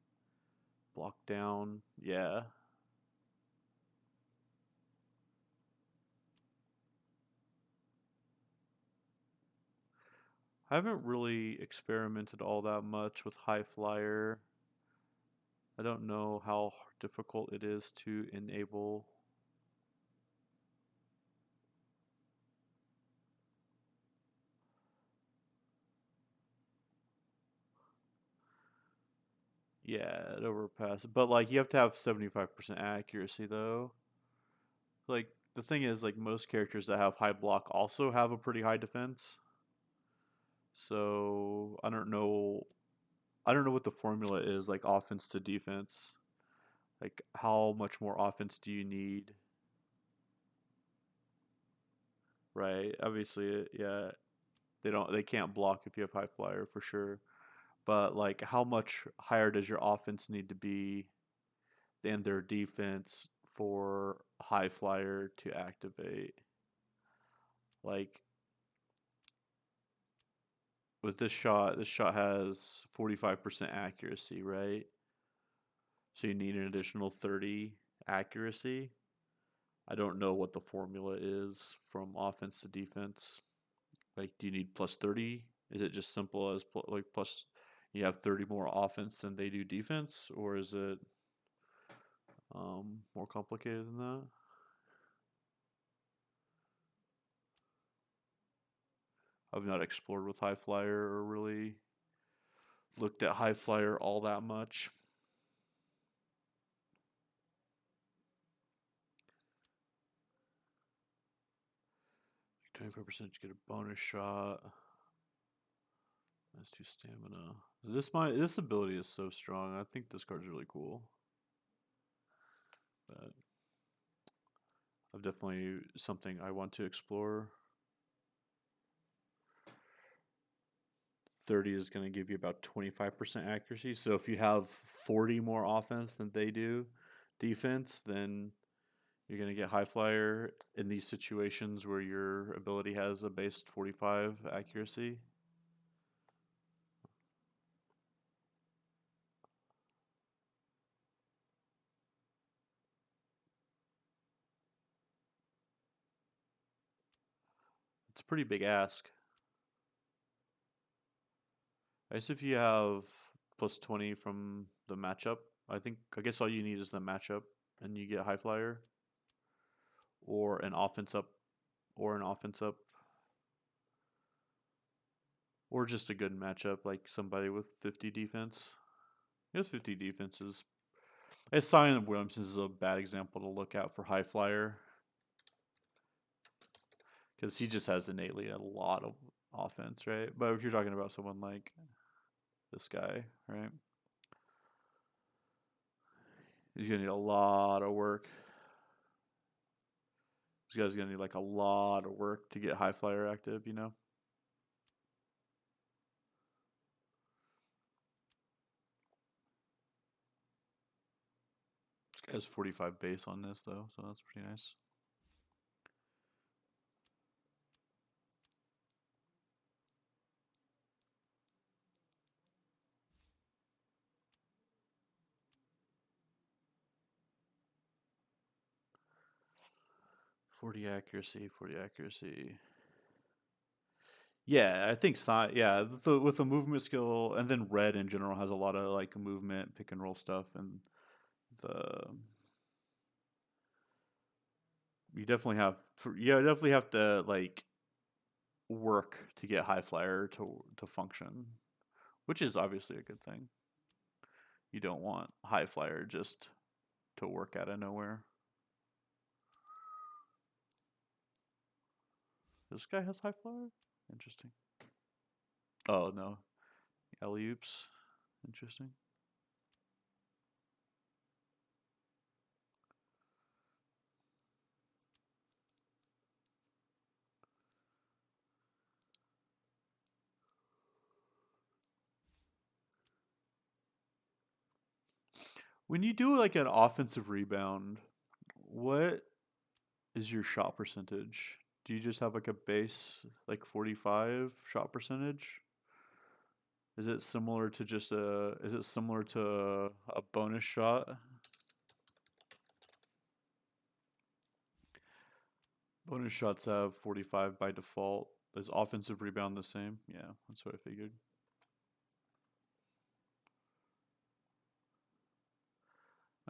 Block down. Yeah. I haven't really experimented all that much with High Flyer. I don't know how difficult it is to enable. Yeah, it overpassed. But like you have to have 75% accuracy though. Like the thing is, like most characters that have high block also have a pretty high defense. So I don't know. I don't know what the formula is like offense to defense. Like how much more offense do you need? Right? Obviously, yeah, they can't block if you have high flyer for sure. But like how much higher does your offense need to be than their defense for high flyer to activate? Like with this shot has 45% accuracy, right? So you need an additional 30 accuracy. I don't know what the formula is from offense to defense. Like, do you need plus 30? Is it just simple as like plus you have 30 more offense than they do defense? Or is it more complicated than that? I've not explored with High Flyer or really looked at High Flyer all that much. 25% to get a bonus shot. That's 2 stamina. This ability is so strong. I think this card's really cool. But I've definitely something I want to explore. 30 is going to give you about 25% accuracy. So if you have 40 more offense than they do defense, then you're going to get high flyer in these situations where your ability has a base 45 accuracy. It's a pretty big ask. I guess if you have plus 20 from the matchup, I guess all you need is the matchup and you get high flyer or an offense up or just a good matchup like somebody with 50 defense. I guess 50 defense is Zion Williamson is a bad example to look at for high flyer because he just has innately a lot of offense, right? But if you're talking about someone like this guy, right? He's gonna need a lot of work. This guy's gonna need like a lot of work to get high flyer active, you know? This guy has 45 base on this though, so that's pretty nice. Forty accuracy. Yeah, I think yeah, with the movement skill, and then red in general has a lot of like movement, pick and roll stuff, and the you definitely have to like work to get high flyer to function, which is obviously a good thing. You don't want high flyer just to work out of nowhere. This guy has high flyer? Interesting. Oh no. Alley oops. Interesting. When you do like an offensive rebound, what is your shot percentage? Do you just have like a base like 45 shot percentage? Is it similar to a bonus shot? Bonus shots have 45 by default. Is offensive rebound the same? Yeah, that's what I figured.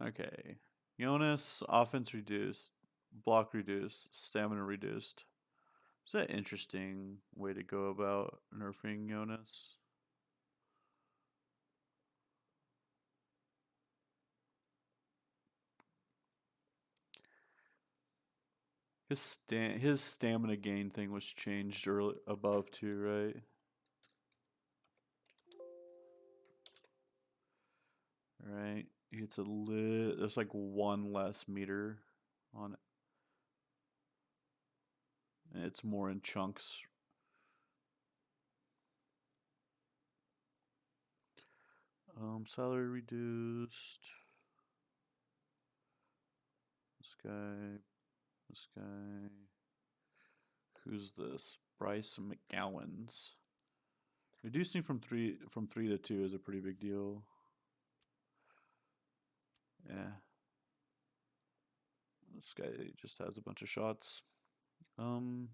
Okay. Jonas, offense reduced, block reduced, stamina reduced. Is that an interesting way to go about nerfing Jonas? His stamina gain thing was changed early above too, right? Right. It's a lit. There's like one less meter on it. And it's more in chunks. Salary reduced. This guy. This guy. Who's this? Bryce McGowan's. Reducing from three to two is a pretty big deal. Yeah. This guy just has a bunch of shots. Um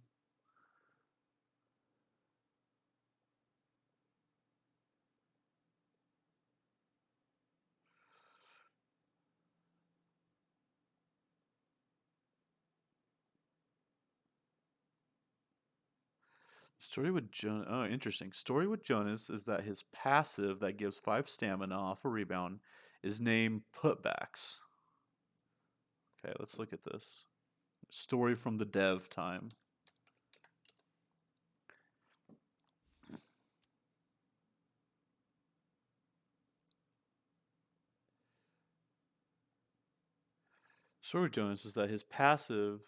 Story with Jonas. Oh, interesting. Story with Jonas is that his passive that gives 5 stamina off a rebound is named putbacks. Okay, let's look at this. Story from the dev time. Story with Jonas is that his passive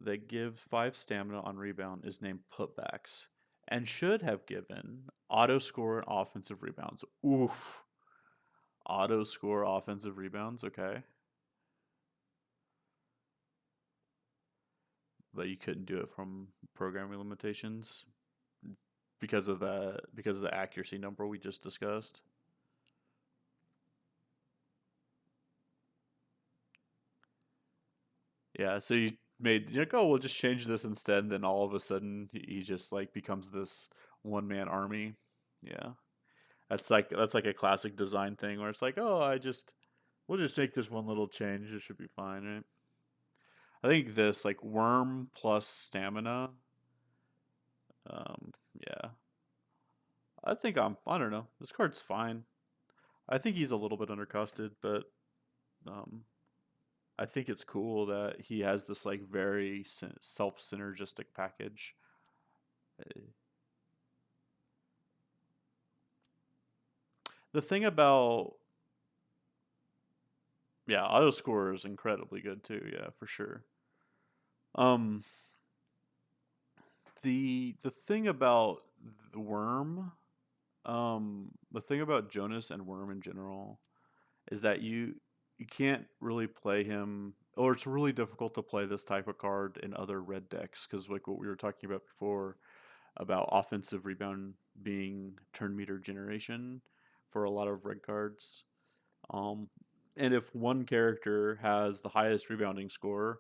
that gives 5 stamina on rebound is named putbacks and should have given auto score and offensive rebounds. Oof. Auto score offensive rebounds, okay. But you couldn't do it from programming limitations because of the accuracy number we just discussed. Yeah, so you made you're like, oh, we'll just change this instead. And then all of a sudden, he just like becomes this one man army. Yeah, that's like a classic design thing where it's like, oh, we'll just make this one little change. It should be fine, right? I think this like worm plus stamina. Yeah, I don't know. This card's fine. I think he's a little bit undercosted, but um, I think it's cool that he has this like very self synergistic package. The thing about yeah, auto score is incredibly good too. Yeah, for sure. Um, the thing about the worm, the thing about Jonas and worm in general is that you can't really play him, or it's really difficult to play this type of card in other red decks because like what we were talking about before about offensive rebound being turn meter generation for a lot of red cards. Um, and if one character has the highest rebounding score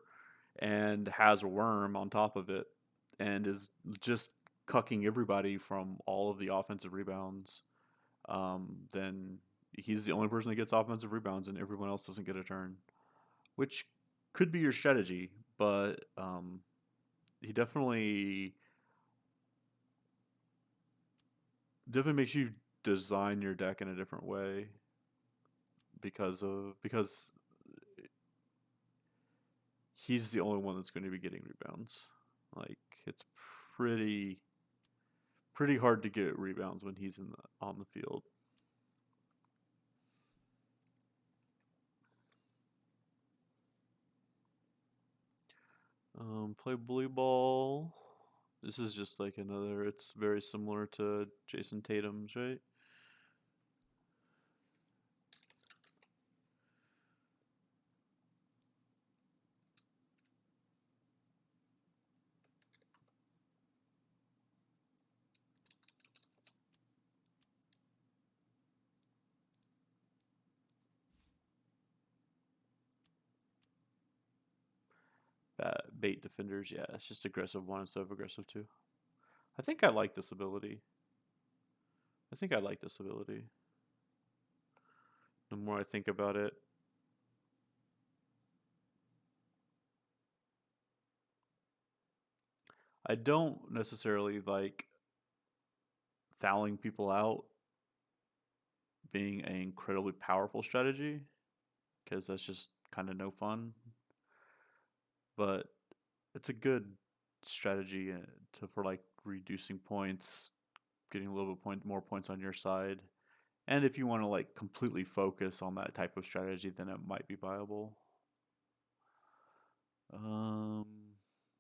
and has a worm on top of it and is just cucking everybody from all of the offensive rebounds, then he's the only person that gets offensive rebounds and everyone else doesn't get a turn, which could be your strategy, but he definitely makes you design your deck in a different way because he's the only one that's going to be getting rebounds. Like it's pretty pretty hard to get rebounds when he's on the field. Play blue ball. This is just like another. It's very similar to Jason Tatum's, right? Bait defenders. Yeah, it's just aggressive one instead of aggressive two. I think I like this ability. I think I like this ability. The more I think about it, I don't necessarily like fouling people out being an incredibly powerful strategy because that's just kind of no fun. but it's a good strategy for like reducing points, getting a little bit more points on your side. And if you want to like completely focus on that type of strategy, then it might be viable. Um,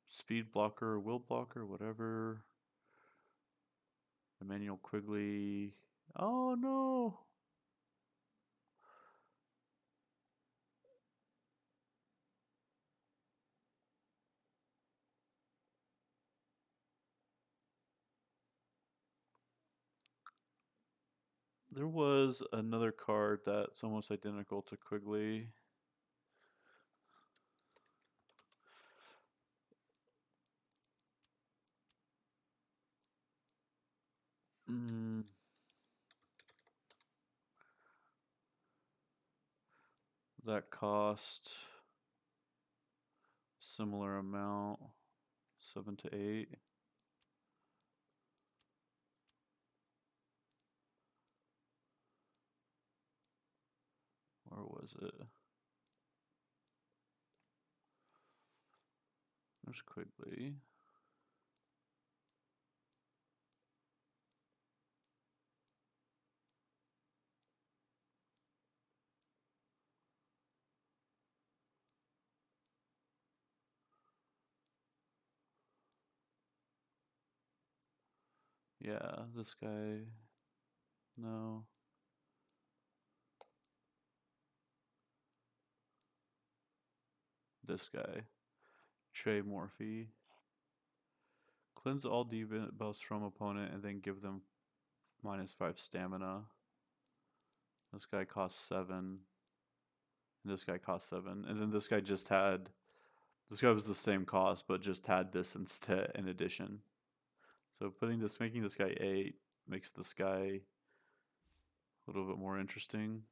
Speed blocker, will blocker, whatever. Emmanuel Quigley. Oh no. There was another card that's almost identical to Quigley. Mm, that cost similar amount, 7 to 8. Where was it? There's Quigley. Yeah, this guy. No. This guy. Trey Morphy. Cleanse all debuffs from opponent and then give them -5 stamina. This guy costs 7. And this guy costs 7. And then this guy just had. This guy was the same cost, but just had this instead in addition. So making this guy 8 makes this guy a little bit more interesting.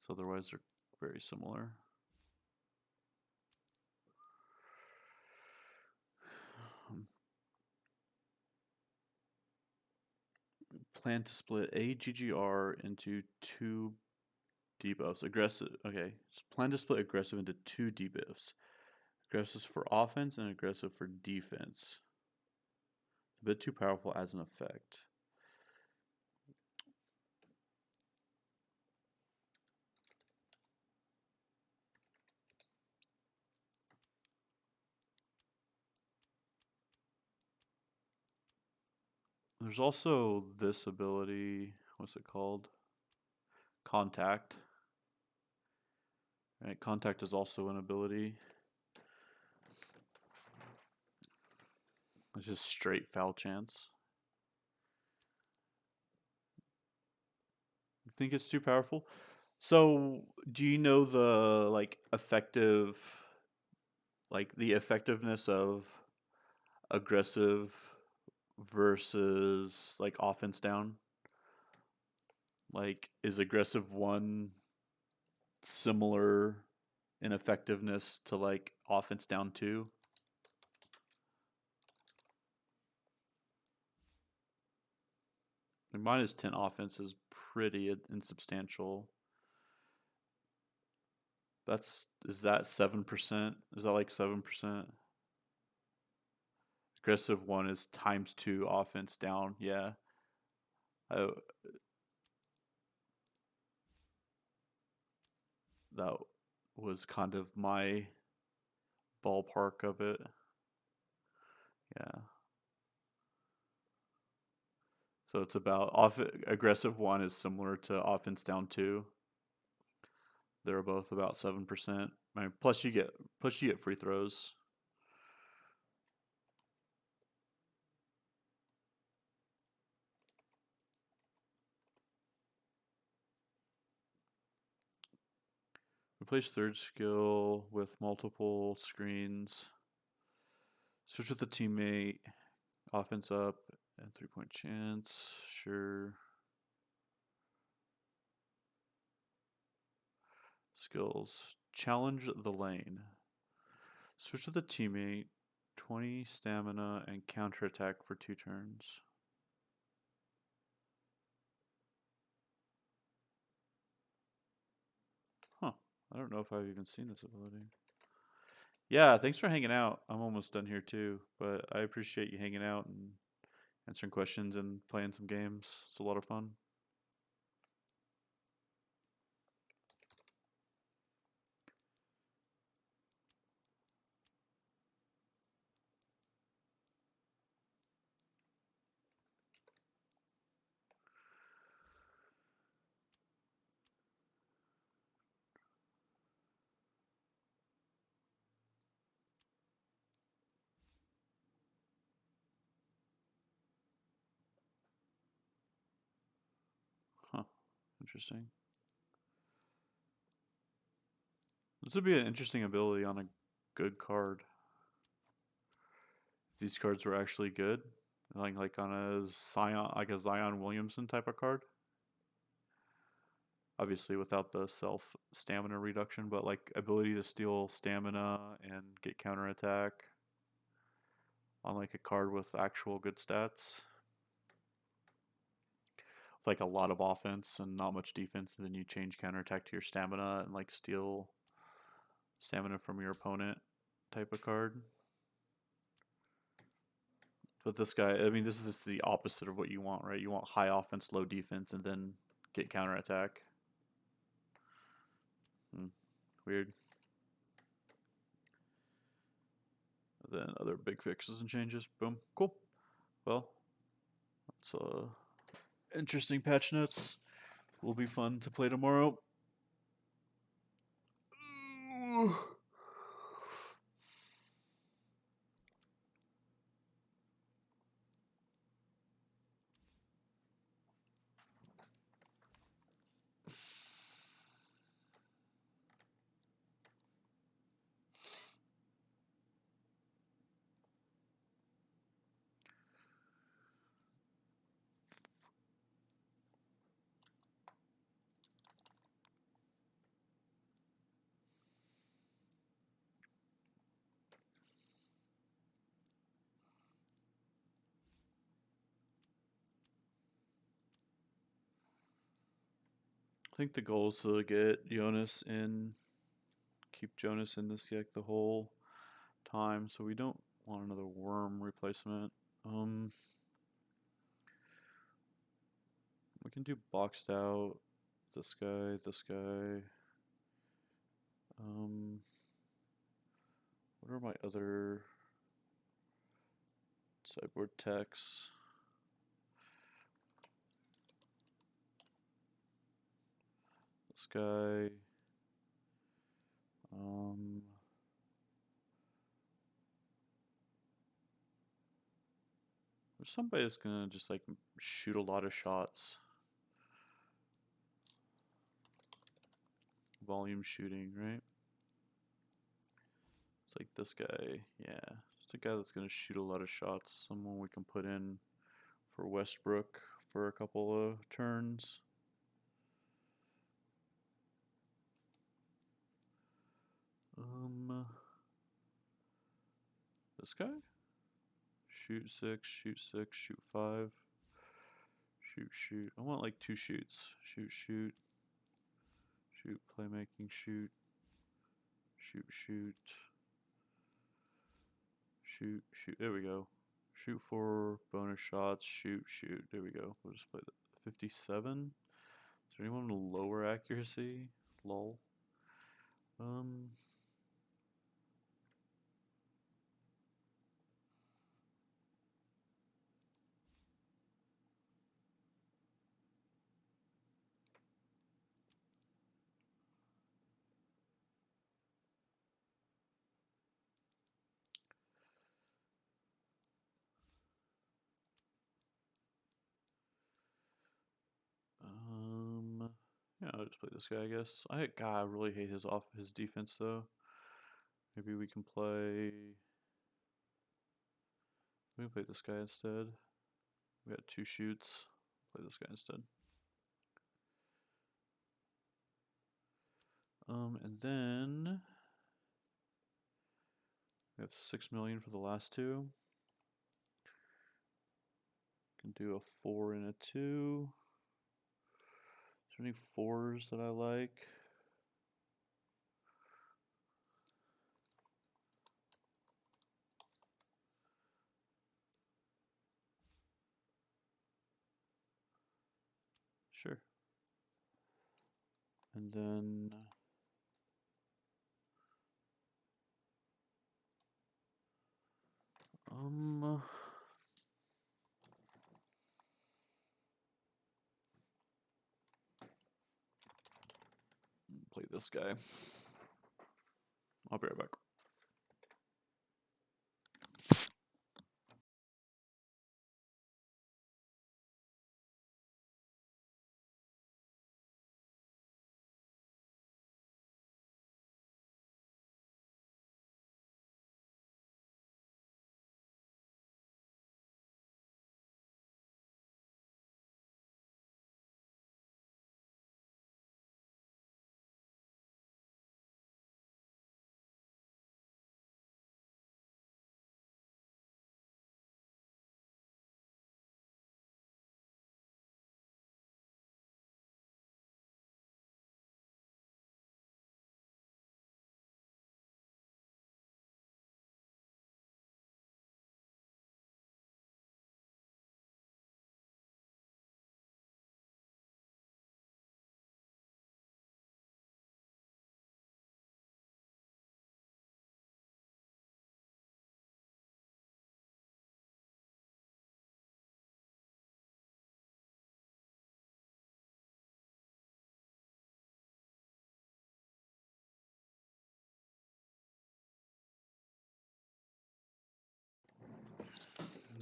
So otherwise they're very similar. Plan to split a GGR into 2 debuffs. Aggressive. Okay. Plan to split aggressive into 2 debuffs. Aggressive for offense and aggressive for defense. A bit too powerful as an effect. There's also this ability. What's it called? Contact. Right, contact is also an ability. It's just straight foul chance. You think it's too powerful? So, do you know the the effectiveness of aggressive versus like offense down? Like, is aggressive one similar in effectiveness to like offense down two? Like -10 offense is pretty insubstantial. Is that 7%? Is that like 7%? Aggressive one is ×2 offense down. Yeah. I, that was kind of my ballpark of it. Yeah. So it's about aggressive one is similar to offense down two. They're both about 7%. I mean, plus you get free throws. Replace third skill with multiple screens. Switch with the teammate. Offense up and 3-point chance. Sure. Skills. Challenge the lane. Switch with the teammate. 20 stamina and counterattack for 2 turns. Huh. I don't know if I've even seen this ability. Yeah, thanks for hanging out. I'm almost done here too, but I appreciate you hanging out and answering questions and playing some games. It's a lot of fun. Huh. Interesting. This would be an interesting ability on a good card. If these cards were actually good, like on a Zion Williamson type of card. Obviously, without the self stamina reduction, but like ability to steal stamina and get counterattack on like a card with actual good stats. Like a lot of offense and not much defense, and then you change counterattack to your stamina and like steal stamina from your opponent type of card. But this guy, I mean, this is just the opposite of what you want, right? You want high offense, low defense, and then get counterattack. Weird. Then other big fixes and changes. Boom. Cool. Well, that's interesting patch notes. Will be fun to play tomorrow. I think the goal is to get Jonas in, keep Jonas in this deck the whole time, so we don't want another worm replacement. We can do boxed out this guy, this guy. What are my other sideboard techs? This guy. There's somebody that's gonna just like shoot a lot of shots. Volume shooting, right? It's like this guy, yeah. It's the guy that's gonna shoot a lot of shots. Someone we can put in for Westbrook for a couple of turns. This guy? Shoot 6, shoot 6, shoot 5. Shoot, shoot. I want like 2 shoots. Shoot, shoot. Shoot, playmaking, shoot. Shoot, shoot. Shoot, shoot. There we go. Shoot 4 bonus shots. Shoot, shoot. There we go. We'll just play that. 57. Is there anyone with lower accuracy? Lol. Yeah, I'll just play this guy, I guess. God, I really hate his defense though. Maybe we can play. We can play this guy instead. We got 2 shoots. Play this guy instead. And then we have 6 million for the last 2. Can do a 4 and a 2. Is there any 4s that I like? Sure. And then play this guy. I'll be right back.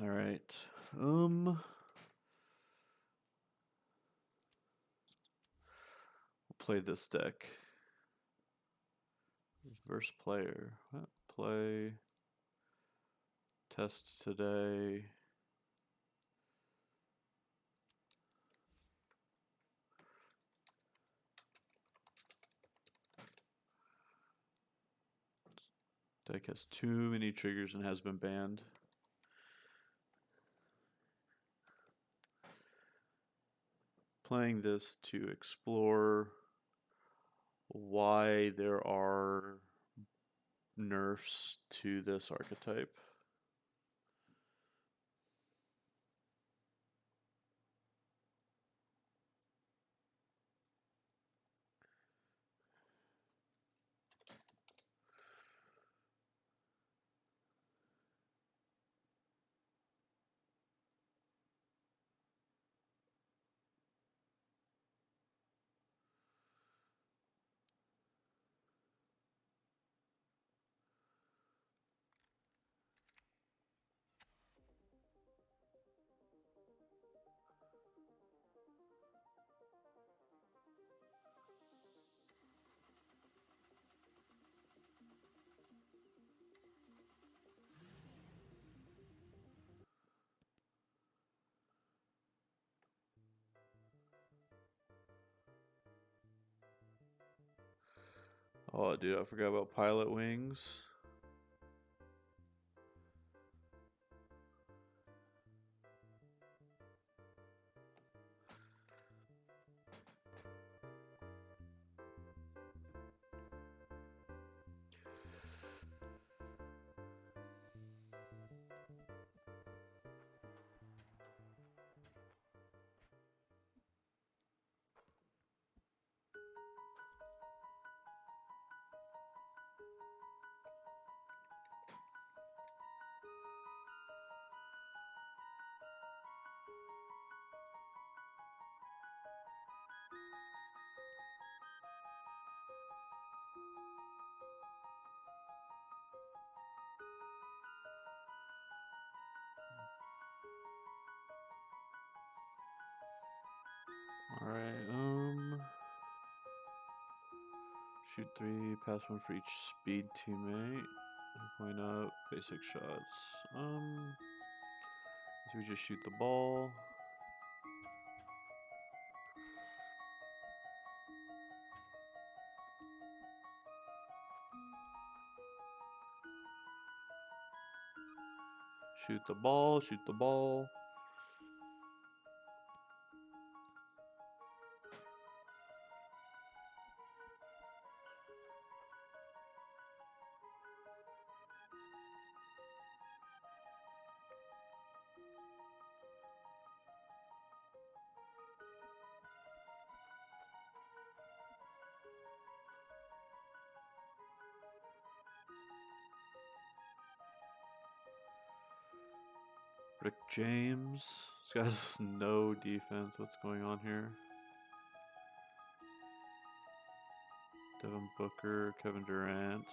All right. We'll play this deck. Reverse player. Play. Test today. Deck has too many triggers and has been banned. Playing this to explore why there are nerfs to this archetype. Oh, dude, I forgot about Pilot Wings. All right. Shoot 3, pass 1 for each speed teammate. Point up, basic shots. So we just shoot the ball. Shoot the ball, shoot the ball. Rick James. This guy's no defense. What's going on here? Devin Booker, Kevin Durant.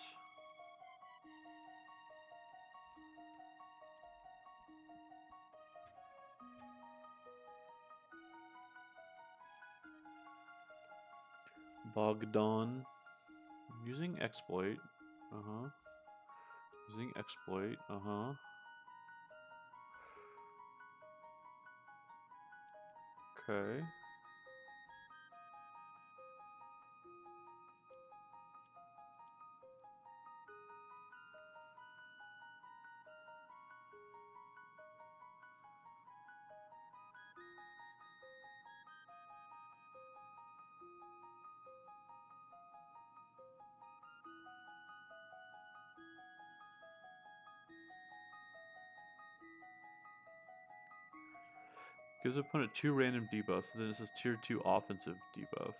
Bogdan. Using exploit. Using exploit. Okay. Gives opponent 2 random debuffs, and then it says tier 2 offensive debuff.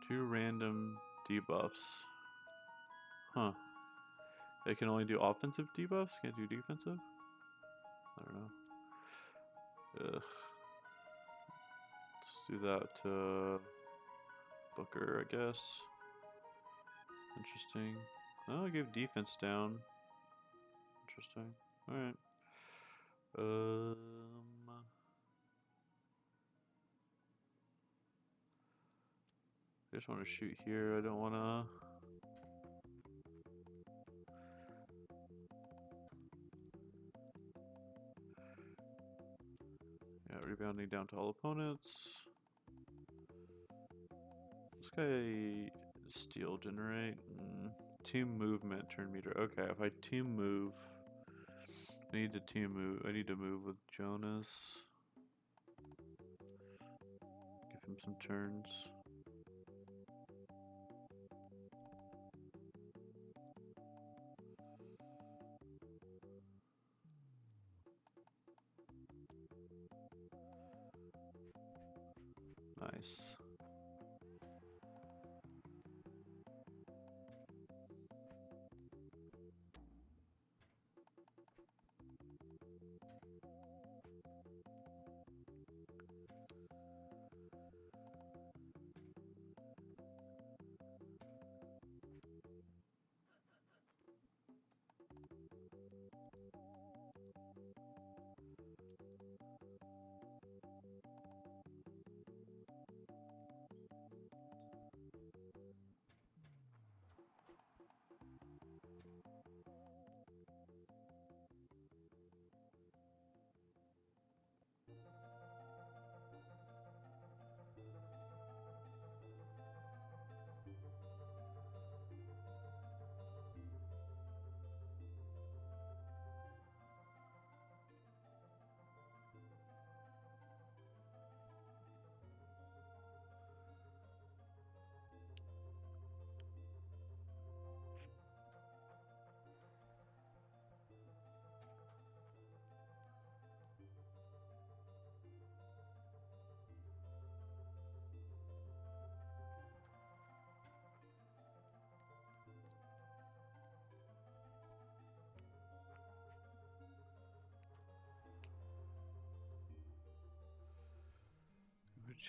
2 random debuffs. Huh. They can only do offensive debuffs? Can't do defensive? I don't know. Ugh. Let's do that to Booker, I guess. Interesting. Oh, I gave defense down. Interesting. Alright. I just want to shoot here. I don't want to. Yeah, rebounding down to all opponents. This guy steal generate. Team movement turn meter. Okay, if I team move, I need to team move. I need to move with Jonas. Give him some turns. Nice.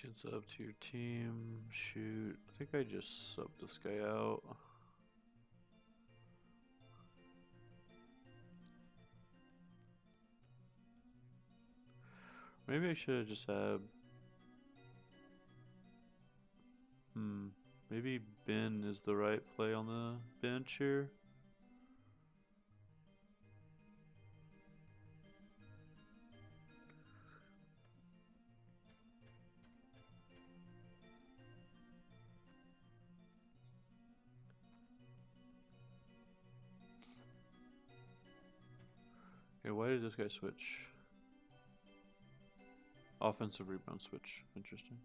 Chance up to your team. Shoot. I think I just subbed this guy out. Maybe I should have just had. Maybe Ben is the right play on the bench here. Okay, why did this guy switch? Offensive rebound switch. Interesting.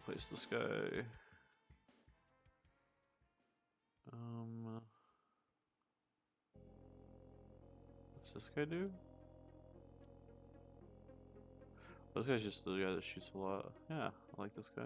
replace this guy. What's this guy do? This guy's just the guy that shoots a lot. Yeah, I like this guy.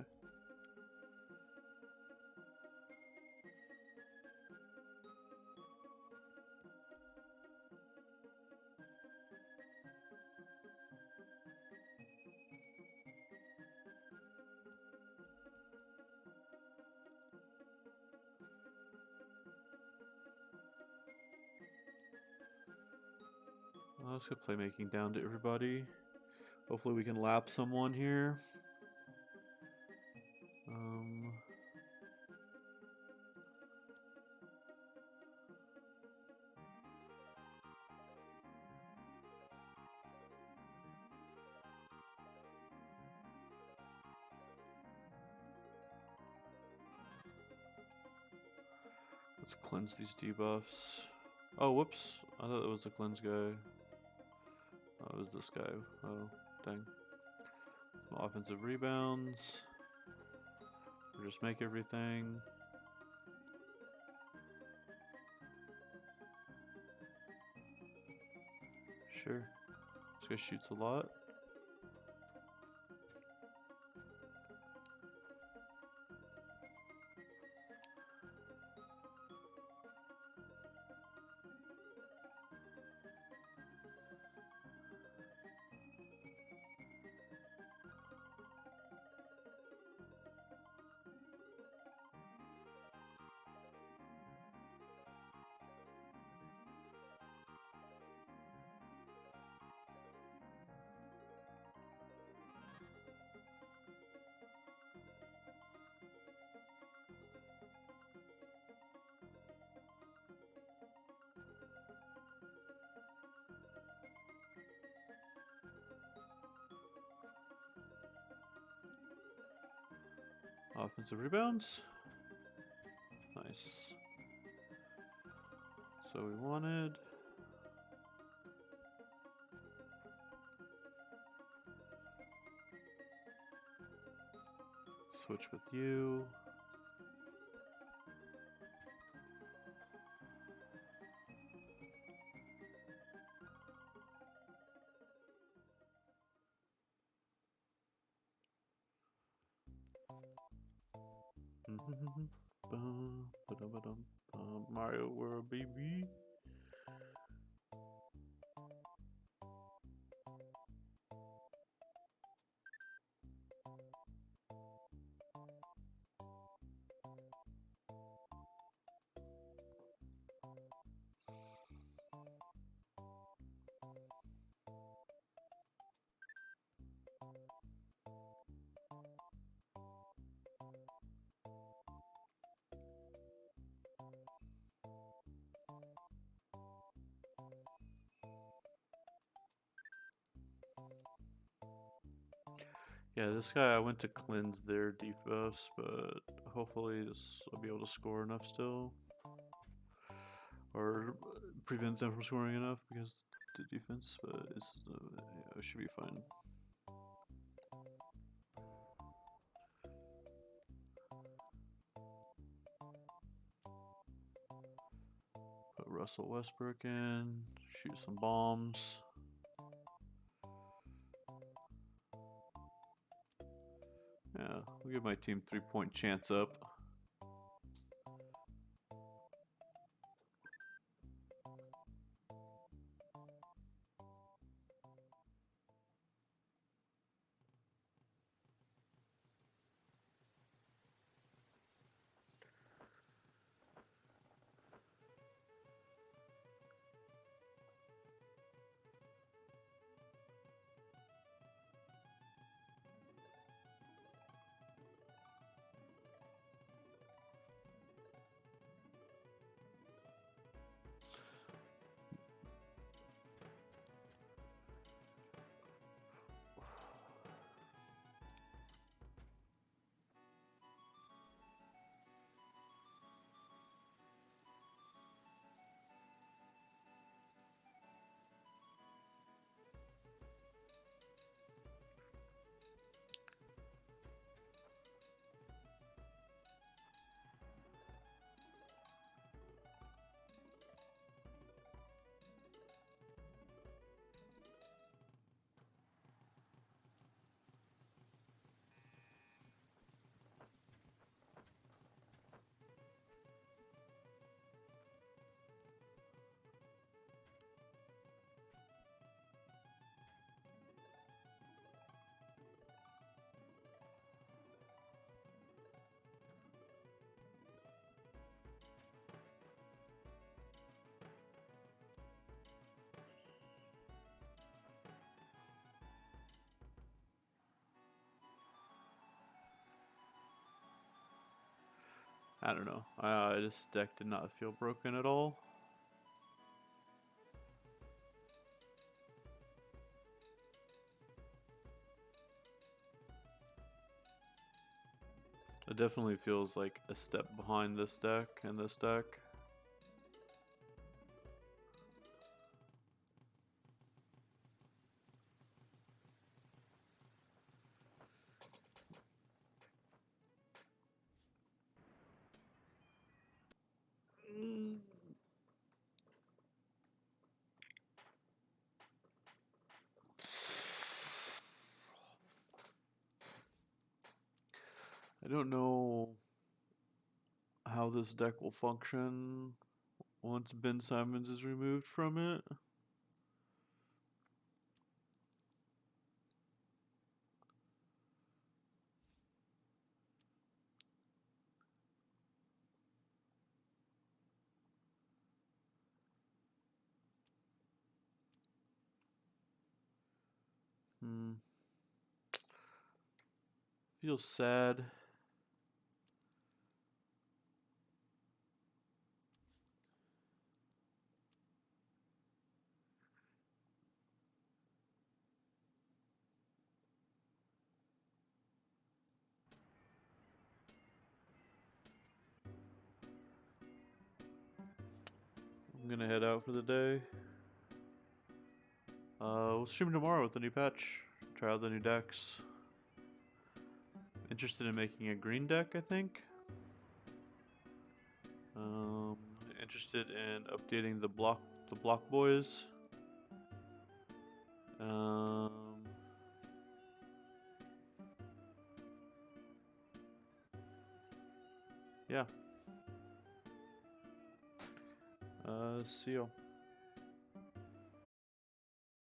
Let's get playmaking down to everybody. Hopefully we can lap someone here. Let's cleanse these debuffs. Oh, whoops. I thought it was the cleanse guy. Oh, it was this guy. Oh, dang. Some offensive rebounds. Or just make everything. Sure. This guy shoots a lot. Offensive rebounds. Nice. So we wanted. Switch with you. Mario World, baby. Yeah, this guy, I went to cleanse their debuffs, but hopefully this will be able to score enough still. Or prevents them from scoring enough because the defense, but it should be fine. Put Russell Westbrook in, shoot some bombs. Yeah, we'll give my team 3-point chance up. I don't know. This deck did not feel broken at all. It definitely feels like a step behind this deck and this deck. I don't know how this deck will function once Ben Simmons is removed from it. Feels sad. I'm gonna head out for the day. We'll stream tomorrow with the new patch. Try out the new decks. Interested in making a green deck, I think. Interested in updating the block boys. Yeah. See y'all.